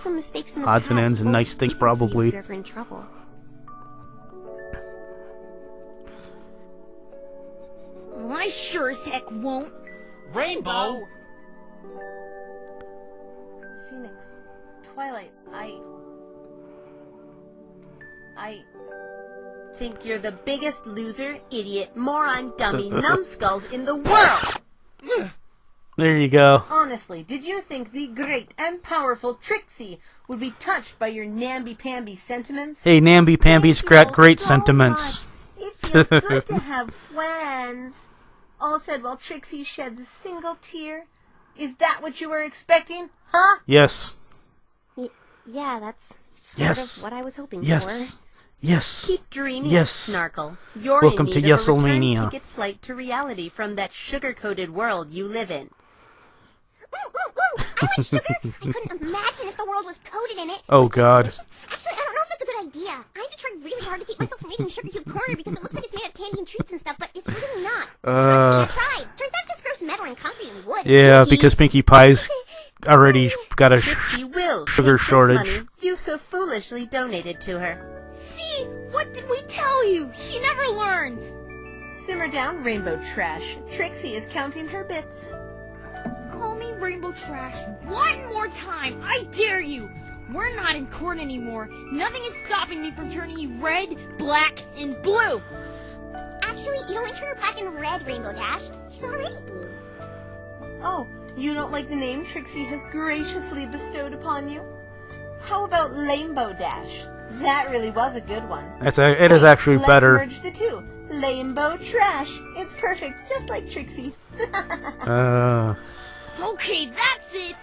odds and ends and nice things, probably. If you're ever in trouble. Well, I sure as heck won't. Rainbow! Phoenix, Twilight, I think you're the biggest loser, idiot, moron, dummy, numbskulls in the world! There you go. Honestly, did you think the great and powerful Trixie would be touched by your namby-pamby sentiments? Hey, namby-pamby's got great sentiments. It feels good to have friends. All said while Trixie sheds a single tear. Is that what you were expecting, huh? Yes. Yeah, that's sort of what I was hoping for. Yes. Keep dreaming, Yes. Snarkle. You're Welcome in to need of a return Yeselmania. ticket flight to reality from that sugar-coated world you live in. Ooh, I like sugar. I couldn't imagine if the world was coated in it. Oh, It's God. delicious. Actually, I don't know if that's a good idea. I have to try really hard to keep myself from eating Sugar Cube Corner because it looks like it's made of candy and treats and stuff, but it's really not. Trust me, I tried. Turns out it's just gross metal and concrete and wood. Yeah, because Pinkie Pie's already got a Trixie will sugar take shortage. This money you so foolishly donated to her. See? What did we tell you? She never learns. Simmer down, Rainbow Trash. Trixie is counting her bits. Call me Rainbow Trash one more time. I dare you. We're not in court anymore. Nothing is stopping me from turning you red, black, and blue. Actually, you don't turn her black and red, Rainbow Dash. She's already blue. Oh, you don't like the name Trixie has graciously bestowed upon you? How about Lamebo Dash? That really was a good one. It is actually better. Let's merge the two. Lamebo Trash. It's perfect, just like Trixie. Okay, that's it!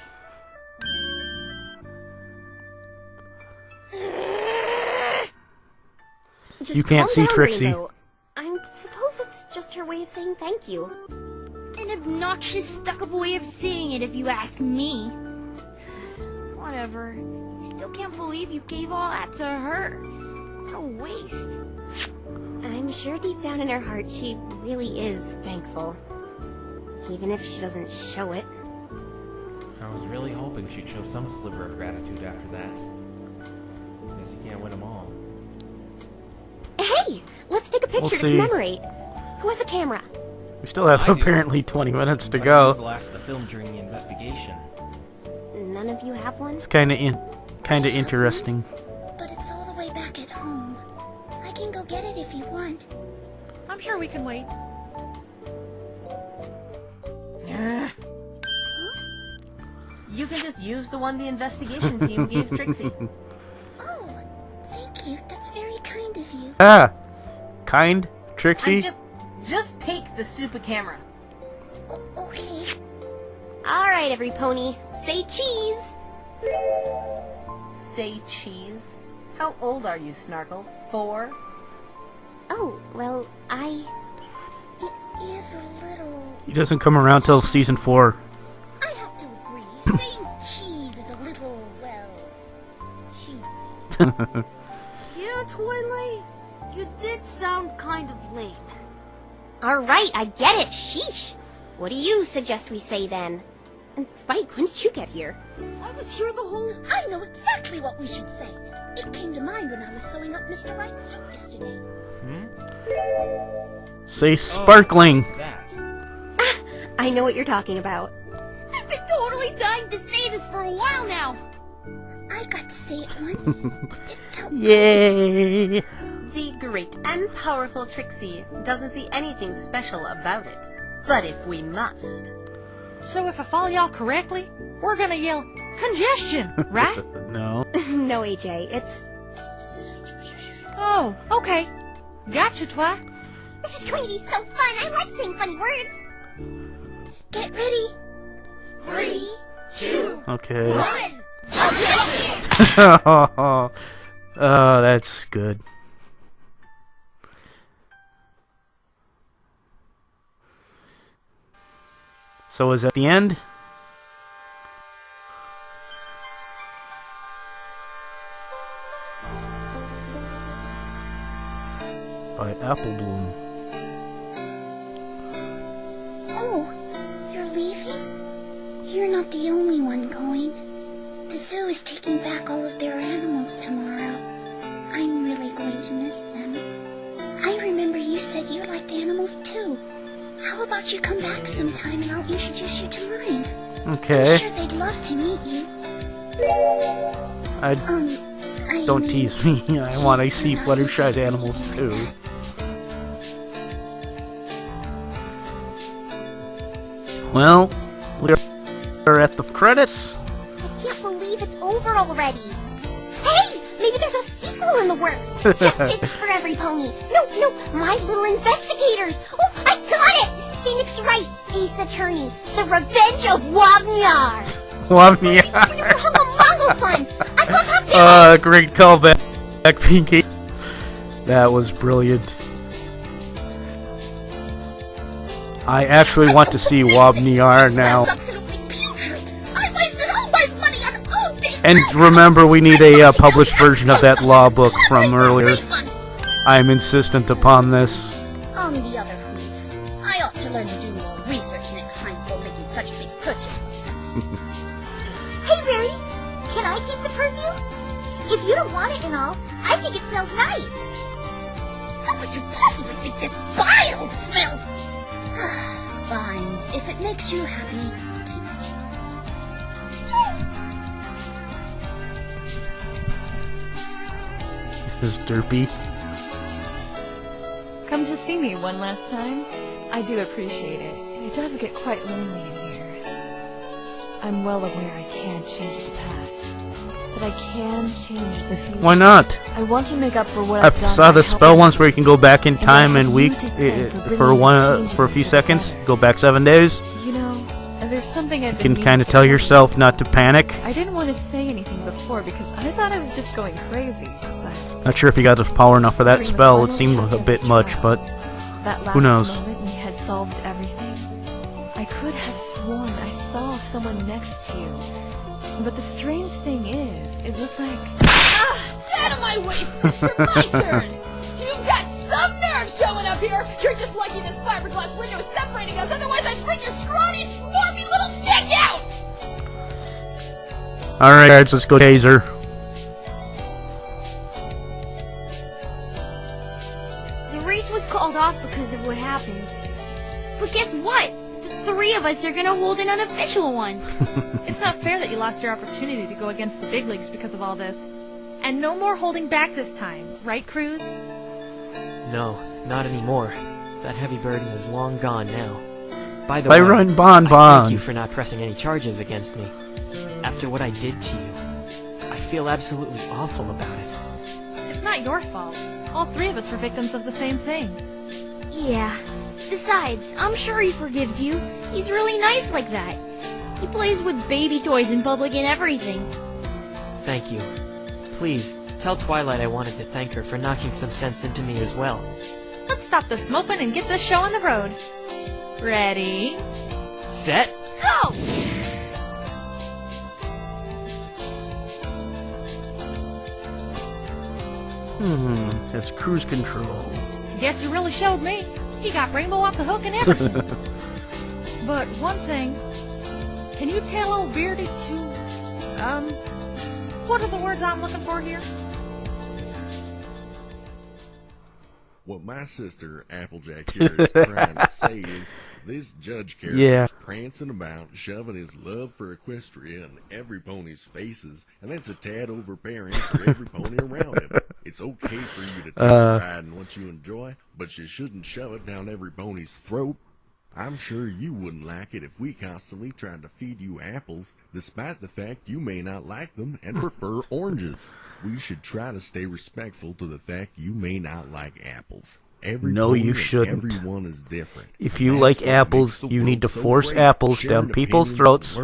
Just You can't calm see down, Trixie. Rainbow. I suppose it's just her way of saying thank you. An obnoxious, stuck-up way of saying it, if you ask me. Whatever. I still can't believe you gave all that to her. What a waste. I'm sure deep down in her heart she really is thankful. Even if she doesn't show it. I was really hoping she'd show some sliver of gratitude after that. Guess you can't win them all. Hey! Let's take a picture to see. commemorate. Who has a camera? We still have I do. apparently 20 minutes to But I go. used the last of the film during the investigation. None of you have one? It's kind of interesting. But it's all the way back at home. I can go get it if you want. I'm sure we can wait. You can just use the one the investigation team gave Trixie. Oh, thank you. That's very kind of you. Ah, kind Trixie. Just take the stupid camera. Okay. Alright, every pony. Say cheese! Say cheese. How old are you, Snarkle? 4? Oh, well, It is a little... He doesn't come around till season 4. I have to agree. Saying cheese is a little, well, cheesy. Yeah, Twilight? You did sound kind of lame. Alright, I get it. Sheesh. What do you suggest we say then? And Spike, when did you get here? I was here the whole... I know exactly what we should say. It came to mind when I was sewing up Mr. Wright's suit yesterday. Say sparkling. That. I know what you're talking about. I've been totally dying to say this for a while now. I got to say it once. It felt Yay! The great and powerful Trixie doesn't see anything special about it. But if we must... So if I follow y'all correctly, we're gonna yell, congestion, right? No. No, AJ, it's... Oh, okay. Gotcha, Twi. This is going to be so fun! I like saying funny words! Get ready. 3, 2, Okay. 1. Oh, that's good. So is that the end? By Apple Bloom. Oh, you're leaving? You're not the only one going. The zoo is taking back all of their animals tomorrow. I'm really going to miss them. I remember you said you liked animals too. How about you come back sometime and I'll introduce you to mine? Okay. I'm sure they'd love to meet you. Don't tease me. I want to see Fluttershy's animals too. Well, we're at the credits. I can't believe it's over already. Hey! Maybe there's a sequel in the works. Justice for every pony. No, My Little Investigators. Oh, I got it! Phoenix Wright, Ace Attorney, The Revenge of Wagnyar. Fun. Great callback, Pinky. That was brilliant. I actually want to see Wagnyar now. And remember, we need a published version of that law book from earlier. I'm insistent upon this. On the other hand, I ought to learn to do more research next time before making such a big purchase like that. Hey, Barry, can I keep the perfume? If you don't want it and all, I think it smells nice. How could you possibly think this vile smells? Fine, if it makes you happy, keep it. This derpy. Come to see me one last time. I do appreciate it. It does get quite lonely in here. I'm well aware I can't change the past. that I can change the future. Why not? I want to make up for what I I've done. saw by the spell helping once where you can go back in And I time have and you week to thank for for bringing this for a change few into seconds. better. Go back 7 days. You know, there's something I've You been can meaning kind of to tell you. yourself not to panic. I didn't want to say anything before because I thought I was just going crazy. But Not sure if you got the power enough for that during the spell. It final seemed chapter a of bit the much, trial, but that last who knows? moment when you had solved everything, I could have sworn I saw someone next to you. But the strange thing is, it looked like... Out of my way, sister! My turn! You've got some nerve showing up here! You're just lucky this fiberglass window is separating us, otherwise I'd bring your scrawny, swarmy little dick out! Alright, guys, let's go taser. The race was called off because of what happened. But guess what? The 3 of us are gonna hold an unofficial one. It's not fair that you lost your opportunity to go against the big leagues because of all this. And no more holding back this time, right, Cruz? No, not anymore. That heavy burden is long gone now. By the Byron way, Bon I Bon. thank you for not pressing any charges against me. After what I did to you, I feel absolutely awful about it. It's not your fault. All 3 of us were victims of the same thing. Yeah. Besides, I'm sure he forgives you. He's really nice like that. He plays with baby toys in public and everything. Thank you. Please, tell Twilight I wanted to thank her for knocking some sense into me as well. Let's stop this moping and get this show on the road. Ready? Set? Go! That's cruise control. Guess you really showed me. He got Rainbow off the hook and everything. But one thing, can you tell old Beardy to, what are the words I'm looking for here? What my sister Applejack here is trying to say is this judge character is prancing about, shoving his love for Equestria in every pony's faces, and that's a tad overbearing for every pony around him. It's okay for you to take pride in what you enjoy, but you shouldn't shove it down every pony's throat. I'm sure you wouldn't like it if we constantly tried to feed you apples, despite the fact you may not like them and prefer oranges. We should try to stay respectful to the fact you may not like apples. Every No, pony you and shouldn't. Everyone is different. If you like apples, you need to force apples down people's throats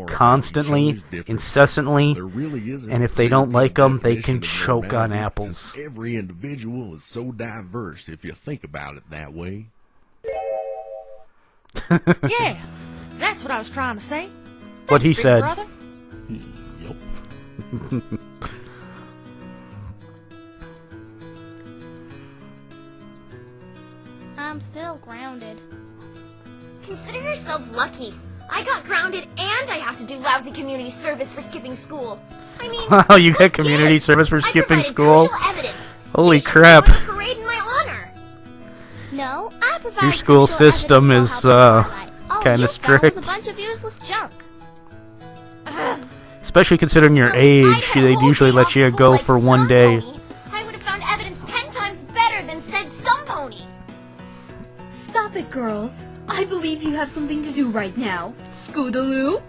constantly, incessantly, and if they don't like them, they can choke on apples. Every individual is so diverse if you think about it that way. Yeah, that's what I was trying to say. What he Thanks, big said. brother. Yup. I'm still grounded. Consider yourself lucky. I got grounded and I have to do lousy community service for skipping school. I mean, Wow, you got community service for skipping I school? crucial evidence. Holy You should crap. join the parade in my honor. No, I provide Your school crucial evidence system will is, help Twilight. All kinda you found was strict. a bunch of useless junk. Especially considering your age, they'd usually let you go for one day. I would have found evidence 10 times better than said some pony. Stop it, girls. I believe you have something to do right now. Scootaloo?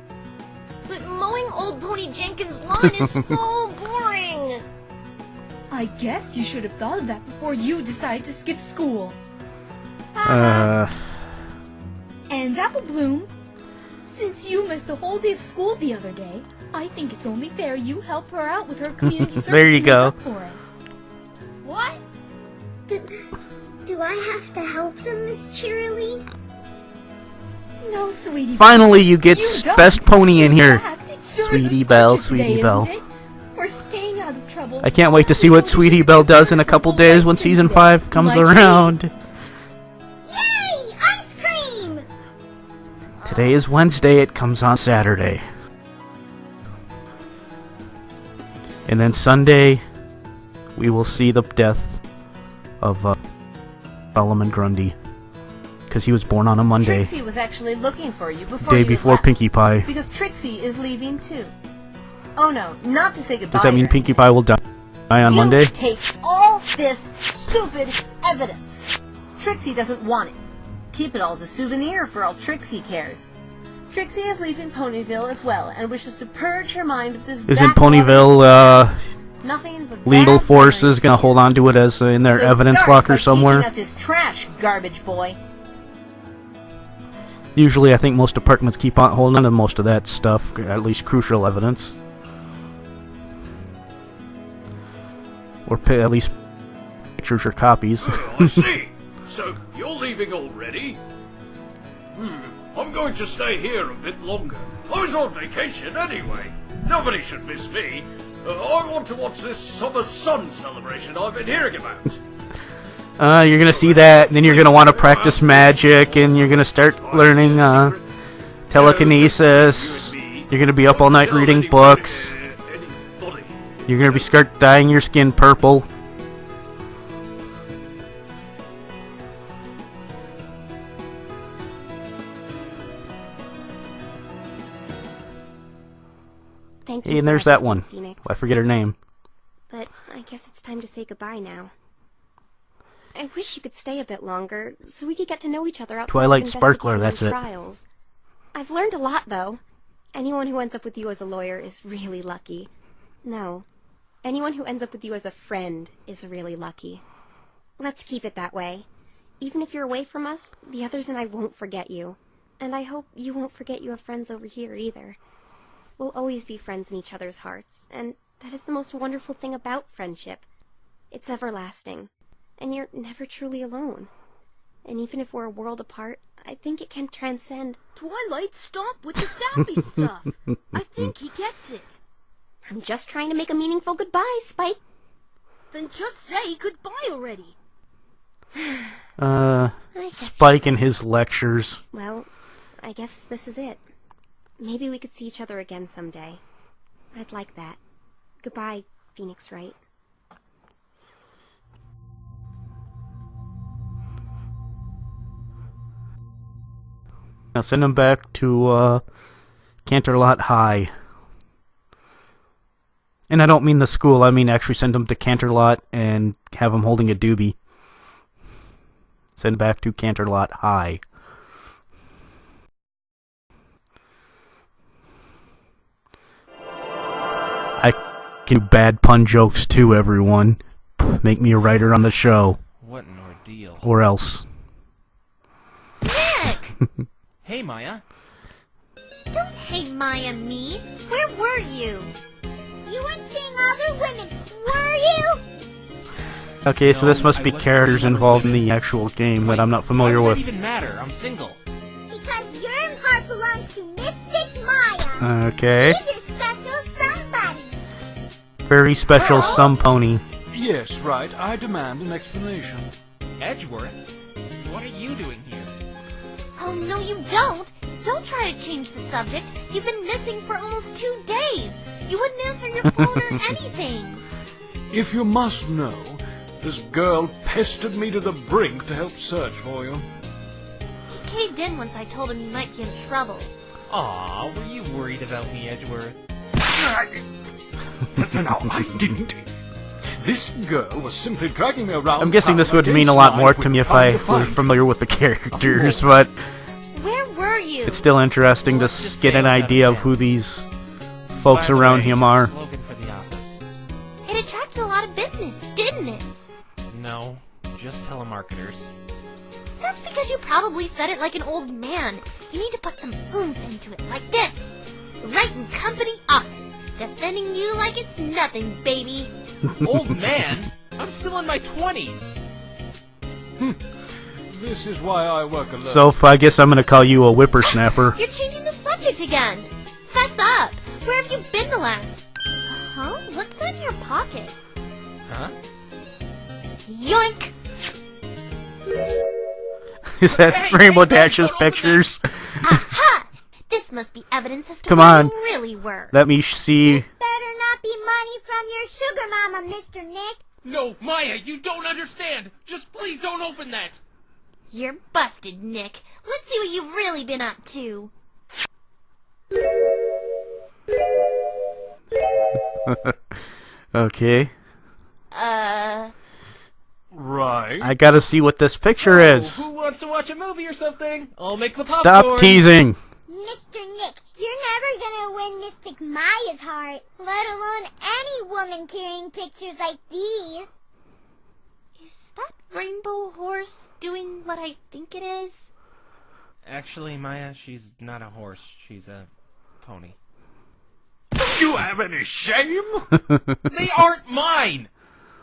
But mowing old pony Jenkins' lawn is so boring. I guess you should have thought of that before you decided to skip school. And Apple Bloom, since you missed a whole day of school the other day, I think it's only fair you help her out with her community service There you to go. make up for it. What? Do I have to help them, Miss Cheerilee? No, sweetie. Finally, you get You don't. best pony in here. fact, it sure Sweetie is a Belle, scorcher today, Sweetie Belle. isn't it? We're staying out of trouble. I can't wait to see what Sweetie Belle does in a couple days when Season 5 comes around. Yay! Ice cream! Today is Wednesday, it comes on Saturday. And then Sunday, we will see the death of Solomon Grundy. Because he was born on a Monday. Trixie was actually looking for you before Day you before left, Pinkie Pie. because Trixie is leaving too. Oh no, not to say goodbye. Does that mean or Pinkie Pie will die on you Monday? take all this stupid evidence. Trixie doesn't want it. Keep it all as a souvenir for all Trixie cares. Trixie is leaving Ponyville as well and wishes to purge her mind of this. Isn't Ponyville nothing but legal bad forces memories. gonna hold on to it as in their So evidence start locker by somewhere? taking out this trash, garbage boy. Usually, I think most departments keep on holding on to most of that stuff, at least crucial evidence, or at least pictures or copies. I see. So, you're leaving already? I'm going to stay here a bit longer. I was on vacation anyway. Nobody should miss me. I want to watch this summer sun celebration I've been hearing about. You're gonna see that, and then you're gonna want to practice magic, and you're gonna start learning telekinesis. You're gonna be up all night reading books. You're gonna start dyeing your skin purple. Thank Hey, you and for there's that everything, one. Phoenix. I forget her name. But I guess it's time to say goodbye now. I wish you could stay a bit longer, so we could get to know each other outside Twilight of Sparkler, that's it. trials. I've learned a lot, though. Anyone who ends up with you as a lawyer is really lucky. No. Anyone who ends up with you as a friend is really lucky. Let's keep it that way. Even if you're away from us, the others and I won't forget you. And I hope you won't forget you have friends over here, either. We'll always be friends in each other's hearts, and that is the most wonderful thing about friendship. It's everlasting, and you're never truly alone. And even if we're a world apart, I think it can transcend. Twilight, stop with the sappy stuff. I think he gets it. I'm just trying to make a meaningful goodbye, Spike. Then just say goodbye already. Spike and his lectures. Well, I guess this is it. Maybe we could see each other again someday. I'd like that. Goodbye, Phoenix Wright. Now send him back to Canterlot High. And I don't mean the school, I mean actually send him to Canterlot and have him holding a doobie. Send back to Canterlot High. I can do bad pun jokes too, everyone. Make me a writer on the show. What an ordeal. Or else. Nick! Hey, Maya. Don't hate Maya me. Where were you? You weren't seeing other women, were you? Okay, so this must be characters involved in the actual game that I'm not familiar Why with. does that even matter? I'm single. Because your heart belongs to Mystic Maya. Okay. She's your special somebody. Very special some pony. Yes, right. I demand an explanation. Edgeworth? What are you doing here? Oh, no, you don't. Don't try to change the subject. You've been missing for almost 2 days. You wouldn't answer your phone or anything. If you must know, this girl pestered me to the brink to help search for you. He caved in once I told him you might be in trouble. Aw, were you worried about me, Edgeworth? No, I didn't. This girl was simply dragging me around. I'm guessing this would mean a lot more to me if I were familiar with the characters, but Where were you? it's still interesting to get an idea of who these folks around him are. Slogan for the office. It attracted a lot of business, didn't it? No, just telemarketers. That's because you probably said it like an old man. You need to put some oomph into it, like this. Right in company office. Defending you like it's nothing, baby. Old man? I'm still in my 20s. This is why I work alone. So I guess I'm gonna call you a whippersnapper. You're changing the subject again. Fess up. Where have you been the last... Huh? What's that in your pocket? Huh? Yoink! Is that Rainbow Dash's pictures? Aha! This must be evidence as to Come where on. you really were. Let me see. Better not be money from your sugar mama, Mr. Nick. No, Maya, you don't understand. Just please don't open that. You're busted, Nick. Let's see what you've really been up to. Okay. Right. I gotta see what this picture is. Who wants to watch a movie or something? I'll make the popcorn. Stop teasing. Nick Mr. Nick, you're never gonna win Mystic Maya's heart, let alone any woman carrying pictures like these. Is that rainbow horse doing what I think it is? Actually, Maya, she's not a horse. She's a pony. Do you have any shame? They aren't mine!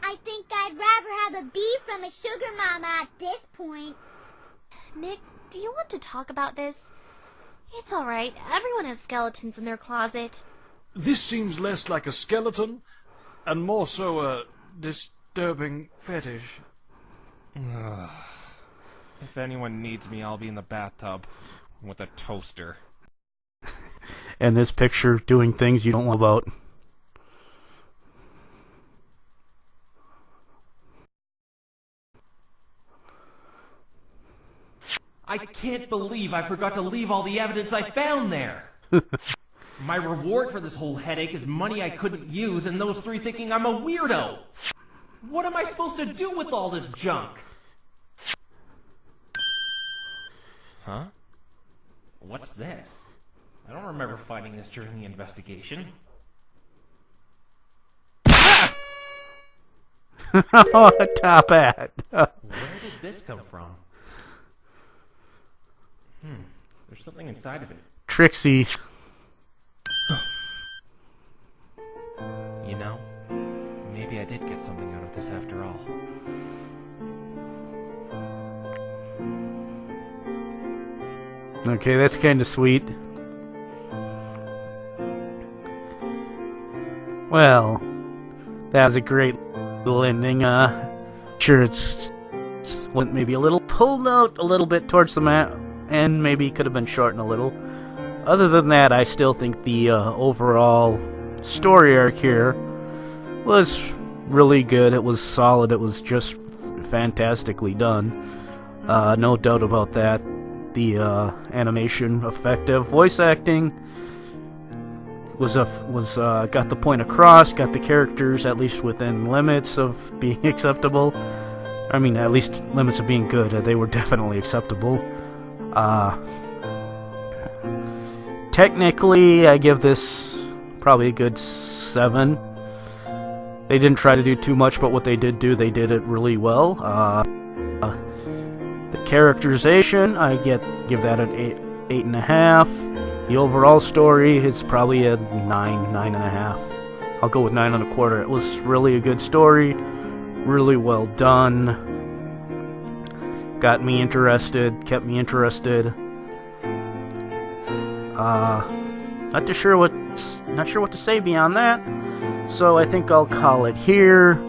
I think I'd rather have a bee from a sugar mama at this point. Nick, do you want to talk about this? It's alright. Everyone has skeletons in their closet. This seems less like a skeleton, and more so a disturbing fetish. If anyone needs me, I'll be in the bathtub with a toaster. And this picture doing things you don't know about. I can't believe I forgot to leave all the evidence I found there. My reward for this whole headache is money I couldn't use and those three thinking I'm a weirdo. What am I supposed to do with all this junk? Huh? What's this? I don't remember finding this during the investigation. Oh, a top hat. Where did this come from? There's something inside of it. Trixie. You know, maybe I did get something out of this after all. Okay, that's kind of sweet. Well, that was a great little ending. Sure, it's went maybe a little pulled out a little bit towards the mat, and maybe could have been shortened a little. Other than that, I still think the overall story arc here was really good. It was solid. It was just fantastically done. No doubt about that. The animation effective, voice acting was got the point across, got the characters at least within limits of being acceptable. I mean, at least limits of being good. They were definitely acceptable. Technically, I give this probably a good 7. They didn't try to do too much, but what they did do, they did it really well. The characterization, I give that an 8.5. The overall story is probably a 9.5. I'll go with 9.25. It was really a good story, really well done. Got me interested, kept me interested. Not sure what to say beyond that. So I think I'll call it here.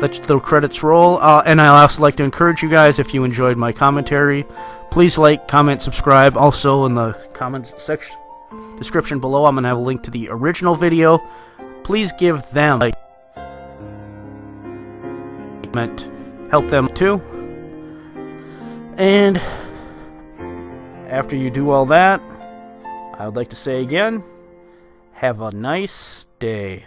Let the credits roll. And I'd also like to encourage you guys, if you enjoyed my commentary, please like, comment, subscribe. Also in the comments section description below, I'm gonna have a link to the original video. Please give them a comment, help them too. And after you do all that, I would like to say again, have a nice day.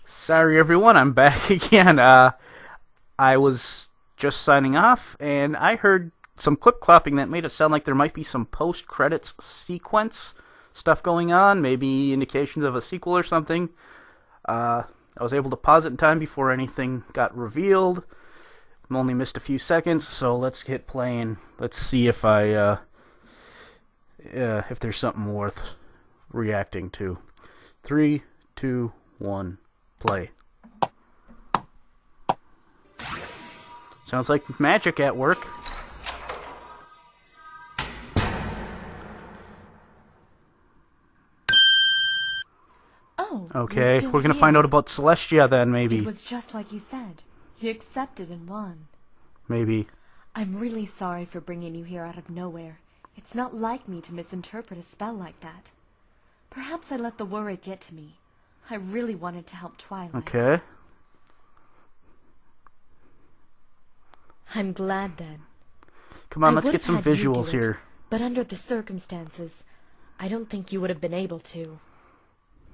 Sorry everyone, I'm back again. I was just signing off, and I heard some clip-clopping that made it sound like there might be some post-credits sequence stuff going on, maybe indications of a sequel or something. I was able to pause it in time before anything got revealed. I only missed a few seconds, so let's get playing. Let's see if if there's something worth reacting to. 3, 2, 1, play. Sounds like magic at work. Oh, okay, you're still we're gonna here. find out about Celestia then, maybe. It was just like you said. You accepted and won. Maybe. I'm really sorry for bringing you here out of nowhere. It's not like me to misinterpret a spell like that. Perhaps I let the worry get to me. I really wanted to help Twilight. Okay. I'm glad then. Come on, I let's would get have some had you do visuals it, here. But under the circumstances, I don't think you would have been able to.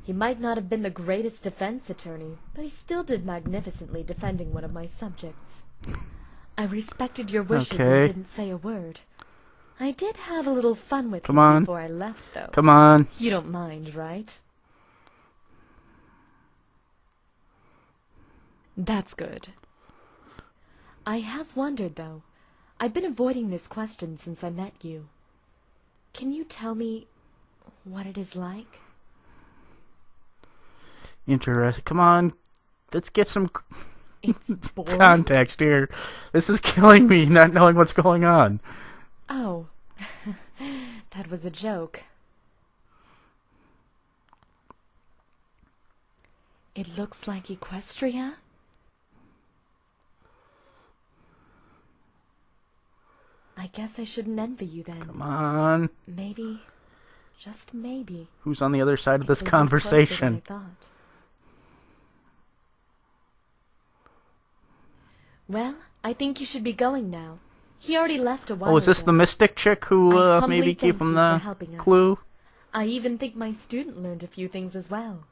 He might not have been the greatest defense attorney, but he still did magnificently defending one of my subjects. I respected your wishes and didn't say a word. I did have a little fun with him before I left, though. Come on. You don't mind, right? That's good. I have wondered, though. I've been avoiding this question since I met you. Can you tell me what it is like? Interesting. Come on. Let's get some It's boring. context here. This is killing me, not knowing what's going on. Oh, that was a joke. It looks like Equestria? I guess I shouldn't envy you then. Come on. Maybe, just maybe. Who's on the other side of this It'll be closer than conversation? I thought. Well, I think you should be going now. He already left a while Oh, is this ago. the mystic chick who I humbly maybe gave thank him you the for helping us. clue? I even think my student learned a few things as well.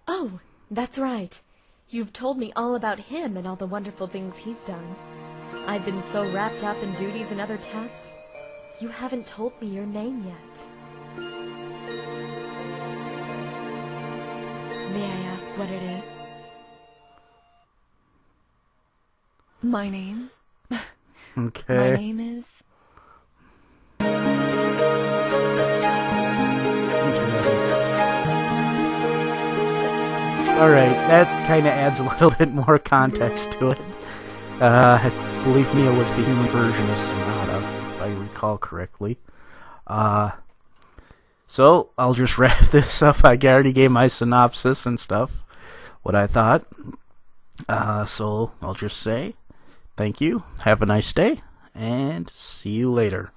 Oh, that's right. You've told me all about him and all the wonderful things he's done. I've been so wrapped up in duties and other tasks, you haven't told me your name yet. May I ask what it is? My name? Okay. My name is... Alright, that kind of adds a little bit more context to it. I believe Mia was the human version of Sonata, if I recall correctly. So, I'll just wrap this up. I already gave my synopsis and stuff, what I thought. So, I'll just say, thank you, have a nice day, and see you later.